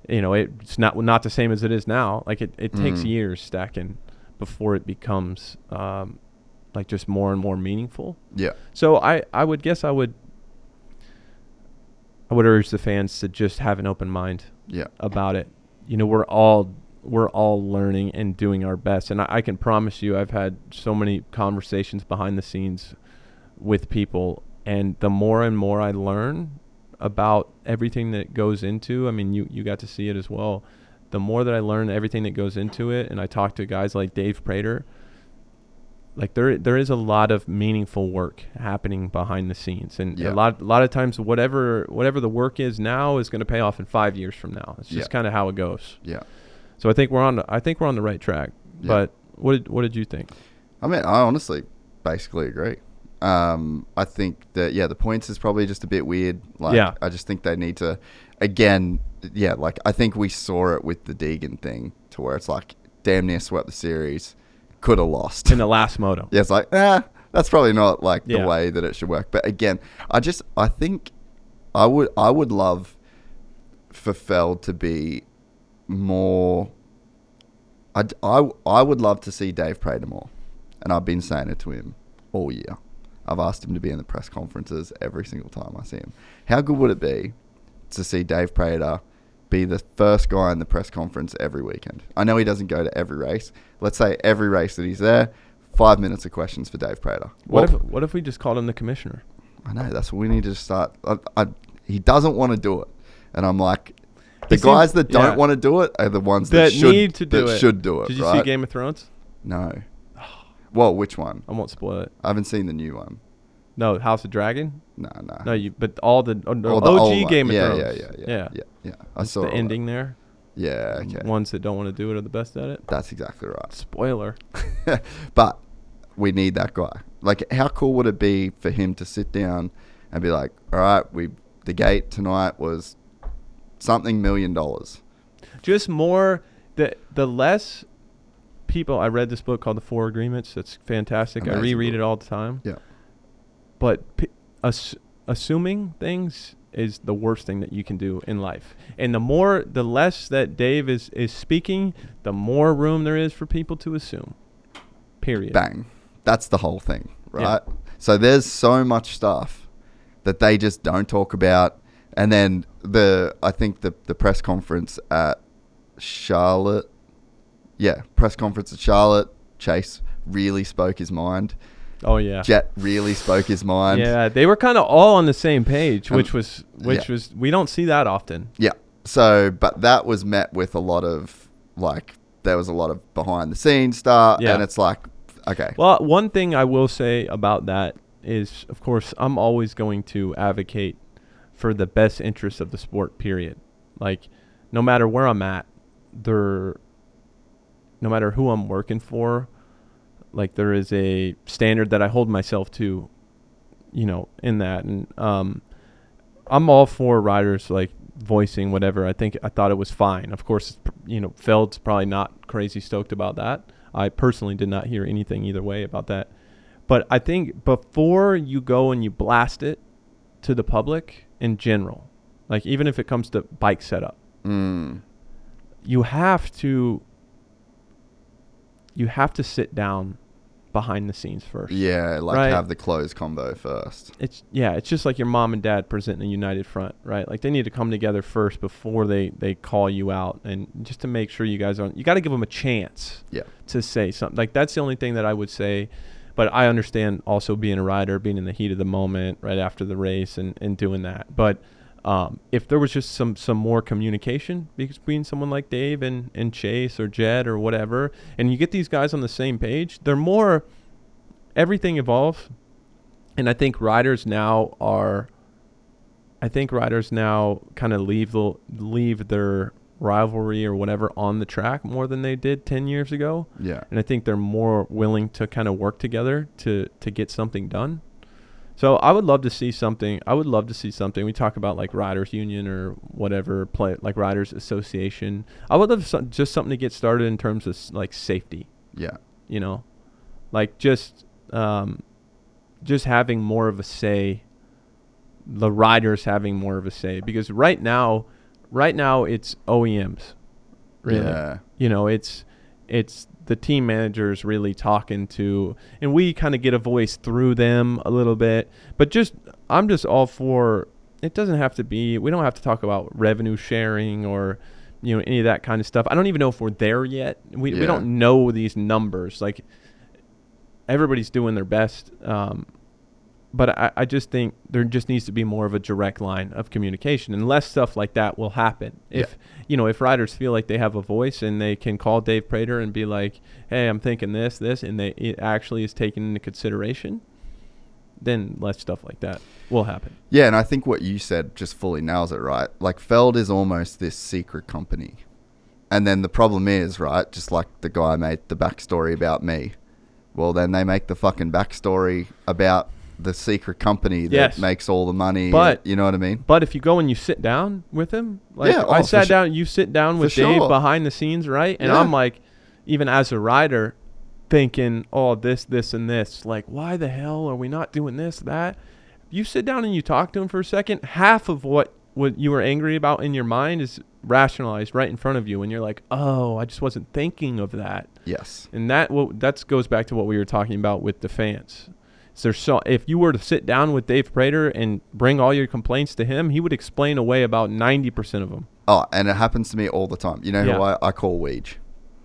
it's not the same as it is now. Like it takes years stacking before it becomes like just more and more meaningful. Yeah. So I would urge the fans to just have an open mind about it. We're all learning and doing our best. And I can promise you, I've had so many conversations behind the scenes with people, and the more and more I learn about everything that goes into, I mean, you got to see it as well. The more that I learn everything that goes into it, and I talk to guys like Dave Prater, like there is a lot of meaningful work happening behind the scenes, and a lot of times whatever the work is now is going to pay off in 5 years from now. It's just kind of how it goes. Yeah. So I think we're on the right track. Yeah. But what did you think? I mean, I honestly basically agree. I think that the points is probably just a bit weird. Like I just think they need to again. Yeah, like I think we saw it with the Deegan thing to where it's like damn near swept the series. Could have lost in the last moto. Yeah, it's like, that's probably not like the way that it should work. But again, I think I would love for Feld to be more. I would love to see Dave Prater more, and I've been saying it to him all year. I've asked him to be in the press conferences every single time I see him. How good would it be to see Dave Prater be the first guy in the press conference every weekend? I know he doesn't go to every race. Let's say every race that he's there, 5 minutes of questions for Dave Prater. What if we just called him the commissioner? I know, that's what we need to start. He doesn't want to do it, and I'm like, the guys that don't want to do it are the ones that should do it. Did you see Game of Thrones? No. Well, which one? I won't spoil it. I haven't seen the new one. No, House of Dragon. No. But all the OG Game of Thrones. Yeah. I saw the ending there. Yeah, okay. Ones that don't want to do it are the best at it. That's exactly right. Spoiler. But we need that guy. Like, how cool would it be for him to sit down and be like, all right, the gate tonight was something $1 million. Just more, the less people. I read this book called The Four Agreements. That's fantastic. Amazing. I reread it all the time. Yeah. But assuming things is the worst thing that you can do in life. And the less that Dave is speaking, the more room there is for people to assume. Period. Bang. That's the whole thing, right? Yeah. So there's so much stuff that they just don't talk about. And then I think the press conference at Charlotte, Chase really spoke his mind. Oh yeah, Jett really spoke his mind. Yeah, they were kind of all on the same page, which was we don't see that often. Yeah. So, but that was met with a lot of there was a lot of behind the scenes stuff, and it's like, okay. Well, one thing I will say about that is, of course, I'm always going to advocate for the best interest of the sport. Period. Like, no matter where I'm at, no matter who I'm working for. Like, there is a standard that I hold myself to, in that. And I'm all for riders, like, voicing whatever. I thought it was fine. Of course, Feld's probably not crazy stoked about that. I personally did not hear anything either way about that. But I think before you go and you blast it to the public in general, like, even if it comes to bike setup, you have to sit down behind the scenes first. Yeah, right? Have the closed combo first. It's just like your mom and dad presenting a united front, right? Like, they need to come together first before they call you out, and just to make sure you guys you got to give them a chance to say something. Like, that's the only thing that I would say. But I understand also being a rider, being in the heat of the moment right after the race and doing that. But if there was just some more communication between someone like Dave and Chase or Jett or whatever, and you get these guys on the same page, everything evolves. And I think riders now kind of leave their rivalry or whatever on the track more than they did 10 years ago. Yeah. And I think they're more willing to kind of work together to get something done. So I would love to see something. We talk about like Riders Union or whatever, like Riders Association. I would love just something to get started in terms of like safety. Yeah. Like just having more of a say, the riders having more of a say. Because right now, right now it's OEMs, really. Yeah. You know, it's the team managers really talking to, and we kind of get a voice through them a little bit. But I'm just all for. It doesn't have to be. We don't have to talk about revenue sharing or, you know, any of that kind of stuff. I don't even know if we're there yet. We don't know these numbers. Like, everybody's doing their best. But I just think there just needs to be more of a direct line of communication, and less stuff like that will happen. If if riders feel like they have a voice and they can call Dave Prater and be like, hey, I'm thinking this, and it actually is taken into consideration, then less stuff like that will happen. Yeah, and I think what you said just fully nails it, right? Like, Feld is almost this secret company. And then the problem is, right, just like the guy made the backstory about me. Well, then they make the fucking backstory about the secret company that makes all the money. But you know what I mean? But if you go and you sit down with him, like I sat down, you sit down with Dave behind the scenes, right? And I'm like, even as a rider, thinking, oh, this, and this. Like, why the hell are we not doing this, that? You sit down and you talk to him for a second, half of what you were angry about in your mind is rationalized right in front of you, and you're like, oh, I just wasn't thinking of that. Yes. And that goes back to what we were talking about with the fans. So if you were to sit down with Dave Prater and bring all your complaints to him, he would explain away about 90% of them. Oh, and it happens to me all the time. You know who I call Weege?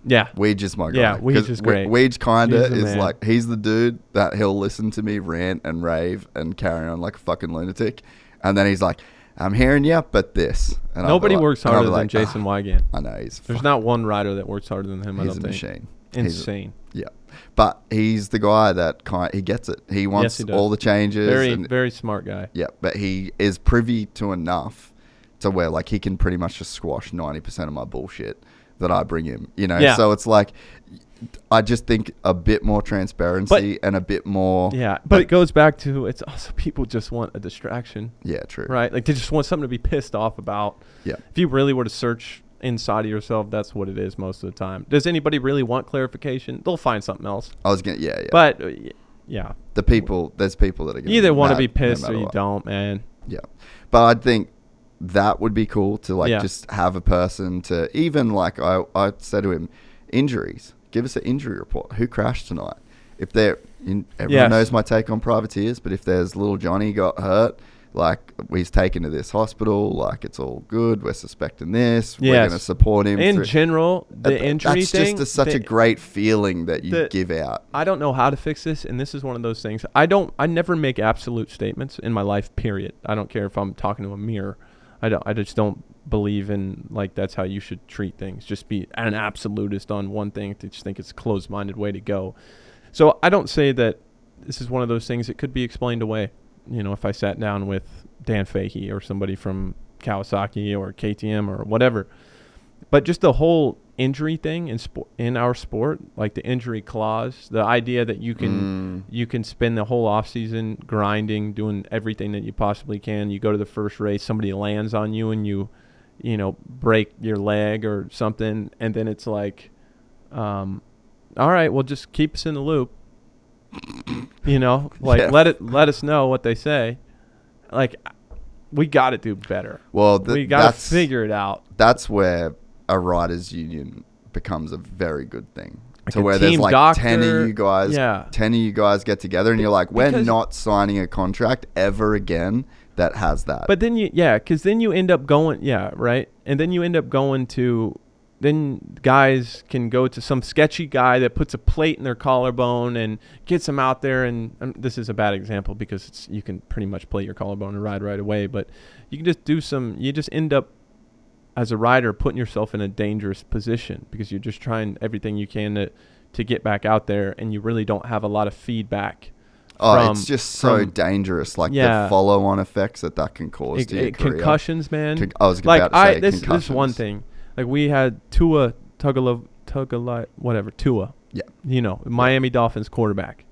Yeah. Weege is my guy. Yeah, Weege is great. Weege kind of is like, he's the dude that he'll listen to me rant and rave and carry on like a fucking lunatic. And then he's like, I'm hearing you, but this. And nobody works harder than Jason Wygant. I know. There's not one rider that works harder than him, I don't think. He's a machine. Insane. Yeah. But he's the guy that he gets it. He wants all the changes. Very smart guy. Yeah, but he is privy to enough to where like he can pretty much just squash 90% of my bullshit that I bring him. You know, so it's like I just think a bit more transparency and a bit more. Yeah, but it goes back to it's also people just want a distraction. Yeah, true. Right, like they just want something to be pissed off about. Yeah. If you really were to search inside of yourself, that's what it is most of the time. Does anybody really want clarification? They'll find something else. I was gonna, yeah. But there's people that are gonna you either want to be pissed or you don't, man. Yeah, but I think that would be cool to like just have a person to even like I said to him, injuries. Give us an injury report. Who crashed tonight? If everyone knows my take on privateers, but if there's little Johnny got hurt. Like, he's taken to this hospital. Like, it's all good. We're suspecting this. We're going to support him. In general, the injury thing. That's just such a great feeling that you give out. I don't know how to fix this, and this is one of those things. I never make absolute statements in my life, period. I don't care if I'm talking to a mirror. I just don't believe in, like, that's how you should treat things. Just be an absolutist on one thing. I just think it's a closed-minded way to go. So I don't say that this is one of those things that could be explained away. You know, if I sat down with Dan Fahey or somebody from Kawasaki or KTM or whatever. But just the whole injury thing in our sport, like the injury clause, the idea that you can spend the whole offseason grinding, doing everything that you possibly can. You go to the first race, somebody lands on you and you break your leg or something. And then it's like, all right, well, just keep us in the loop. Let us know what they say. Like, we got to do better. Well, we got to figure it out. That's where a riders union becomes a very good thing. Like to where there's like 10 of you guys, 10 of you guys get together and you're like, we're not signing a contract ever again that has that. But then because then you end up going, right? And then you end up going to. Then guys can go to some sketchy guy that puts a plate in their collarbone and gets them out there. And this is a bad example because you can pretty much plate your collarbone and ride right away. But you can just you just end up as a rider putting yourself in a dangerous position because you're just trying everything you can to get back out there. And you really don't have a lot of feedback. It's just so dangerous. Like the follow-on effects that can cause to your career. Concussions, man. I was about to say this concussions. is one thing. Like, we had Tua. Miami Dolphins quarterback.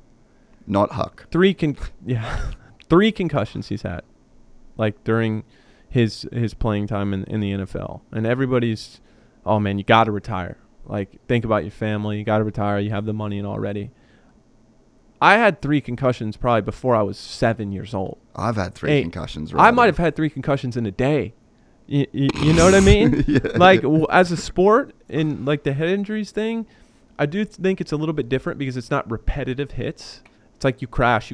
Not Huck. 3 concussions he's had, like, during his playing time in the NFL. And everybody's, oh, man, you got to retire. Like, think about your family. You got to retire. You have the money and already. I had 3 concussions probably before I was 7 years old. I've had 3 concussions. Right, I might have had 3 concussions in a day. You know what I mean? Yeah. Like as a sport, in like the head injuries thing, I do think it's a little bit different because it's not repetitive hits. It's like you crash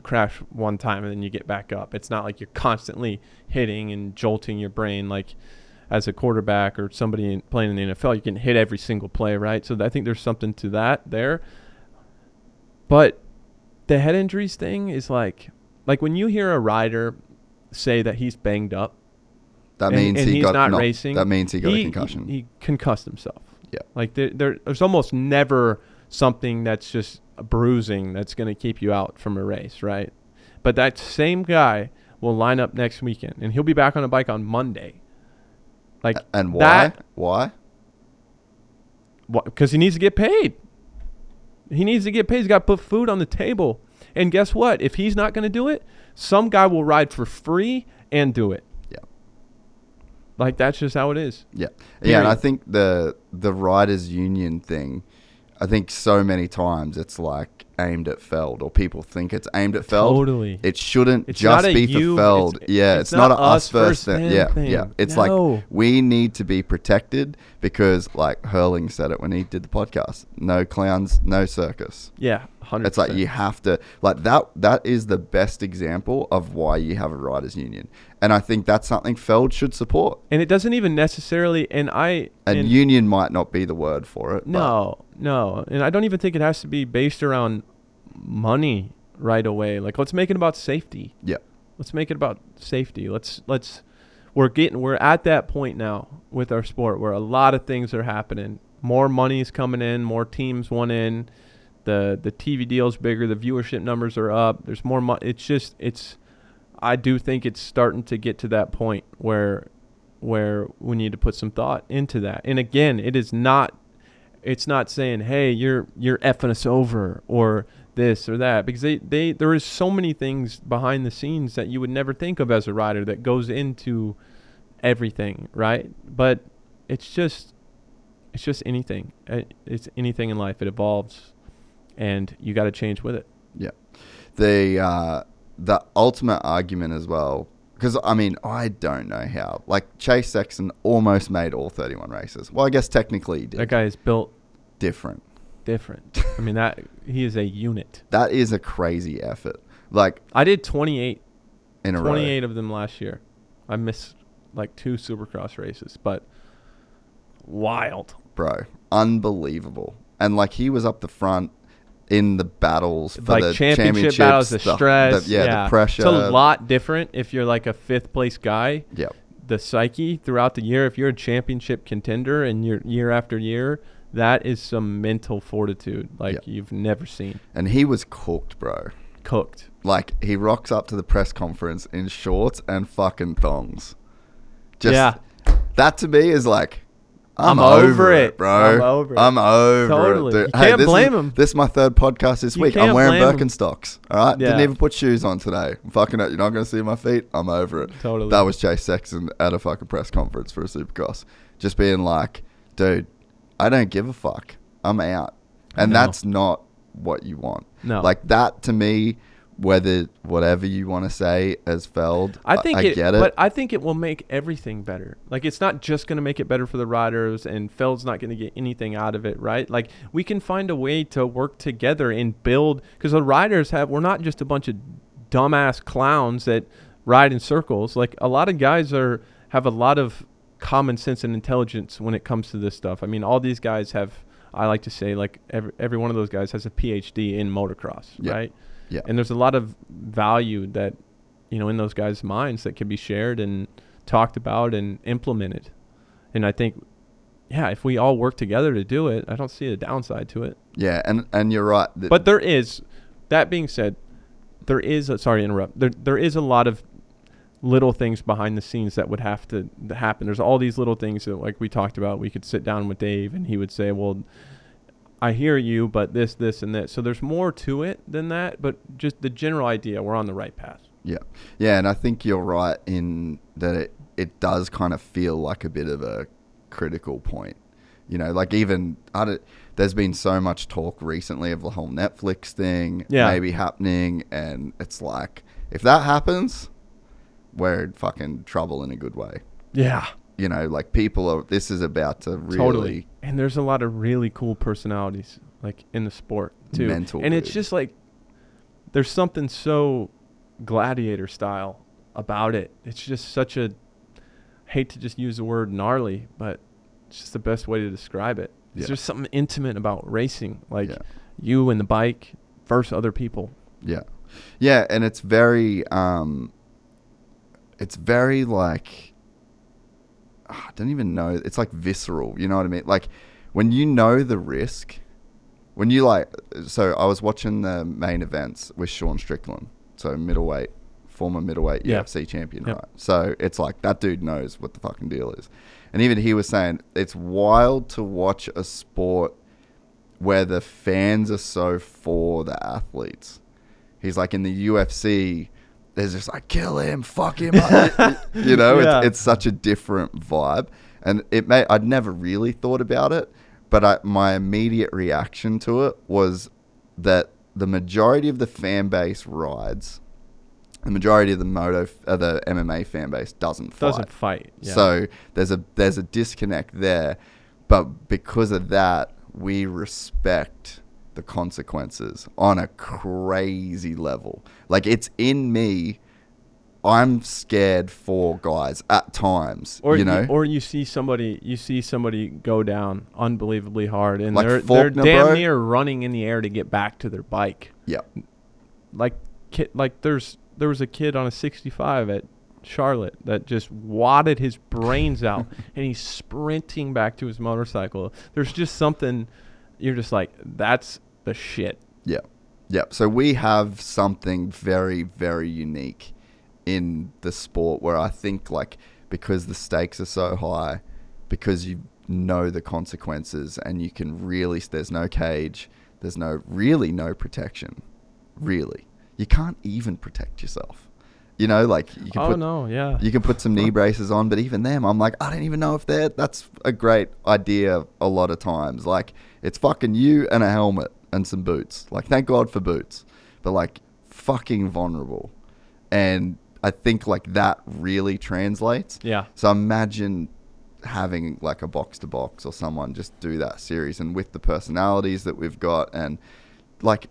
one time and then you get back up. It's not like you're constantly hitting and jolting your brain like as a quarterback or somebody playing in the NFL. You can hit every single play, right? So I think there's something to that there. But the head injuries thing is like when you hear a rider say that he's banged up, that means he he's got not racing. That means he got a concussion. He concussed himself. Yeah. Like there's almost never something that's just a bruising that's going to keep you out from a race, right? But that same guy will line up next weekend, and he'll be back on a bike on Monday. Like, and why? Why? Because he needs to get paid. He needs to get paid. He's got to put food on the table. And guess what? If he's not going to do it, some guy will ride for free and do it. Yeah. Like, that's just how it is. Yeah. Period. Yeah, and I think the riders union thing, I think so many times it's like aimed at Feld, or people think it's aimed at Feld. Totally. It shouldn't It's just not a be for you, Feld. It's not a us versus them. them Yeah, thing. yeah. It's No. like we need to be protected because, like Hurling said it when he did the podcast, no clowns, no circus. Yeah, 100%. It's like you have to, like that is the best example of why you have a riders union. And I think that's something Feld should support. And it doesn't even necessarily, and union might not be the word for it. No. And I don't even think it has to be based around money right away. Like, let's make it about safety. Yeah. Let's make it about safety. We're at that point now with our sport where a lot of things are happening. More money is coming in, more teams want in. The TV deal's bigger, the viewership numbers are up. There's more money. I do think it's starting to get to that point where we need to put some thought into that. And again, it's not saying, hey, you're effing us over or this or that, because there is so many things behind the scenes that you would never think of as a rider that goes into everything, right? But it's just anything. It's anything in life. It evolves, and you got to change with it. Yeah. The ultimate argument as well, because, I mean, I don't know how. Like, Chase Sexton almost made all 31 races. Well, I guess technically he did. That guy is built different. I mean, he is a unit. That is a crazy effort. Like, I did 28 in a row. 28 of them last year. I missed like 2 Supercross races, but wild. Bro, unbelievable. And, like, he was up the front in the battles for like the championship battles, the stress. The pressure. It's a lot different if you're like a 5th place guy. Yeah. The psyche throughout the year, if you're a championship contender and you're year after year, that is some mental fortitude like you've never seen. And he was cooked, bro. Cooked. Like, he rocks up to the press conference in shorts and fucking thongs. That to me is like, I'm over it, bro. I'm over totally. it. Dude. You can't blame him. This is my 3rd podcast this week. I'm wearing Birkenstocks. All right? Yeah. Didn't even put shoes on today. I'm fucking it. You're not going to see my feet. I'm over it. Totally. That was Chase Sexton at a fucking press conference for a Supercross. Just being like, dude, I don't give a fuck. I'm out. And that's not what you want. No. Like, that to me, whatever you want to say as Feld, I get it. But I think it will make everything better. Like, it's not just going to make it better for the riders, and Feld's not going to get anything out of it, right? Like, we can find a way to work together and build, because the riders we're not just a bunch of dumbass clowns that ride in circles. Like, a lot of guys have a lot of common sense and intelligence when it comes to this stuff. I mean, all these guys have, I like to say, like, every one of those guys has a PhD in motocross, right? Yeah. And there's a lot of value that, in those guys' minds that can be shared and talked about and implemented. And I think, if we all work together to do it, I don't see a downside to it. Yeah, and you're right. But there is, that being said, sorry to interrupt, there is a lot of little things behind the scenes that would have to happen. There's all these little things that, like we talked about, we could sit down with Dave and he would say, well, I hear you, but this, and that. So there's more to it than that, but just the general idea, we're on the right path. Yeah. Yeah, and I think you're right in that it does kind of feel like a bit of a critical point. Like, even, there's been so much talk recently of the whole Netflix thing maybe happening, and it's like, if that happens, we're in fucking trouble in a good way. Yeah. you know, like people are, this is about to really Totally. And there's a lot of really cool personalities like in the sport too. Mental, and it's dude. just like there's something so gladiator style about it. It's just such a, hate to just use the word gnarly, but it's just the best way to describe it. Yeah. There's something intimate about racing, like Yeah. you and the bike versus other people. Yeah. Yeah, and it's very like, I don't even know. It's like visceral, you know what I mean? Like when you know the risk, when you like, so I was watching the main events with Sean Strickland, so middleweight, former middleweight Yeah. UFC champion, Yep. right? So it's like that dude knows what the fucking deal is. And even he was saying it's wild to watch a sport where the fans are so for the athletes. He's like, in the UFC, there's just like, kill him, fuck him. You know, Yeah. it's such a different vibe. And I'd never really thought about it, but my immediate reaction to it was that the majority of the fan base rides, the majority of the the MMA fan base doesn't fight. Yeah. So there's a disconnect there, but because of that, we respect the consequences on a crazy level. Like, it's in me. I'm scared for guys at times, Or you know. or you see somebody go down unbelievably hard, and Like they're Faulkner, damn bro. near running in the air to get back to their bike. Yeah, Like there was a kid on a 65 at Charlotte that just wadded his brains out, and he's sprinting back to his motorcycle. There's just something, you're just like, that's the shit. yeah, yeah. So we have something very, very unique in the sport where I think, like, because the stakes are so high, because you know the consequences, and you can really, there's no cage, there's no protection. Really, you can't even protect yourself. You know, like, you can you can put some knee braces on, but even them, I'm like, I don't even know if that's a great idea a lot of times. Like, it's fucking you and a helmet and some boots. Like, thank God for boots, but like, fucking vulnerable. And I think like that really translates. Yeah. So imagine having like a box to box or someone just do that series, and with the personalities that we've got, and like,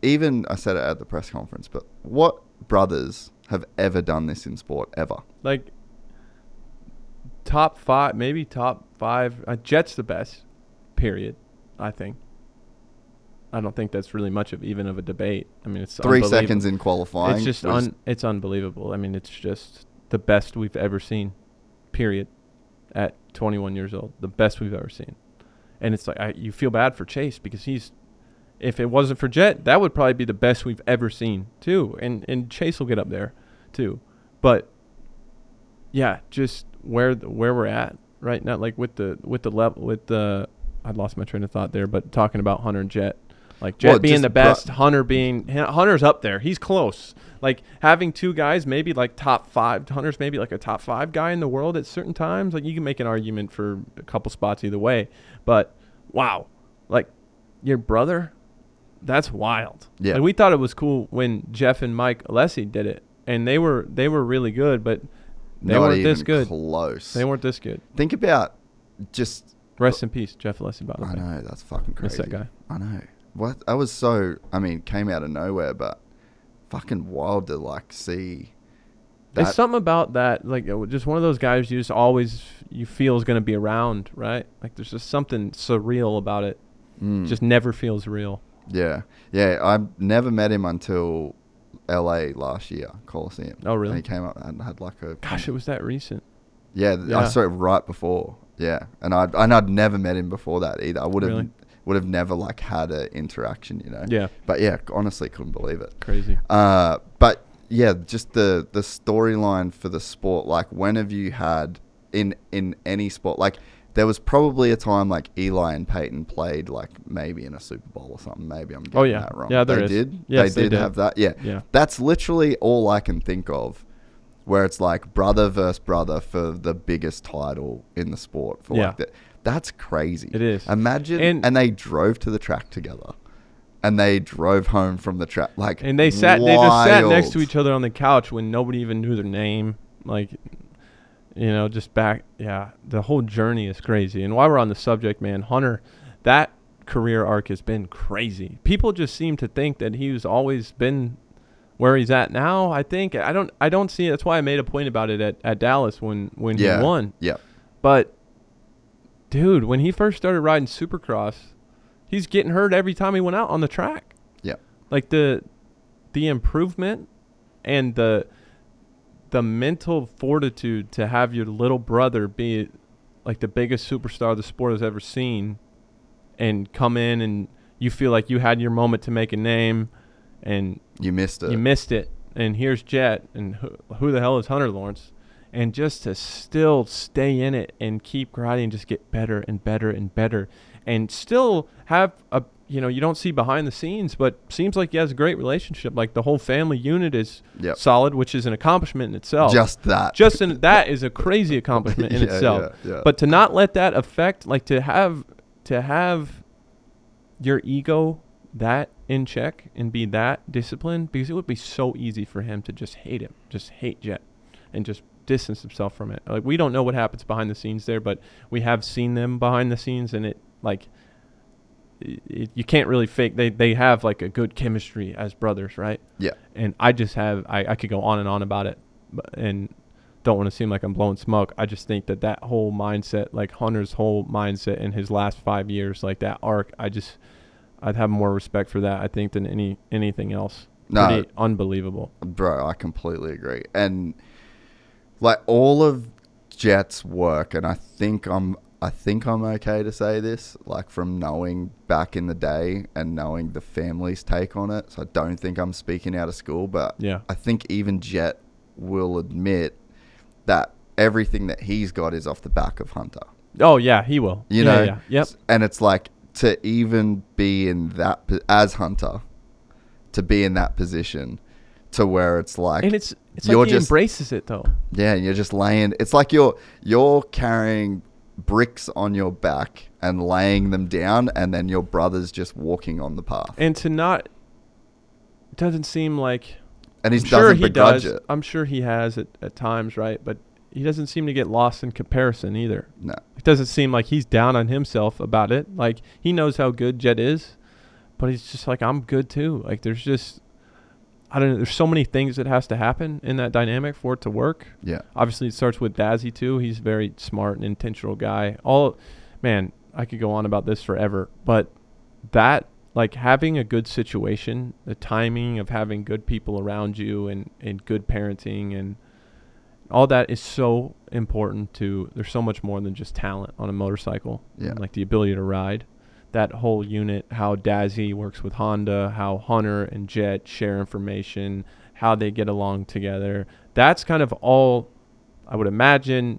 even I said it at the press conference, but what brothers have ever done this in sport ever? Like top five. Jett's the best, period, I think. I don't think that's really much of even of a debate. I mean, it's 3 seconds in qualifying. It's just it's unbelievable. I mean, it's just the best we've ever seen, period, at 21 years old. The best we've ever seen. And it's like, you feel bad for Chase, because if it wasn't for Jett, that would probably be the best we've ever seen too. And Chase will get up there too. But yeah, just where we're at right now, like with the level, I lost my train of thought there, but talking about Hunter and Jett. Like Jett being the best, Hunter's up there. He's close. Like having two guys, maybe like top five. Hunter's maybe like a top 5 guy in the world at certain times. Like you can make an argument for a couple spots either way. But wow, like your brother, that's wild. Yeah. Like, we thought it was cool when Jeff and Mike Alessi did it, and they were really good, but they weren't this good. Close. They weren't this good. Think about just. Rest in peace, Jeff Alessi, by the way. I know, that's fucking crazy. Miss that guy. I know. What? I was so. I mean, came out of nowhere, but fucking wild to like see. There's something about that, like just one of those guys you just always feel is going to be around, right? Like there's just something surreal about it. Just never feels real. Yeah, yeah. I never met him until LA last year, Coliseum. Oh, really? And he came up and had like a. Gosh, it was that recent. Yeah, I saw it right before. Yeah, and I'd never met him before that either. I would have never like had an interaction, you know. Yeah. But yeah, honestly, couldn't believe it. Crazy. But yeah, just the storyline for the sport. Like, when have you had in any sport? Like, there was probably a time like Eli and Peyton played like maybe in a Super Bowl or something. Maybe I'm getting that wrong. Yeah, there they is. did. Yes, they did have that. Yeah. Yeah. That's literally all I can think of, where it's like brother versus brother for the biggest title in the sport. For like that. That's crazy. It is. Imagine, and they drove to the track together, and they drove home from the track. Like, and they just sat next to each other on the couch when nobody even knew their name. Like, You know, just back. Yeah, the whole journey is crazy. And while we're on the subject, man, Hunter, that career arc has been crazy. People just seem to think that he's always been where he's at now. I think I don't see it. That's why I made a point about it at Dallas when he won. Yeah. But dude, when he first started riding Supercross, he's getting hurt every time he went out on the track. Yeah. Like the improvement and the mental fortitude to have your little brother be like the biggest superstar the sport has ever seen and come in and you feel like you had your moment to make a name and you missed it. And here's Jett and who the hell is Hunter Lawrence? And just to still stay in it and keep grinding, just get better and better and better and still have a, you know, you don't see behind the scenes, but seems like he has a great relationship. Like the whole family unit is solid, which is an accomplishment in itself. That is a crazy accomplishment in itself. Yeah. But to not let that affect, like to have your ego that in check and be that disciplined, because it would be so easy for him to just hate Jett and just distance himself from it. Like we don't know what happens behind the scenes there, but we have seen them behind the scenes, and it like you can't really fake. They have like a good chemistry as brothers, right? Yeah. And I just have I could go on and on about it, and don't want to seem like I'm blowing smoke. I just think that whole mindset, like Hunter's whole mindset in his last 5 years, like that arc, I'd have more respect for that, I think, than anything else. No, pretty unbelievable, bro. I completely agree. And like all of Jett's work, and I think I'm okay to say this, like from knowing back in the day and knowing the family's take on it. So I don't think I'm speaking out of school, but yeah, I think even Jett will admit that everything that he's got is off the back of Hunter. Oh yeah, he will. You know, yeah. Yep. And it's like to even be in that as Hunter, to be in that position, to where it's like, and it's like he embraces it though. Yeah, you're just laying. It's like you're carrying bricks on your back and laying them down, and then your brother's just walking on the path. And to not, it doesn't seem like. And he doesn't begrudge it. I'm sure he has at times, right? But he doesn't seem to get lost in comparison either. No. It doesn't seem like he's down on himself about it. Like, he knows how good Jett is, but he's just like, I'm good too. Like, there's just, I don't know, there's so many things that has to happen in that dynamic for it to work. Yeah. Obviously, it starts with Dazzy too. He's a very smart and intentional guy. Man, I could go on about this forever, but that, like having a good situation, the timing of having good people around you and good parenting and all that is so important to, there's so much more than just talent on a motorcycle. Yeah. Like the ability to ride. That whole unit, how Dazzy works with Honda, how Hunter and Jett share information, how they get along together. That's kind of all, I would imagine,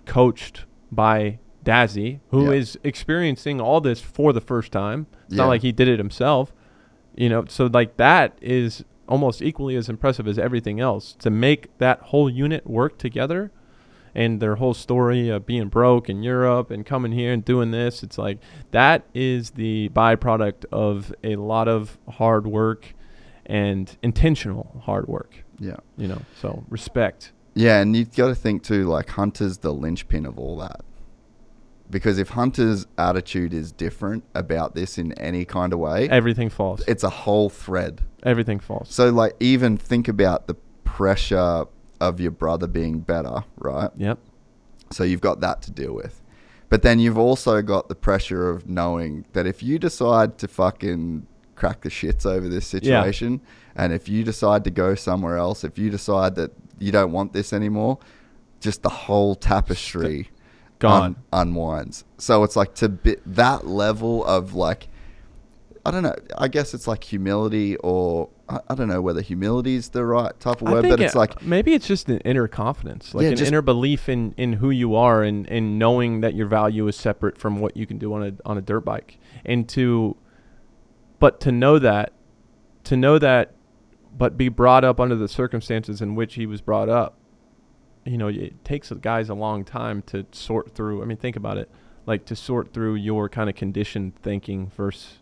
coached by Dazzy, who is experiencing all this for the first time. It's not like he did it himself, you know. So like that is almost equally as impressive as everything else, to make that whole unit work together, and their whole story of being broke in Europe and coming here and doing this. It's like that is the byproduct of a lot of hard work and intentional hard work. Yeah. You know, so respect. Yeah, and you've got to think too, like Hunter's the linchpin of all that. Because if Hunter's attitude is different about this in any kind of way, everything falls. It's a whole thread. Everything falls. So like even think about the pressure of your brother being better, right? Yep. So you've got that to deal with. But then you've also got the pressure of knowing that if you decide to fucking crack the shits over this situation, and if you decide to go somewhere else, if you decide that you don't want this anymore, just the whole tapestry gone unwinds. So it's like to be that level of like, I don't know, I guess it's like humility, or I don't know whether humility is the right type of word, but it's like maybe it's just an inner confidence, like an inner belief in who you are, and knowing that your value is separate from what you can do on a dirt bike, but to know that, but be brought up under the circumstances in which he was brought up. You know, it takes guys a long time to sort through. I mean, think about it, like to sort through your kind of conditioned thinking versus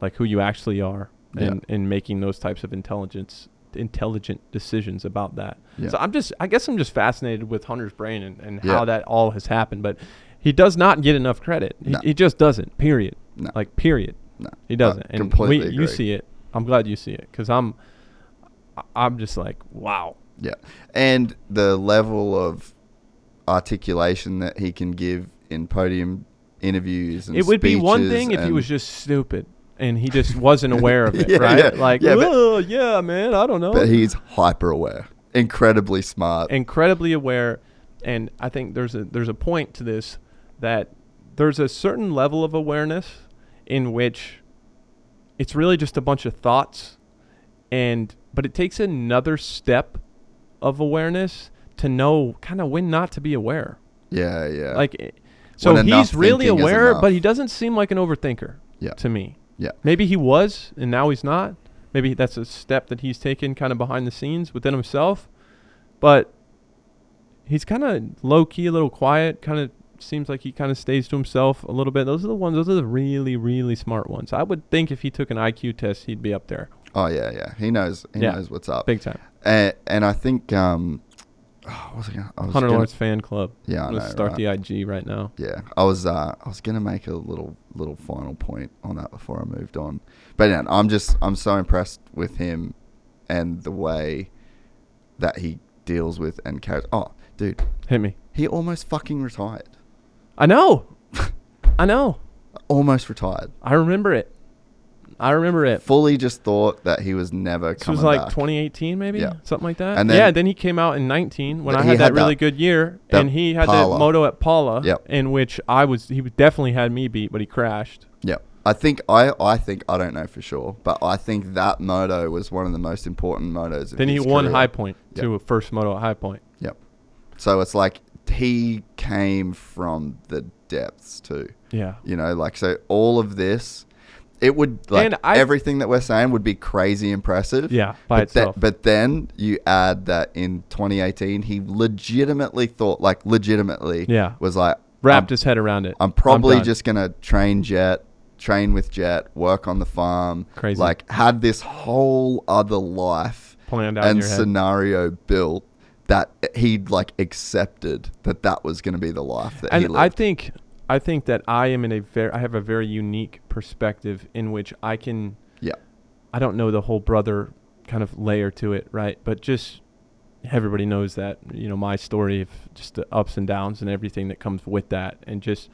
like who you actually are, and making those types of intelligent intelligent decisions about that. Yeah. So I guess I'm just fascinated with Hunter's brain and Yeah. how that all has happened. But he does not get enough credit. No. He just doesn't. Period. No. Like period. No, He doesn't. I And completely you agree. see it. I'm glad you see it because I'm just like, wow. Yeah. And the level of articulation that he can give in podium interviews and It would be one speeches thing if he and- was just stupid and he just wasn't aware of it, Yeah, right? yeah. Like, Yeah, but- oh, yeah, man, I don't know. But he's hyper aware, incredibly smart. Incredibly aware, and I think there's a point to this that there's a certain level of awareness in which it's really just a bunch of thoughts, but it takes another step of awareness to know kind of when not to be aware. Yeah, yeah. Like, so When enough he's really thinking is aware, enough. but he doesn't seem like an overthinker Yeah. to me. Yeah. Maybe he was, and now he's not. Maybe that's a step that he's taken kind of behind the scenes within himself. But he's kind of low-key, a little quiet, kind of seems like he kind of stays to himself a little bit. Those are the really, really smart ones. I would think if he took an IQ test, he'd be up there. Oh, yeah, yeah. He knows what's up. Big time. And I think, what was I gonna, Hunter Lawrence fan club. Yeah, I I'm gonna know, start right? the IG right now. Yeah, I was gonna make a little final point on that before I moved on, but yeah, I'm so impressed with him and the way that he deals with and carries. Oh, dude, Hit me. he almost fucking retired. I know. I know. Almost retired. I remember it. Fully just thought that he was never This coming was like back. 2018 maybe, Yeah. something like that. And Then he came out in 19 when But I he had that had really that- good year, that and he had Paula. that moto at Paula, Yep. in which he definitely had me beat, but he crashed. Yeah, I think I don't know for sure, but I think that moto was one of the most important motos. Of Then he his won career. High Point Yep. to a first moto at High Point. Yep. So it's like he came from the depths too. Yeah. You know, like, so all of this, it would, like, And I- everything that we're saying would be crazy impressive. Yeah, by but itself. But then you add that in 2018, he legitimately thought, Yeah. was like, Wrapped his head around it. I'm probably done. just going to train with Jett, work on the farm. Crazy. Like, had this whole other life Planned out in and your head. scenario built that he'd, like, accepted that was going to be the life that he And lived. I think that I have a very unique perspective in which I can. Yeah. I don't know the whole brother kind of layer to it, right? But just everybody knows that, my story of just the ups and downs and everything that comes with that. And just,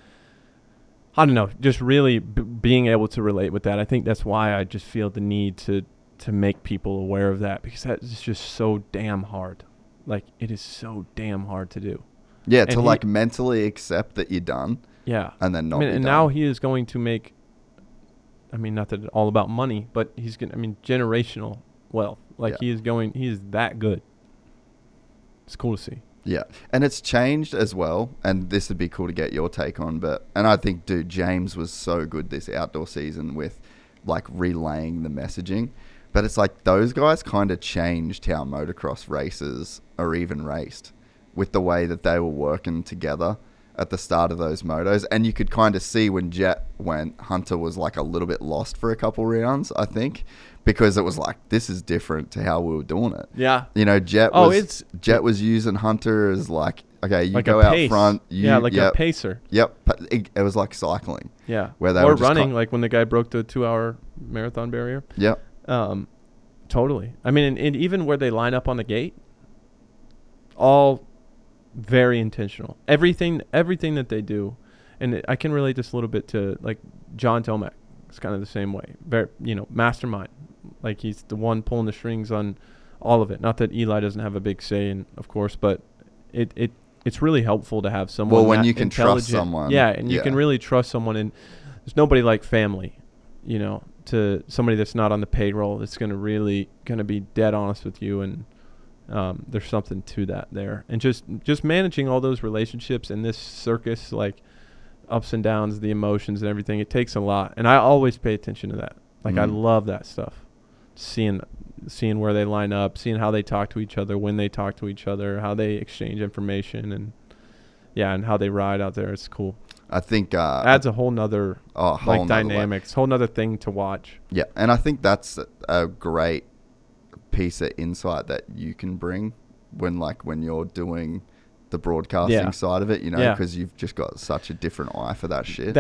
I don't know, just really being able to relate with that. I think that's why I just feel the need to make people aware of that, because that is just so damn hard. Like, it is so damn hard to do. Yeah, And to, like, mentally accept that you're done. Yeah. And then not be and done. now he is going to make, not that it's all about money, but he's going to, generational wealth. Like, Yeah. he is that good. It's cool to see. Yeah. And it's changed as well. And this would be cool to get your take on. And I think, dude, James was so good this outdoor season with, like, relaying the messaging. But it's like those guys kind of changed how motocross races are even raced with the way that they were working together at the start of those motos. And you could kind of see when Jett went, Hunter was, like, a little bit lost for a couple rounds, I think, because it was like, this is different to how we were doing it. Yeah. You know, Jett was using Hunter as, like, okay, you Like go a out pace. front. A pacer. Yep. It was like cycling. Yeah. Where they or were just running, like when the guy broke the 2-hour marathon barrier. Yep. Totally. And even where they line up on the gate, all very intentional. Everything that they do, and I can relate this a little bit to, like, John Tomac. It's kind of the same way. Very, mastermind. Like, he's the one pulling the strings on all of it. Not that Eli doesn't have a big say in, of course, but it's really helpful to have someone. Well, when that you can trust intelligent. someone. Yeah, and you Yeah. can really trust someone, and there's nobody like family, to somebody that's not on the payroll that's going to be dead honest with you, and there's something to that there. And just managing all those relationships in this circus, like ups and downs, the emotions and everything, it takes a lot. And I always pay attention to that. Like, I love that stuff. Seeing where they line up, seeing how they talk to each other, when they talk to each other, how they exchange information, and how they ride out there. It's cool. I think Adds a whole nother nother dynamics, whole nother thing to watch. Yeah, and I think that's a great piece of insight that you can bring when you're doing the broadcasting side of it, you know, because you've just got such a different eye for that shit.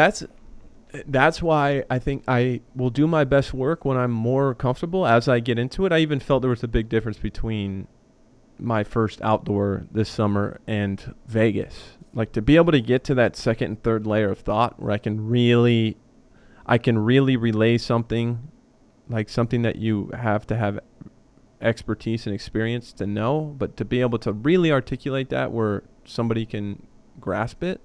That's why I think I will do my best work when I'm more comfortable as I get into it. I even felt there was a big difference between my first outdoor this summer and Vegas. Like, to be able to get to that second and third layer of thought where I can really relay something, like something that you have to have expertise and experience to know, but to be able to really articulate that where somebody can grasp it.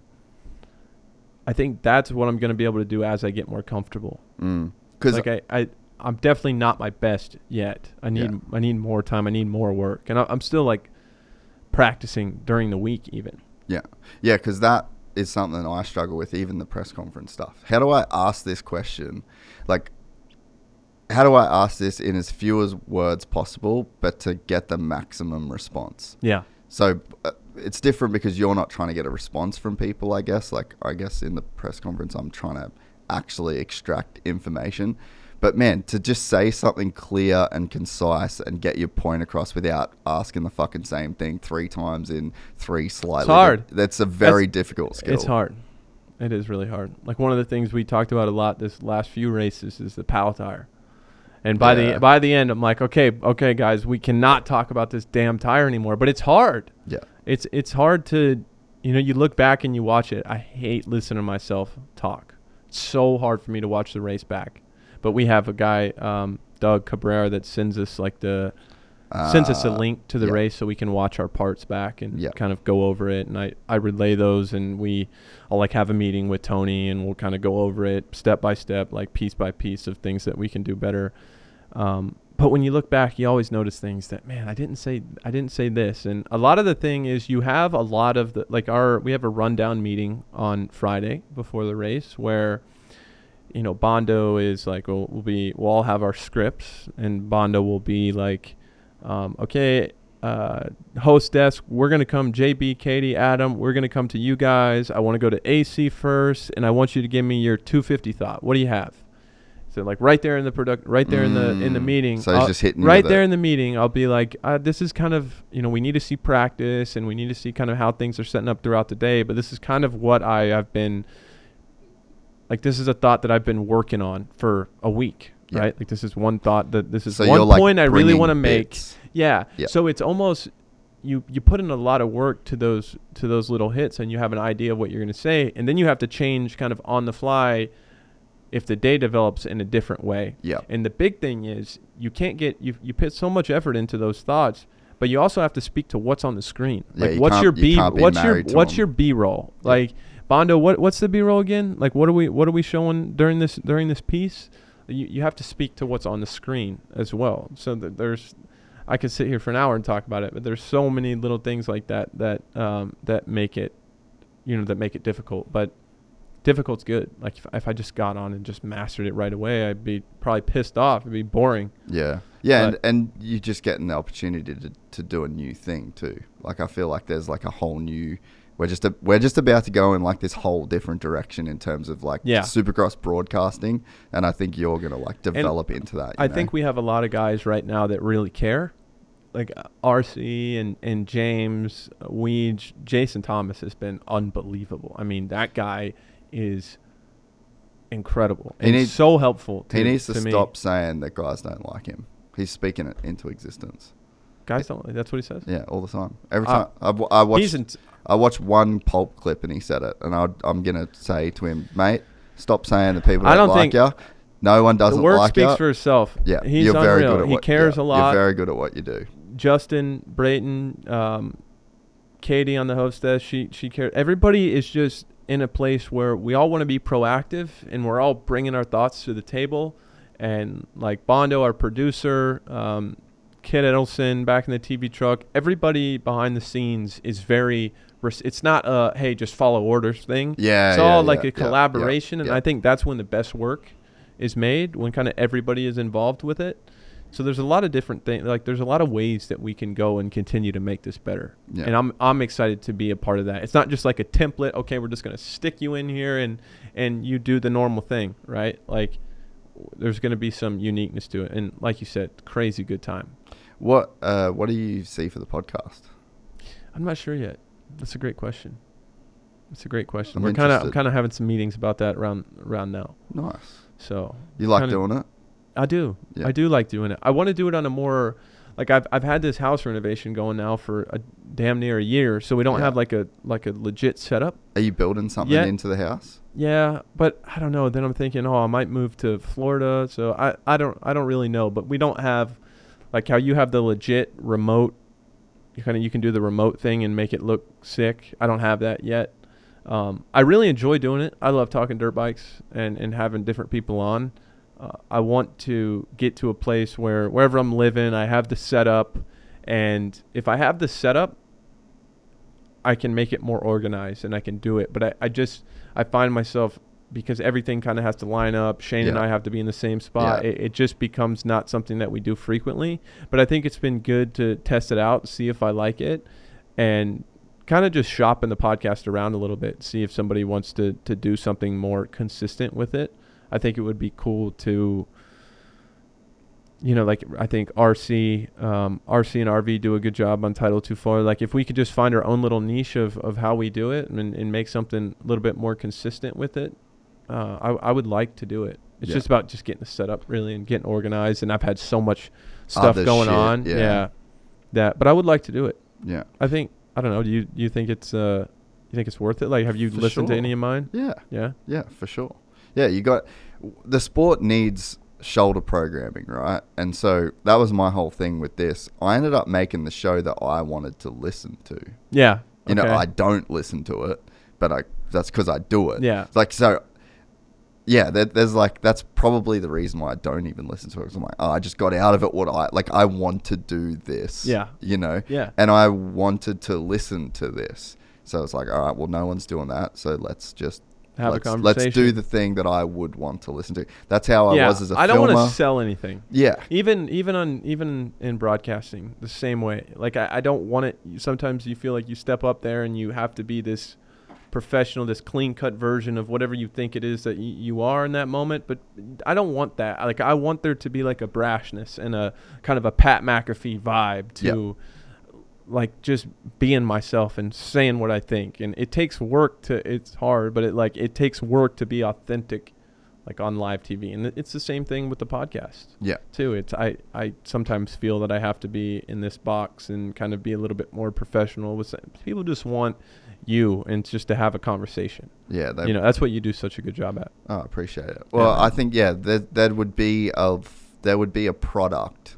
I think that's what I'm going to be able to do as I get more comfortable. Because like I'm definitely not my best yet. I need more time. I need more work, and I'm still like practicing during the week even. Yeah, because that is something I struggle with, even the press conference stuff. How do I ask this question? Like, how do I ask this in as few as words possible, but to get the maximum response? Yeah. So it's different because you're not trying to get a response from people, I guess. Like, I guess in the press conference, I'm trying to actually extract information. But, man, to just say something clear and concise and get your point across without asking the fucking same thing 3 times in 3 slightly. It's hard. That's a very difficult skill. It's hard. It is really hard. Like, one of the things we talked about a lot this last few races is the power tire. And by the end, I'm like, okay, guys, we cannot talk about this damn tire anymore. But it's hard. Yeah. It's hard to, you look back and you watch it. I hate listening to myself talk. It's so hard for me to watch the race back. But we have a guy, Doug Cabrera, that sends us sends us a link to the race so we can watch our parts back and kind of go over it. And I relay those, and I'll have a meeting with Tony, and we'll kind of go over it step by step, like piece by piece of things that we can do better. But when you look back, you always notice things that, man, I didn't say this. And a lot of the thing is you have a lot of we have a rundown meeting on Friday before the race where, Bondo is like, we'll all have our scripts, and Bondo will be like, host desk, we're going to come, JB, Katie, Adam, we're going to come to you guys. I want to go to AC first, and I want you to give me your 250 thought. What do you have? So right there in the in the meeting. So he's just hitting right there in the meeting. I'll be like, this is kind of, we need to see practice, and we need to see kind of how things are setting up throughout the day. But this is kind of what I have been, this is a thought that I've been working on for a week. Yeah. Right? Like, this is one thought this is one point I really want to make. Yeah. So it's almost, you put in a lot of work to those little hits, and you have an idea of what you're going to say, and then you have to change kind of on the fly if the day develops in a different way. Yeah. And the big thing is you can't you put so much effort into those thoughts, but you also have to speak to what's on the screen. Like, what's your your B-roll? Yeah. Like, Bondo, what's the B-roll again? Like, what are we showing during this piece? You have to speak to what's on the screen as well. So I could sit here for an hour and talk about it, but there's so many little things like that make it, that make it difficult. But difficult's good. Like, if I just got on and just mastered it right away, I'd be probably pissed off. It'd be boring. Yeah. Yeah, and you just getting the opportunity to do a new thing too. Like, I feel like there's like a whole new. We're just about to go in this whole different direction in terms of Supercross broadcasting, and I think you're gonna develop into that. I think we have a lot of guys right now that really care, like RC and James Weege. Jason Thomas has been unbelievable. I mean, that guy is incredible and so helpful. He needs to stop saying that guys don't like him. He's speaking it into existence. Guys don't like. That's what he says. Yeah, all the time. Every time I watched one pulp clip and he said it, and I'm gonna say to him, mate, stop saying that people don't like you. No one doesn't like you. The work speaks for itself. Yeah, he's unreal. Very good at he cares a lot. You're very good at what you do. Justin, Brayton, Katie on the host desk, she cares. Everybody is just in a place where we all want to be proactive, and we're all bringing our thoughts to the table. And like Bondo, our producer, Kid Edelson back in the TV truck, everybody behind the scenes is very. It's not a hey, just follow orders thing. Yeah, it's all a collaboration, and I think that's when the best work is made, when kind of everybody is involved with it. So there's a lot of different things. Like, there's a lot of ways that we can go and continue to make this better. Yeah. And I'm excited to be a part of that. It's not just like a template. Okay, we're just gonna stick you in here and you do the normal thing, right? Like, there's gonna be some uniqueness to it, and like you said, crazy good time. What do you see for the podcast? I'm not sure yet. That's a great question. I'm I'm kind interested. of having some meetings about that around now. Nice. So You like kinda- doing it? I do. Yeah. I do like doing it. I want to do it on a more like I've had this house renovation going now for a damn near a year, so we don't Yeah. have like a legit setup. Are you building something Yeah. into the house? Yeah, but I don't know. Then I'm thinking, I might move to Florida, so I don't really know. But we don't have like how you have the legit remote. You can do the remote thing and make it look sick. I don't have that yet. I really enjoy doing it. I love talking dirt bikes and having different people on. I want to get to a place where wherever I'm living, I have the setup, and if I have the setup, I can make it more organized and I can do it. But I find myself, because everything kind of has to line up, Shane and Yeah. I have to be in the same spot. Yeah. It just becomes not something that we do frequently. But I think it's been good to test it out, see if I like it, and kind of just shopping the podcast around a little bit, see if somebody wants to do something more consistent with it. I think it would be cool to, like I think RC and RV do a good job on Title 2.4. Like if we could just find our own little niche of how we do it and make something a little bit more consistent with it, I would like to do it. It's Yeah. just about just getting the setup really and getting organized. And I've had so much stuff Other going shit, on. yeah. But I would like to do it. Yeah. I don't know. Do you think it's worth it? Like, have you For listened to sure. any of mine? Yeah. Yeah. Yeah, for sure. Yeah, the sport needs shoulder programming, right? And so that was my whole thing with this. I ended up making the show that I wanted to listen to. Yeah. You know, okay. I don't listen to it, but that's because I do it. Yeah. It's like, so, yeah, there's like, that's probably the reason why I don't even listen to it. 'Cause I'm like, I just got out of it I want to do this. Yeah. You know? Yeah. And I wanted to listen to this. So it's like, all right, well, no one's doing that. So let's just Have a let's conversation. do the thing that I would want to listen to. That's how I was as a filmer. I don't want to sell anything. Yeah. Even in broadcasting, the same way. Like I don't want it. Sometimes you feel like you step up there and you have to be this professional, this clean cut version of whatever you think it is that you are in that moment. But I don't want that. Like I want there to be like a brashness and a kind of a Pat McAfee vibe to like just being myself and saying what I think. And it takes work it's hard, but it takes work to be authentic, like on live TV. And it's the same thing with the podcast. Yeah. Too. I sometimes feel that I have to be in this box and kind of be a little bit more professional. With people just want you and just to have a conversation. Yeah. That's what you do such a good job at. Oh, I appreciate it. Well, Yeah. I think, there would be a product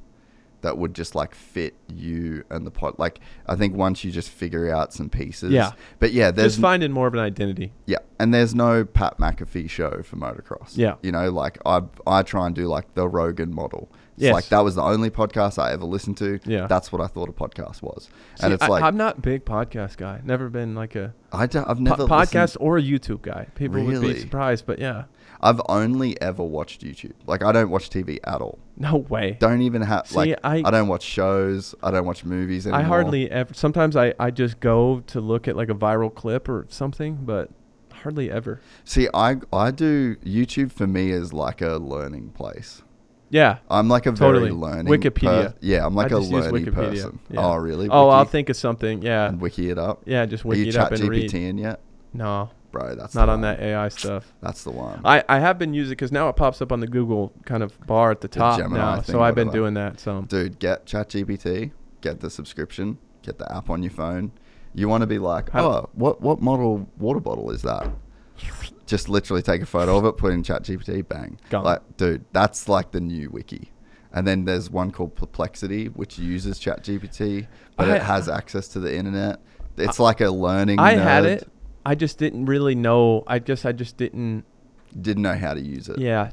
that would just like fit you and the pod. Like, I think once you just figure out some pieces. Yeah. But yeah, there's Just finding more of an identity. Yeah, and there's no Pat McAfee show for motocross. Yeah. You know, like I try and do like the Rogan model. It's Yes. like that was the only podcast I ever listened to. Yeah. That's what I thought a podcast was. See, And it's like I'm not a big podcast guy. Never been like a I've never podcast listened, or a YouTube guy. People would Really? be surprised, but yeah. I've only ever watched YouTube. Like I don't watch TV at all. No way. Don't even have See, I don't watch shows. I don't watch movies anymore. I hardly ever. Sometimes I just go to look at like a viral clip or something, but hardly ever. See, I do YouTube for me is like a learning place. Yeah. I'm like a Totally. very learning Wikipedia. Yeah, I'm like I a just use learning Wikipedia. person. Yeah. Oh, really? Oh, Wiki? I'll think of something. Yeah. And wiki it up. Yeah, just Are wiki you it up and read. ChatGPTing yet? No, Bro, that's not the on one. that AI stuff. That's the one. I have been using because now it pops up on the Google kind of bar at the top Gemini now. thing, So I've been whatever. doing that some. Dude, get ChatGPT, get the subscription, get the app on your phone. You want to be like, what model water bottle is that? Just literally take a photo of it, put in ChatGPT, bang. Gone. Like, dude, that's like the new wiki. And then there's one called Perplexity, which uses ChatGPT, but it has access to the internet. It's like a learning I nerd. had it. I just didn't really know. I guess I just didn't. Didn't know how to use it. Yeah,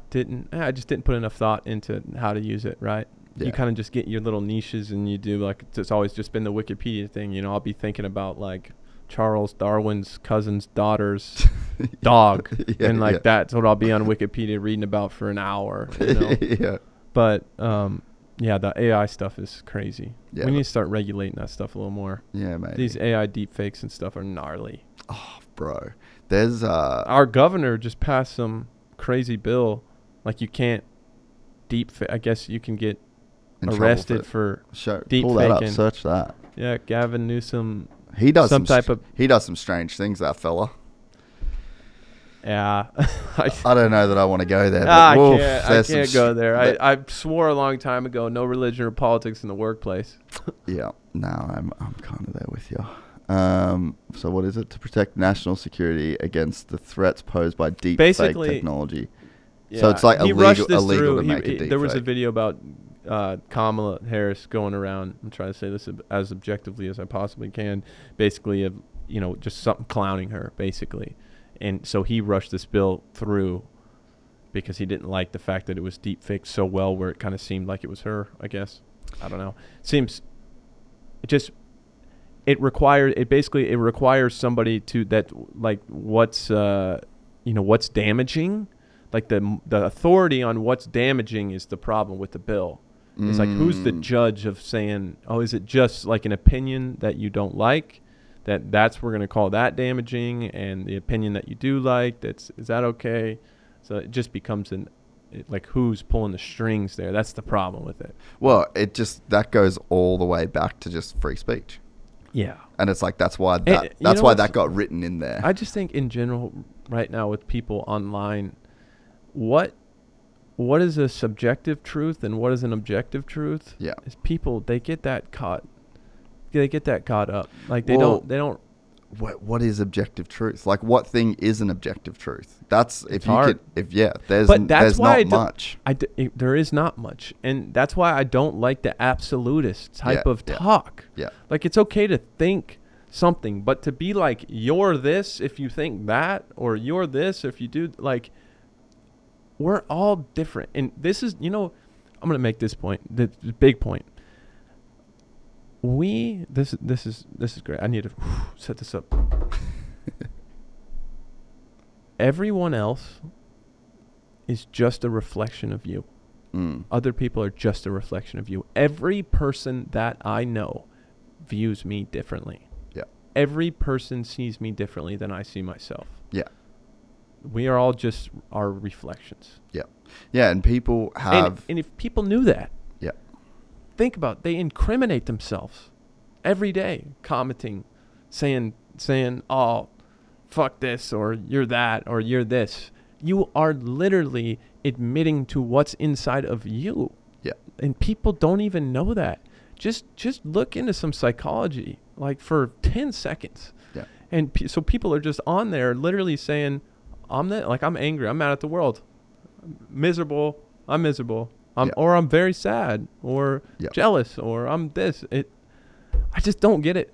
I just didn't put enough thought into how to use it. Right. Yeah. You kind of just get your little niches and you do like it's always just been the Wikipedia thing. You know, I'll be thinking about like Charles Darwin's cousin's daughter's dog, Yeah, and like yeah. that's what I'll be on Wikipedia reading about for an hour. You know? Yeah. But yeah, the AI stuff is crazy. Yeah, we need but- to start regulating that stuff a little more. Yeah, maybe. These AI deepfakes and stuff are gnarly. Oh, bro. There's Our governor just passed some crazy bill, like you can't deepfake. I guess you can get in trouble arrested for deep pull that up, faking. search that. Yeah, Gavin Newsom. He does some type of. He does some strange things, that fella. Yeah. I don't know that I want to go there. But I can't go there. I swore a long time ago, no religion or politics in the workplace. Yeah, no, I'm kind of there with you. So what is it? To protect national security against the threats posed by deep fake technology. Yeah, So it's like he illegal through. to make a deep There was a fake. video about Kamala Harris going around. I'm trying to say this as objectively as I possibly can. Basically, just something clowning her, basically. And so he rushed this bill through because he didn't like the fact that it was deep faked so well, where it kind of seemed like it was her, I guess. I don't know. It requires somebody what's damaging. Like the authority on what's damaging is the problem with the bill. It's like, who's the judge of saying, oh, is it just like an opinion that you don't like? That's we're going to call that damaging, and the opinion that you do like, is that okay? So it just becomes who's pulling the strings there. That's the problem with it. Well, that goes all the way back to just free speech. Yeah. And it's like, that's why that got written in there. I just think in general right now with people online, what is a subjective truth and what is an objective truth? Yeah. Is people, they get that caught up. Like they don't. What is objective truth? Like, what thing is an objective truth? That's there's not much. There is not much. And that's why I don't like the absolutist type of talk. Yeah. Like, it's okay to think something, but to be like, you're this if you think that, or you're this if you do, like, we're all different. And this is, I'm going to make this point, the big point. This is great. I need to set this up. Everyone else is just a reflection of you. Other people are just a reflection of you. Every person that I know views me differently. Yeah. Every person sees me differently than I see myself. Yeah. We are all just our reflections. Yeah. Yeah, and people have... And if people knew that, yeah, think about it, they incriminate themselves every day, commenting, saying, oh, fuck this, or you're that, or you're this. You are literally admitting to what's inside of you. Yeah. And people don't even know that. Just look into some psychology, like for 10 seconds. Yeah. And so people are just on there literally saying, I'm angry, I'm mad at the world. I'm miserable. Or I'm very sad, or jealous, or I'm this. I just don't get it.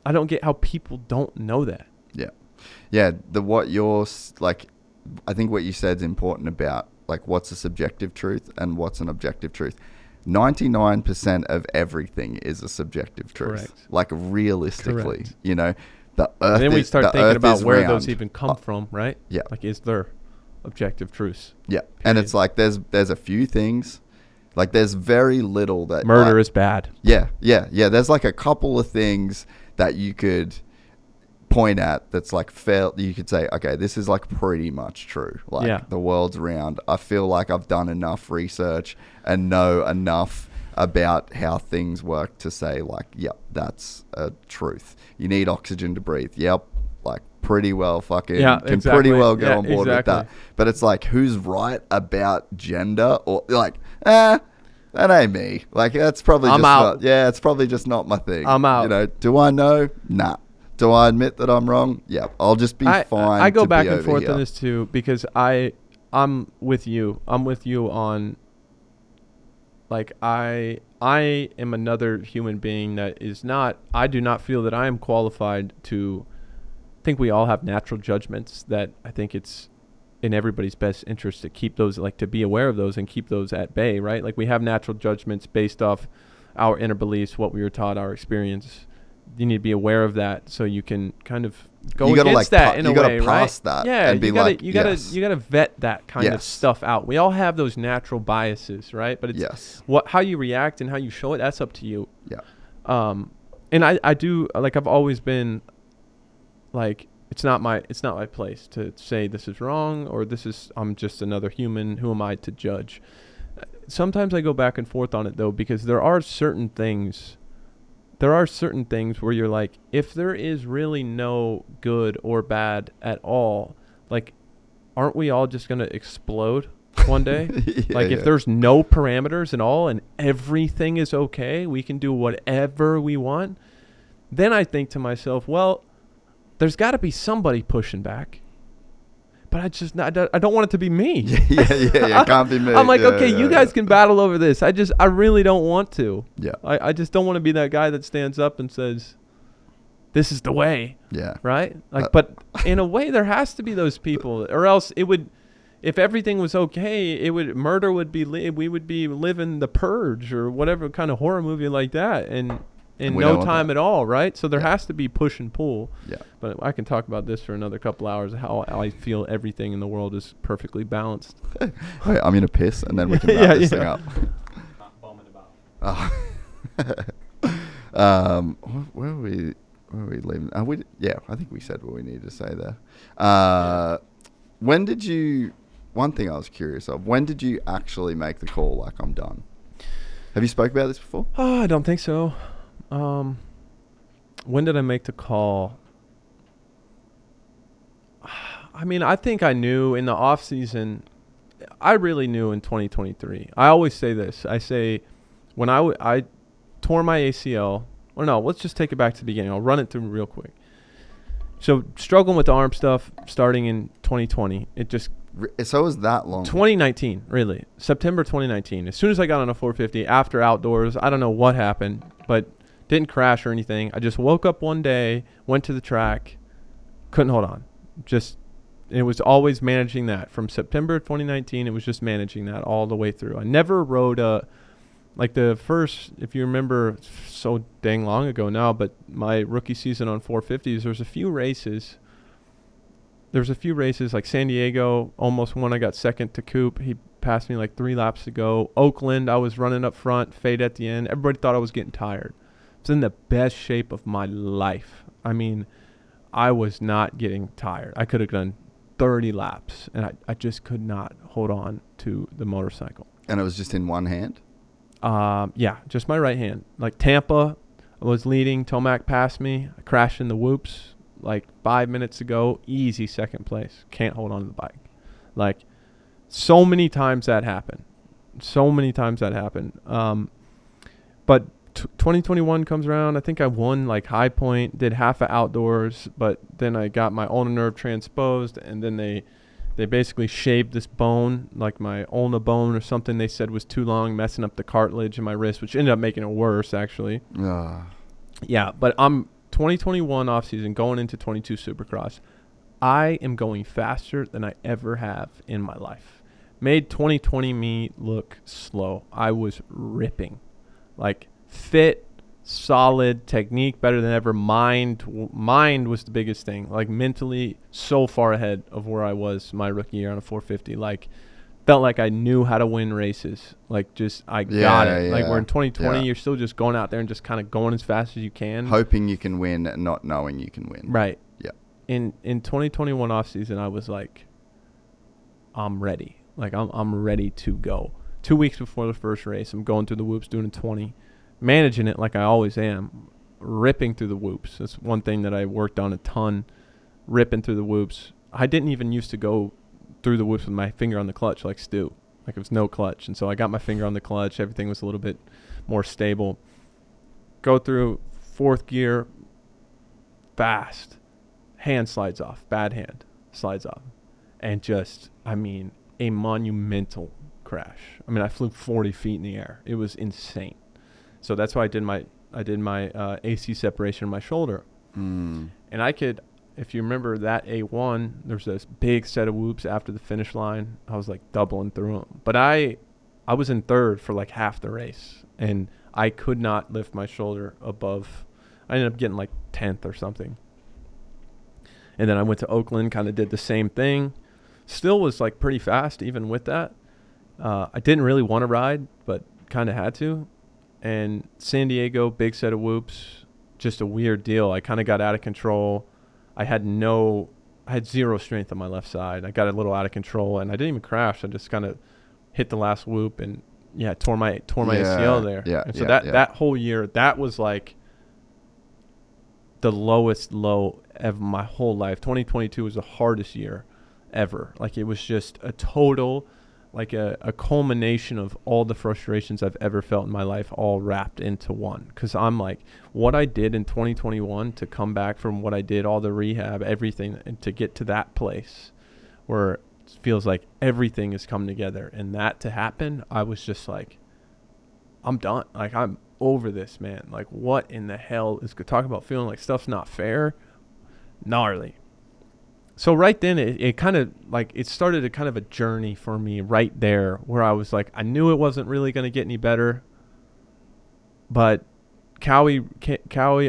I don't get how people don't know that. Yeah. Yeah. I think what you said is important about, like, what's a subjective truth and what's an objective truth. 99% of everything is a subjective truth. Correct. Like, realistically, Correct. the earth. And then we start thinking about where those even come from, right? Yeah. Like, is there objective truths? Yeah. And it's like, there's a few things. Like, there's very little that... Murder is bad. Yeah. There's like a couple of things that you could point at that's like fair. You could say, okay, this is like pretty much true. Like, the world's round. I feel like I've done enough research and know enough about how things work to say, like, yep, that's a truth. You need oxygen to breathe. Yep. Like, pretty well pretty well get on board with that. But it's like, who's right about gender? Or like, that ain't me. Like, that's probably it's probably just not my thing. I'm out. Do I know? Nah. Do I admit that I'm wrong? Yeah. I'll just be fine. I go to back be and over forth here. on this too, because I'm with you. I'm with you on, like, I am another human being that is not, I do not feel that I am qualified to, I think we all have natural judgments that I think it's in everybody's best interest to keep those, like, to be aware of those and keep those at bay, right? Like, we have natural judgments based off our inner beliefs, what we were taught, our experience. You need to be aware of that so you can kind of go against that in a way, right? You gotta pass that. Yeah, and you gotta vet that kind of stuff out. We all have those natural biases, right? But it's how you react and how you show it, that's up to you. Yeah. And I do, like, I've always been like, it's not my place to say this is wrong or I'm just another human. Who am I to judge? sometimes I go back and forth on it though, because there are certain things where you're like, if there is really no good or bad at all, like, aren't we all just going to explode one day? If there's no parameters at all and everything is okay, we can do whatever we want. Then I think to myself, well, there's got to be somebody pushing back. But I don't want it to be me. It can't be me. I'm like, you guys can battle over this. I really don't want to. Yeah. I just don't want to be that guy that stands up and says, this is the way. Yeah. Right? But in a way, there has to be those people, or else it would, if everything was okay, murder would be, we would be living The Purge or whatever kind of horror movie like that. And in no time at all, right? So there has to be push and pull. Yeah. But I can talk about this for another couple hours, how I feel everything in the world is perfectly balanced. Wait, I'm going to piss, and then we can wrap this thing up. Not bombing about. Where are we leaving? I think we said what we needed to say there. When did you... One thing I was curious of, when did you actually make the call, like, I'm done? Have you spoke about this before? I don't think so. When did I make the call? I mean, I think I knew in the off season. I really knew in 2023. I always say this. I say when I tore my ACL, or no, let's just take it back to the beginning. I'll run it through real quick. So struggling with the arm stuff starting in 2020. So it was that long? 2019, really. September 2019. As soon as I got on a 450 after outdoors, I don't know what happened, but didn't crash or anything. I just woke up one day, went to the track, couldn't hold on. It was always managing that. From September 2019, it was just managing that all the way through. I never rode the first, if you remember, so dang long ago now, but my rookie season on 450s, there was a few races like San Diego, almost won. I got second to Coop. He passed me like 3 laps to go. Oakland, I was running up front, fade at the end. Everybody thought I was getting tired. I was in the best shape of my life. I mean, I was not getting tired. I could have done 30 laps, and I just could not hold on to the motorcycle. And it was just in one hand? Yeah, just my right hand. Like Tampa, I was leading. Tomac passed me. I crashed in the whoops like 5 minutes ago. Easy second place. Can't hold on to the bike. Like, so many times that happened. But 2021 comes around. I think I won like High Point, did half of outdoors, but then I got my ulnar nerve transposed, and then they basically shaved this bone, like my ulna bone or something they said was too long, messing up the cartilage in my wrist, which ended up making it worse, actually. Yeah, but I'm 2021 offseason going into 22 Supercross. I am going faster than I ever have in my life. Made 2020 me look slow. I was ripping. Like, fit, solid, technique better than ever. Mind was the biggest thing. Like, mentally so far ahead of where I was my rookie year on a 450. Like, felt like I knew how to win races. Like, just got it. Yeah. Like, we're in 2020, you're still just going out there and just kind of going as fast as you can. Hoping you can win and not knowing you can win. Right. Yeah. In 2021 offseason, I was like, I'm ready. Like, I'm ready to go. 2 weeks before the first race, I'm going through the whoops, doing a 20. Managing it like I always am, ripping through the whoops. That's one thing that I worked on a ton, ripping through the whoops. I didn't even used to go through the whoops with my finger on the clutch like Stu. Like, it was no clutch. And so I got my finger on the clutch. Everything was a little bit more stable. Go through fourth gear, fast. Hand slides off. Bad hand slides off. And just, I mean, a monumental crash. I mean, I flew 40 feet in the air. It was insane. So that's why I did my AC separation in my shoulder. And I could, if you remember that A1, there's this big set of whoops after the finish line. I was like doubling through them. But I was in third for like half the race, and I could not lift my shoulder above. I ended up getting like 10th or something. And then I went to Oakland, kind of did the same thing. Still was like pretty fast even with that. I didn't really want to ride, but kind of had to. And San Diego, big set of whoops, just a weird deal. I kind of got out of control. I had zero strength on my left side. I got a little out of control, and I didn't even crash. I just kind of hit the last whoop and tore my Yeah, ACL there. yeah, And so yeah, that whole year, that was like the lowest low of my whole life. 2022 was the hardest year ever. Like, it was just a total, like a culmination of all the frustrations I've ever felt in my life, all wrapped into one. Because I'm like, what I did in 2021 to come back from what I did, all the rehab, everything, and to get to that place where it feels like everything is coming together, and that to happen, I was just like, I'm done. Like, I'm over this, man. Like, what in the hell is talk about feeling like stuff's not fair? Gnarly. So right then, it kind of like, it started a kind of a journey for me right there, where I was like, I knew it wasn't really going to get any better, but Cowie,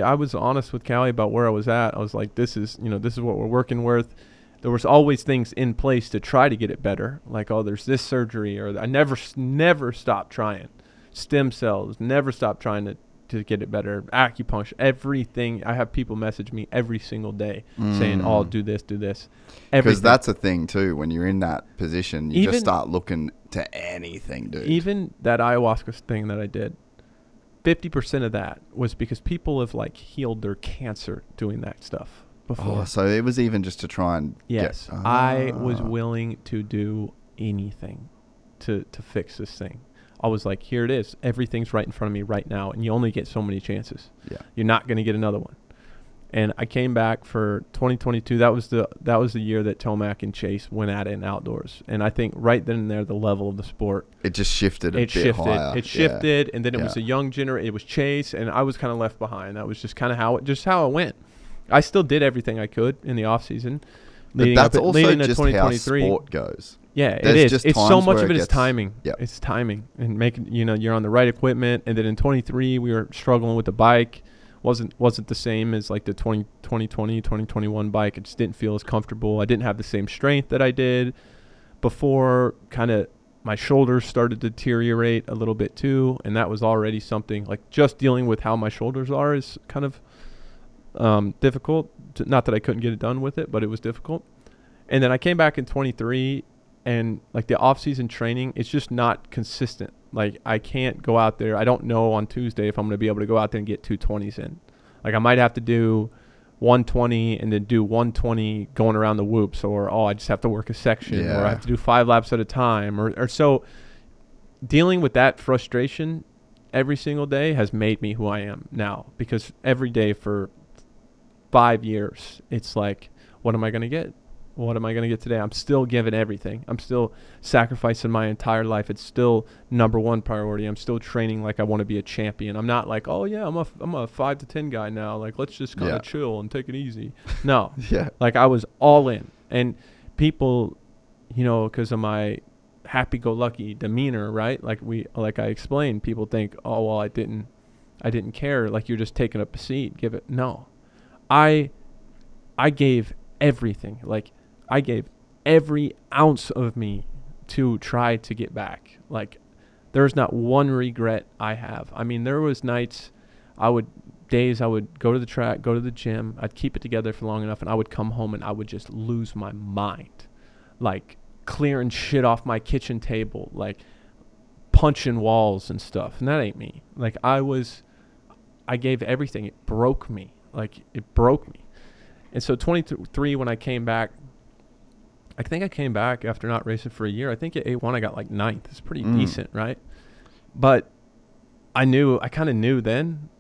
I was honest with Cowie about where I was at. I was like, this is what we're working with. There was always things in place to try to get it better. Like, oh, there's this surgery, or I never stopped trying. Stem cells, never stopped trying to get it better. Acupuncture, everything. I have people message me every single day saying, oh, do this. Because that's a thing too. When you're in that position, you just start looking to anything, dude. Even that ayahuasca thing that I did, 50% of that was because people have like healed their cancer doing that stuff before. Oh, so it was even just to try and I was willing to do anything to fix this thing. I was like, here it is. Everything's right in front of me right now, and you only get so many chances. Yeah. You're not going to get another one. And I came back for 2022. That was the year that Tomac and Chase went at it in outdoors. And I think right then and there, the level of the sport, it just shifted a bit higher. It shifted, and then it was a young generation. It was Chase, and I was kind of left behind. That was just kind of how it went. I still did everything I could in the off season, leading that's up, also leading to just 2023. how sport goes. Yeah, There's it is. just It's so times much where of it it is gets- timing. Yep. It's timing and making, you're on the right equipment. And then in 23, we were struggling with the bike. Wasn't the same as like the 2021 bike. It just didn't feel as comfortable. I didn't have the same strength that I did before. Kind of my shoulders started to deteriorate a little bit too. And that was already something, like, just dealing with how my shoulders are is kind of difficult. Not that I couldn't get it done with it, but it was difficult. And then I came back in 23, and like the off-season training, it's just not consistent. Like, I can't go out there. I don't know on Tuesday if I'm going to be able to go out there and get 220s in. Like, I might have to do 120 and then do 120 going around the whoops, or, I just have to work a section, or I have to do 5 laps at a time, or so. Dealing with that frustration every single day has made me who I am now, because every day for 5 years, it's like, what am I going to get? What am I going to get today? I'm still giving everything. I'm still sacrificing my entire life. It's still number one priority. I'm still training like I want to be a champion. I'm not like, oh yeah, I'm a 5 to 10 guy now. Like, let's just kind of chill and take it easy. No. Like, I was all in. And people, because of my happy-go-lucky demeanor, right? Like I explained, people think, oh, well, I didn't care. Like, you're just taking up a seat. Give it. No. I gave everything. Like, I gave every ounce of me to try to get back. Like, there's not one regret I have. I mean, there was days I would go to the track, go to the gym, I'd keep it together for long enough, and I would come home and I would just lose my mind. Like, clearing shit off my kitchen table, like punching walls and stuff. And that ain't me. Like, I gave everything. It broke me. Like, it broke me. And so 23, when I came back, I think I came back after not racing for a year. I think at A1 I got like 9th. It's pretty decent, right? But I kind of knew then.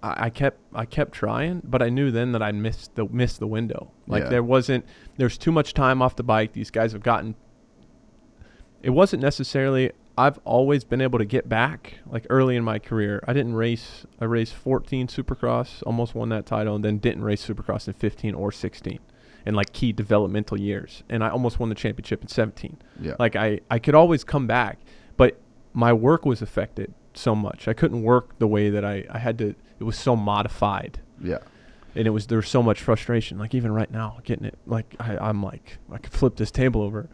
I kept trying, but I knew then that I missed the window. Like, there's too much time off the bike. These guys have gotten. It wasn't necessarily. I've always been able to get back. Like, early in my career, I didn't race. I raced 14 Supercross, almost won that title, and then didn't race Supercross in 15 or 16, in like key developmental years. And I almost won the championship in 17. Yeah. Like, I could always come back, but my work was affected so much. I couldn't work the way that I had to. It was so modified. Yeah. And there was so much frustration. Like, even right now, getting it. Like, I'm like, I could flip this table over.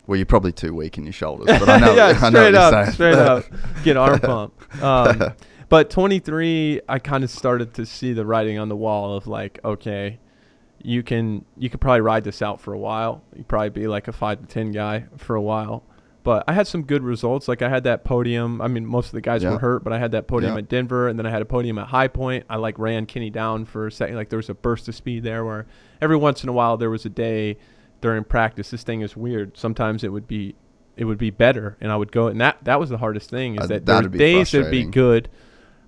Well, you're probably too weak in your shoulders, but I know. I know what you're saying. Straight up, get arm pump. But 23, I kind of started to see the writing on the wall of like, okay, you could probably ride this out for a while. You'd probably be like a 5 to 10 guy for a while, But I had some good results. Like I had that podium. I mean, most of the guys Yeah. were hurt, but I had that podium Yeah. at Denver, and then I had a podium at High Point. I like ran Kenny down for a second. Like there was a burst of speed there where every once in a while there was a day during practice. This thing is weird. Sometimes it would be better, and I would go. And that was the hardest thing is that there were that'd be days that would be frustrating. good.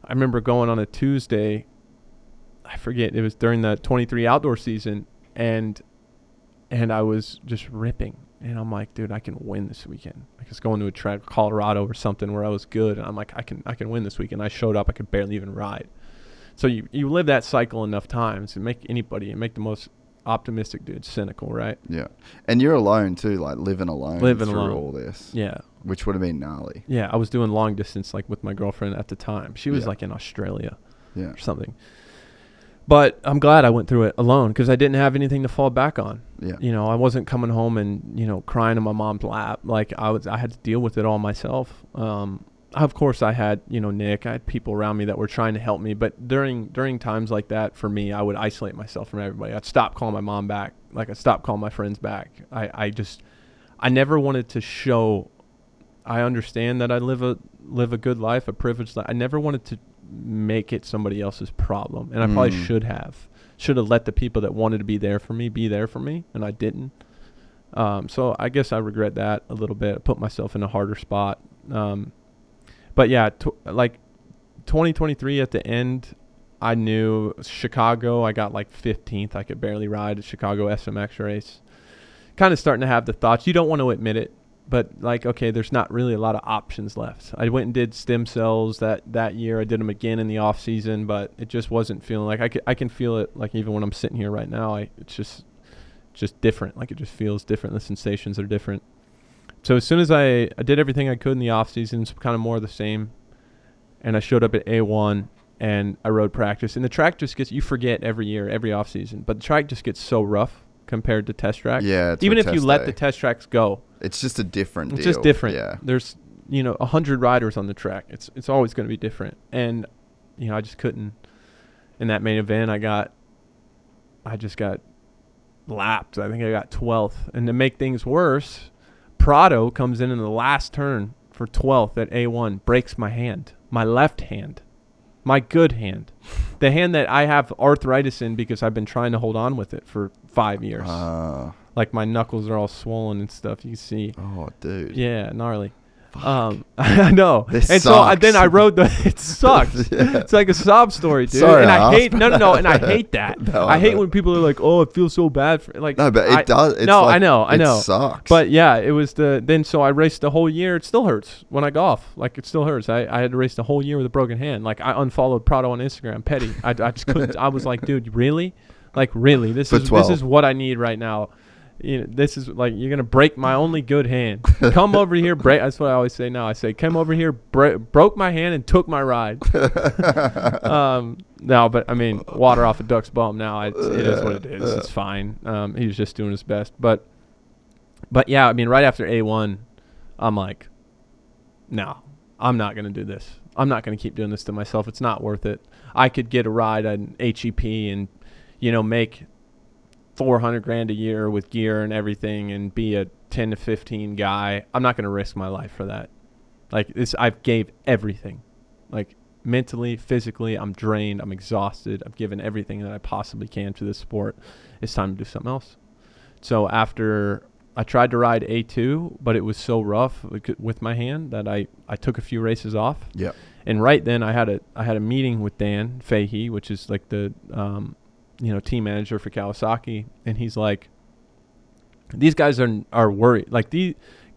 I remember going on a Tuesday. I forget, it was during the 23 outdoor season, and I was just ripping, and I'm like, dude, I can win this weekend. I was going to a track, Colorado or something, where I was good, and I'm like, I can win this weekend. I showed up, I could barely even ride. So you live that cycle enough times and make the most optimistic dude cynical, right? Yeah. And you're alone too, like living alone through all this. Yeah. Which would have been gnarly. Yeah, I was doing long distance like with my girlfriend at the time. She was Yeah. like in Australia Yeah. or something. But I'm glad I went through it alone because I didn't have anything to fall back on. Yeah. You know, I wasn't coming home and, crying in my mom's lap. Like I had to deal with it all myself. Of course I had, Nick, I had people around me that were trying to help me. But during times like that, for me, I would isolate myself from everybody. I'd stop calling my mom back. Like I'd stop calling my friends back. I never wanted to show. I understand that I live a good life, a privileged life. I never wanted to make it somebody else's problem, and I probably should have let the people that wanted to be there for me, and I didn't. So I guess I regret that a little bit. I put myself in a harder spot. But yeah, like 2023 at the end, I knew Chicago. I got like 15th. I could barely ride a Chicago SMX race. Kind of starting to have the thoughts. You don't want to admit it, but like, okay, there's not really a lot of options left. I went and did stem cells that year. I did them again in the off season, but it just wasn't feeling like I can feel it. Like even when I'm sitting here right now, it's just different. Like it just feels different. The sensations are different. So as soon as I did everything I could in the off season, it's kind of more of the same. And I showed up at A1 and I rode practice, and the track just you forget every year, every off season, but the track just gets so rough compared to test track. Yeah. It's Even a if you test let day. the test tracks go. It's just a different It's deal. just different. Yeah. There's 100 riders on the track. It's always going to be different. And I just couldn't. In that main event, I just got lapped. I think I got 12th. And to make things worse, Prado comes in the last turn for 12th at A1, breaks my hand, my left hand, my good hand, the hand that I have arthritis in because I've been trying to hold on with it for 5 years. Like my knuckles are all swollen and stuff. You can see. Oh, dude. Yeah, gnarly. I know. This and sucks. so then I rode it sucks. Yeah. It's like a sob story, dude. Sorry, and I I hate asked. no, and I hate that. No, I hate know. when people are like, "Oh, it feels so bad for like." No, but it does. It's no, like, I know. It sucks. But yeah, it was so I raced the whole year. It still hurts when I golf. Like it still hurts. I had to race the whole year with a broken hand. Like I unfollowed Prado on Instagram. Petty. I just couldn't. I was like, dude, really? Like really? This is what I need right now. This is like you're gonna break my only good hand. Come over here, break. That's what I always say now. I say, come over here, broke my hand and took my ride. No, but I mean, water off a duck's bum. Now it is what it is. It's fine. He was just doing his best, but yeah, I mean, right after A1, I'm like, no, I'm not gonna do this. I'm not gonna keep doing this to myself. It's not worth it. I could get a ride on HEP and make $400,000 a year with gear and everything and be a 10 to 15 guy. I'm not going to risk my life for that. Like this, I've gave everything, like mentally, physically. I'm drained. I'm exhausted. I've given everything that I possibly can to this sport. It's time to do something else. So after I tried to ride A2, but it was so rough with my hand that I took a few races off. Yeah. And right then I had a meeting with Dan Fahey, which is like the, team manager for Kawasaki, and he's like, these guys are worried. Like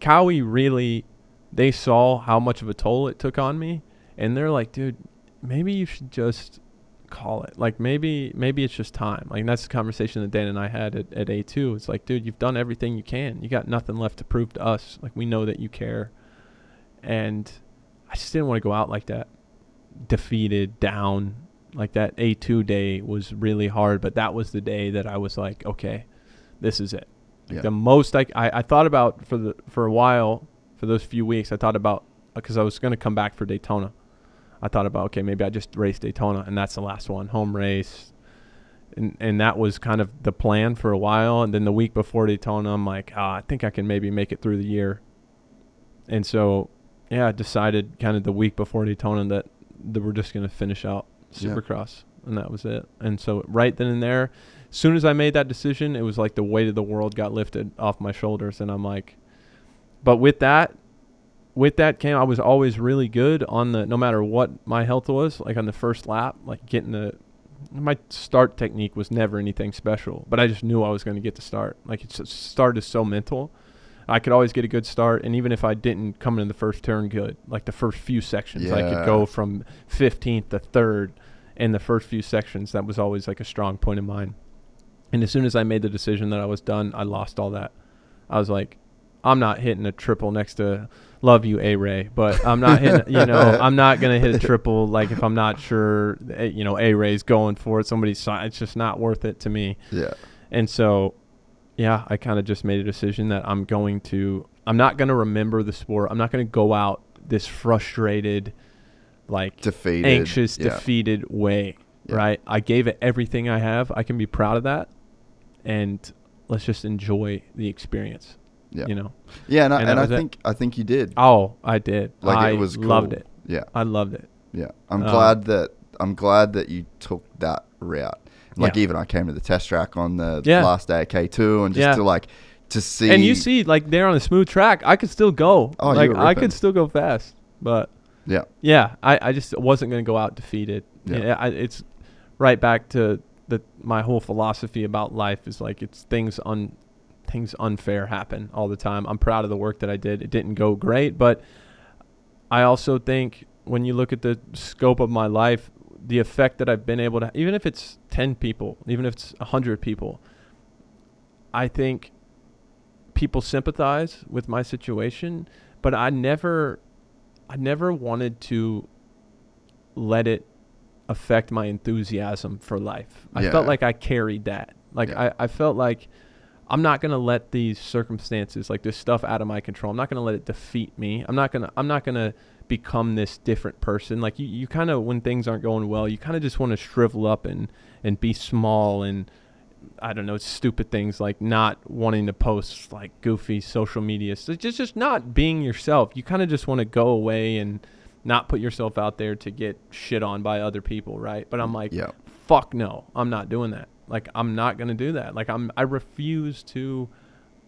Cowie really, they saw how much of a toll it took on me, and they're like, dude, maybe you should just call it. Like maybe it's just time. Like that's the conversation that Dan and I had at A2. It's like, dude, you've done everything you can. You got nothing left to prove to us. Like we know that you care, and I just didn't want to go out like that, defeated, down. Like that A2 day was really hard, but that was the day that I was like, okay, this is it. Like Yeah. the most I thought about for a while, for those few weeks, I thought about, because I was going to come back for Daytona. I thought about, okay, maybe I just race Daytona, and that's the last one, home race. And that was kind of the plan for a while. And then the week before Daytona, I'm like, I think I can maybe make it through the year. And so, yeah, I decided kind of the week before Daytona that we're just going to finish out Supercross. And that was it. And so right then and there, as soon as I made that decision, it was like the weight of the world got lifted off my shoulders. And I'm like, but with that came, I was always really good on no matter what my health was, like on the first lap, like my start technique was never anything special, but I just knew I was going to get the start. Like start is so mental. I could always get a good start, and even if I didn't come in the first turn good, like the first few sections, I could go from 15th to 3rd in the first few sections. That was always like a strong point of mine. And as soon as I made the decision that I was done, I lost all that. I was like, I'm not hitting a triple next to love you, A-Ray, but I'm not hitting, I'm not going to hit a triple like if I'm not sure, A-Ray's going for it. It's just not worth it to me. Yeah. And so, yeah, I kind of just made a decision that I'm not going to remember the sport. I'm not going to go out this frustrated, like defeated, anxious, defeated way, right? I gave it everything I have. I can be proud of that. And let's just enjoy the experience. Yeah. Yeah, and I think you did. Oh, I did. Like it was cool. Loved it. Yeah. I loved it. Yeah. I'm glad that you took that route. Like even I came to the test track on the last day of K2 and just to see. And you see, like there on a smooth track, I could still go. Oh, like I could still go fast, but I just wasn't going to go out defeated. Yeah. It's right back to my whole philosophy about life is like it's things unfair happen all the time. I'm proud of the work that I did. It didn't go great, but I also think when you look at the scope of my life, the effect that I've been able to, even if it's 10 people, even if it's 100 people, I think people sympathize with my situation, but I never wanted to let it affect my enthusiasm for life. I felt like I carried that. I felt like I'm not going to let these circumstances, like this stuff out of my control, I'm not going to let it defeat me. I'm not going to become this different person. Like you kind of, when things aren't going well, you kind of just want to shrivel up and be small and, I don't know, stupid things like not wanting to post like goofy social media. So just not being yourself. You kind of just want to go away and not put yourself out there to get shit on by other people, right? But I'm like, fuck no, I'm not doing that. Like, I'm not going to do that. Like, I refuse to,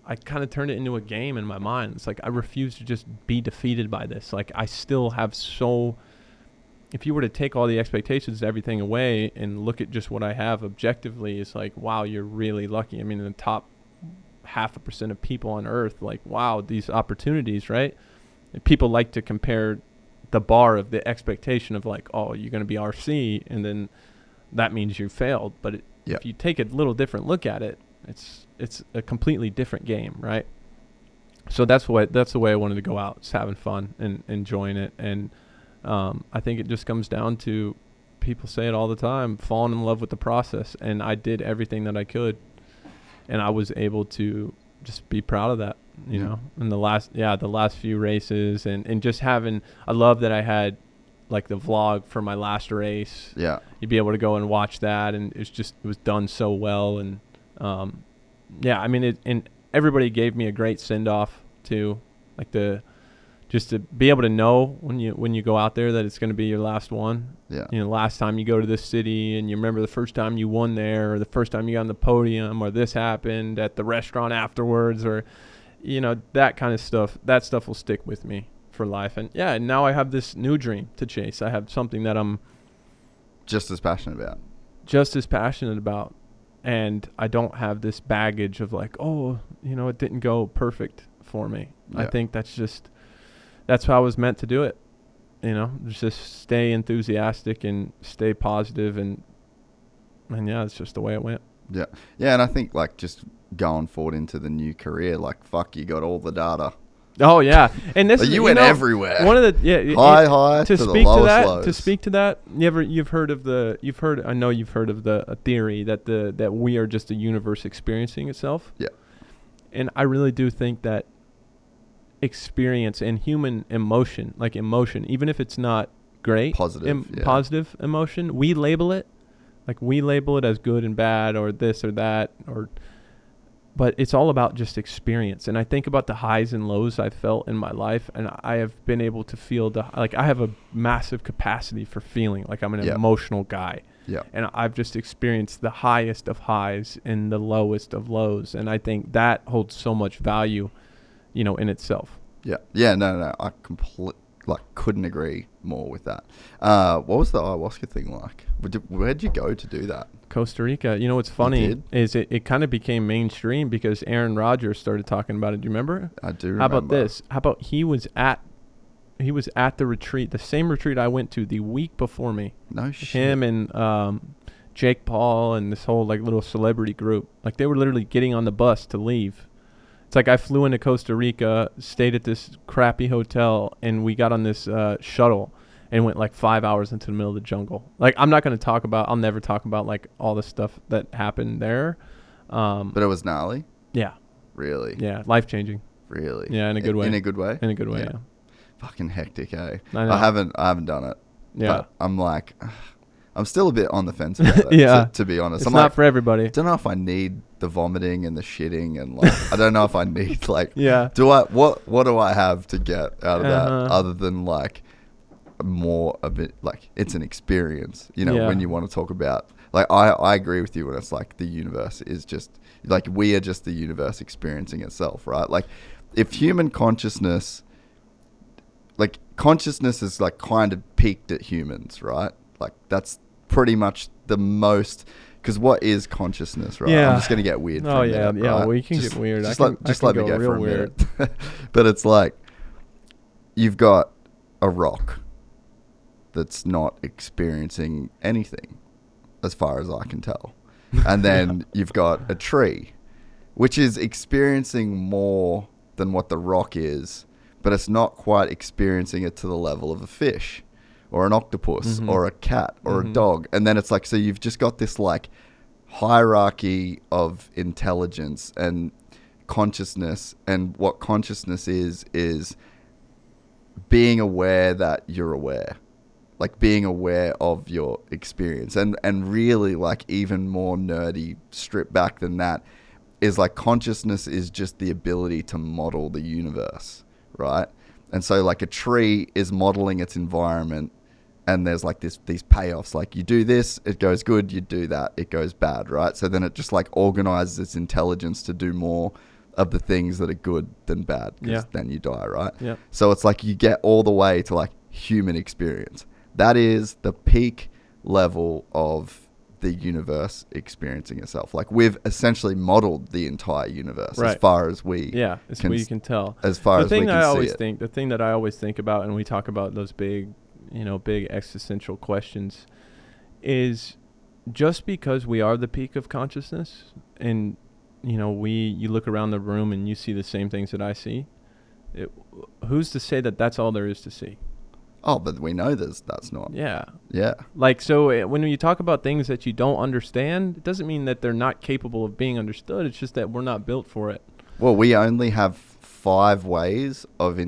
I kind of turned it into a game in my mind. It's like, I refuse to just be defeated by this. Like, I still have if you were to take all the expectations, everything away and look at just what I have objectively, it's like, wow, you're really lucky. I mean, in the top 0.5% of people on earth, like, wow, these opportunities, right? And people like to compare the bar of the expectation of like, oh, you're going to be RC, and then that means you failed. But if you take a little different look at it, it's a completely different game, right? So that's the way I wanted to go out, just having fun and enjoying it. And I think it just comes down to, people say it all the time, falling in love with the process. And I did everything that I could, and I was able to just be proud of that, you know. In the last few races, and just having, I love that I had like the vlog for my last race. Yeah, you'd be able to go and watch that, and it was done so well. And I mean, and everybody gave me a great send off too, like just to be able to know when you go out there that it's going to be your last one. Yeah, you know, last time you go to this city and you remember the first time you won there, or the first time you got on the podium, or this happened at the restaurant afterwards, or you know, that kind of stuff. That stuff will stick with me for life. And and now I have this new dream to chase. I have something that I'm just as passionate about, and I don't have this baggage of like, oh, you know, it didn't go perfect for me. I think that's how I was meant to do it, you know, just stay enthusiastic and stay positive, and it's just the way it went. And I think like just going forward into the new career, like, fuck, you got all the data. Oh yeah, and this you went everywhere. One of the high to speak the to that. lows. To speak to that, you've heard of the theory that we are just a universe experiencing itself. Yeah, and I really do think that experience and human emotion, even if it's not great, positive emotion, we label it as good and bad, or this or that, or but it's all about just experience. And I think about the highs and lows I've felt in my life, and I have been able to feel I have a massive capacity for feeling. Like I'm an emotional guy. Yeah. And I've just experienced the highest of highs and the lowest of lows. And I think that holds so much value, in itself. Yeah. Yeah. No. I couldn't agree more with that. What was the ayahuasca thing like? Where'd you go to do that? Costa Rica. What's funny is it kind of became mainstream because Aaron Rodgers started talking about it. Do you remember? I do remember. How about this? How about he was at the retreat, the same retreat I went to the week before me. No shit. Him and Jake Paul and this whole little celebrity group. Like they were literally getting on the bus to leave. It's like I flew into Costa Rica, stayed at this crappy hotel, and we got on this shuttle and went 5 hours into the middle of the jungle. I'll never talk about all the stuff that happened there. But it was gnarly? Yeah. Really? Yeah. Life-changing. Really? Yeah, in a good way. In a good way? In a good way, yeah. Fucking hectic, eh? I know. I haven't done it. Yeah. But I'm still a bit on the fence about it, yeah. to be honest. It's not for everybody. I don't know if I need the vomiting and the shitting and I don't know if I need yeah. What do I have to get out of that other than more of it, it's an experience, when you want to talk about, I agree with you when it's the universe is just, we are just the universe experiencing itself, right? If human consciousness, consciousness is kind of peaked at humans, right? That's pretty much the most, because what is consciousness, right? Yeah. I'm just going to get weird. Oh, yeah. Minute, yeah. right? Well, you can get weird. Just just let me go for a minute. But it's you've got a rock that's not experiencing anything as far as I can tell. And then you've got a tree, which is experiencing more than what the rock is, but it's not quite experiencing it to the level of a fish or an octopus or a cat or a dog. And then it's so you've just got this hierarchy of intelligence and consciousness. And what consciousness is being aware that you're aware. Being aware of your experience. And really even more nerdy, stripped back than that, is consciousnness is just the ability to model the universe, right? And so a tree is modeling its environment, and there's these payoffs, you do this, it goes good, you do that, it goes bad, right? So then it just organizes its intelligence to do more of the things that are good than bad, because then you die, right? Yeah. So it's you get all the way to human experience. That is the peak level of the universe experiencing itself. We've essentially modeled the entire universe as far as we we can tell. As far as we can see it. The thing that I always think about, and we talk about those big existential questions, is just because we are the peak of consciousness, and you look around the room and you see the same things that I see, who's to say that that's all there is to see? Oh, but we know that's not. Yeah. Yeah. So when you talk about things that you don't understand, it doesn't mean that they're not capable of being understood. It's just that we're not built for it. Well, we only have 5 ways of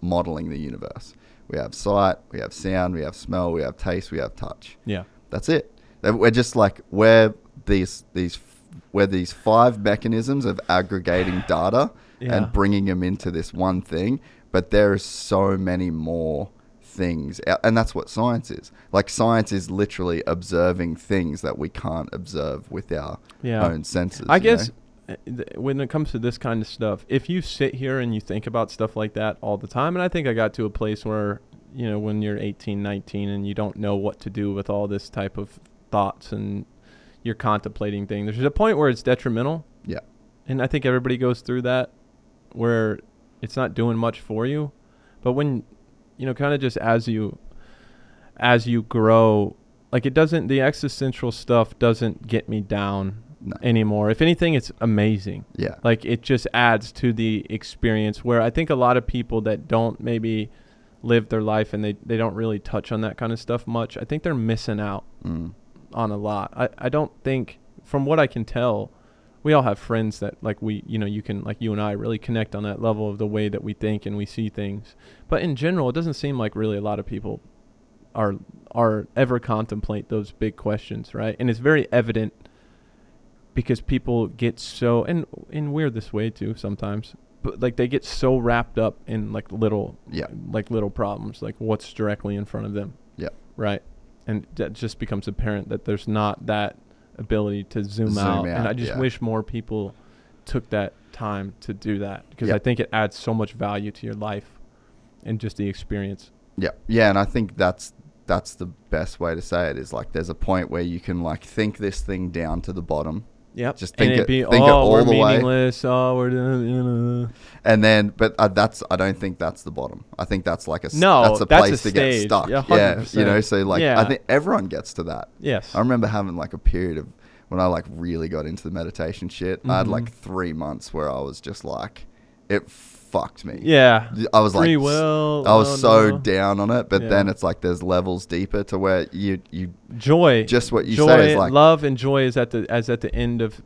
modeling the universe. We have sight, we have sound, we have smell, we have taste, we have touch. Yeah. That's it. We're just we're these 5 mechanisms of aggregating data and bringing them into this one thing. But there are so many more things. And that's what science is. Science is literally observing things that we can't observe with our own senses. I guess when it comes to this kind of stuff, if you sit here and you think about stuff like that all the time, and I think I got to a place where, when you're 18, 19, and you don't know what to do with all this type of thoughts and you're contemplating things, there's a point where it's detrimental. Yeah. And I think everybody goes through that, where it's not doing much for you. But when, kind of just as you grow, the existential stuff doesn't get me down anymore. If anything, it's amazing. Yeah. It just adds to the experience, where I think a lot of people that don't maybe live their life and they don't really touch on that kind of stuff much, I think they're missing out on a lot. I don't think, from what I can tell, we all have friends that you can, you and I, really connect on that level of the way that we think and we see things. But in general, it doesn't seem like really a lot of people are ever contemplate those big questions, right? And it's very evident because people get so, and we're this way too sometimes, but like they get so wrapped up in like little problems, like what's directly in front of them. Yeah. Right. And that just becomes apparent that there's not that ability to zoom out. And I just wish more people took that time to do that, because I think it adds so much value to your life and just the experience. Yeah. Yeah. And I think that's the best way to say it, is like there's a point where you can like think this thing down to the bottom. Yep. Just think it we're all the way. Meaningless. Oh, we're doing, you know. And then, but I don't think that's the bottom. I think that's like that's a that's place a to get stage. stuck. Yeah, you know, so like I think everyone gets to that. Yes. I remember having like a period of when I like really got into the meditation shit. I had like 3 months where I was just like, it fucked me. Yeah. I was Free like, will. I was so down on it, but Yeah. then it's like there's levels deeper to where you joy. just what you joy, say is like love and joy is at the end of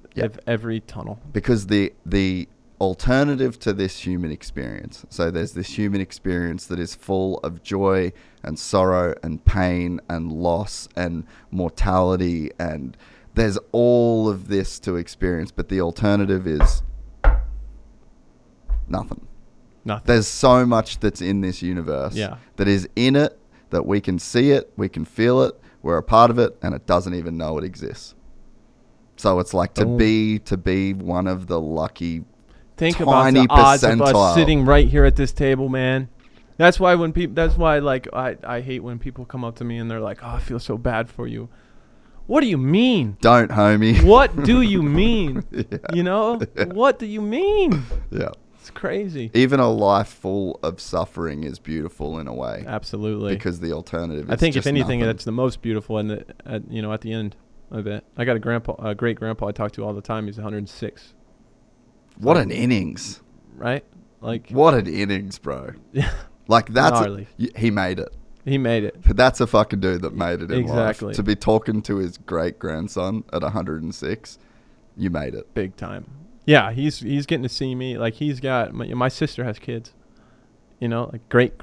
every tunnel. because the alternative to this human experience. So there's this human experience that is full of joy and sorrow and pain and loss and mortality, and there's all of this to experience, but the alternative is nothing. There's so much that's in this universe that is in it, that we can see it, we can feel it, we're a part of it, and it doesn't even know it exists. So it's like to be one of the lucky Think tiny about the odds of us percentile. sitting right here at this table, man. That's why like I hate when people come up to me and they're like, "Oh, I feel so bad for you." What do you mean? Don't, homie. What do you mean? Yeah. You know? What do you mean? Yeah. It's crazy. Even a life full of suffering is beautiful in a way. Absolutely. Because the alternative is I think just if anything, nothing. that's the most beautiful at the end of it. I got a great grandpa I talk to all the time. He's 106. What an innings. Right? Like, What an innings, bro. yeah. Like that's Gnarly. he made it. He made it. But that's a fucking dude that made it in Exactly. life. To be talking to his great grandson at 106, you made it. Big time. Yeah, he's getting to see me. Like, he's got my sister has kids. You know, like great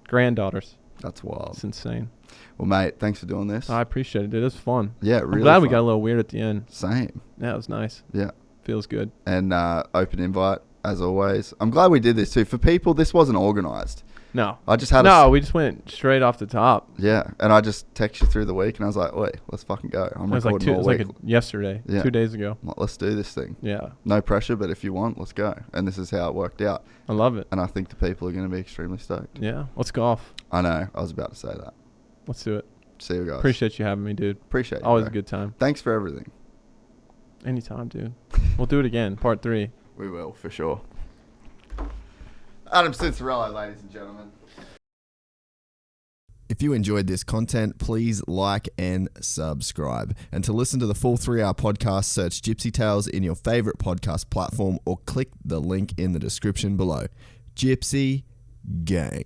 granddaughters. That's wild. It's insane. Well, mate, thanks for doing this. I appreciate it, dude. It was fun. Yeah, really. I'm glad we fun. got a little weird at the end. Same. Yeah, it was nice. Yeah. Feels good. And open invite as always. I'm glad we did this too. For people, this wasn't organised. No. I just had we just went straight off the top. Yeah, and I just texted you through the week, and I was like, "Wait, let's fucking go." I'm It was like recording all week. yesterday, Yeah. 2 days ago. Like, let's do this thing. Yeah, No pressure, but if you want, let's go. And this is how it worked out. I love it. And I think the people are going to be extremely stoked. Yeah, let's golf. I know. I was about to say that. Let's do it. See you guys. Appreciate you having me, dude. Appreciate you. Always bro. a good time. Thanks for everything. Anytime, dude. We'll do it again, part 3. We will, for sure. Adam Cianciarulo, ladies and gentlemen. If you enjoyed this content, please like and subscribe. And to listen to the full 3-hour podcast, search Gypsy Tales in your favorite podcast platform or click the link in the description below. Gypsy Gang.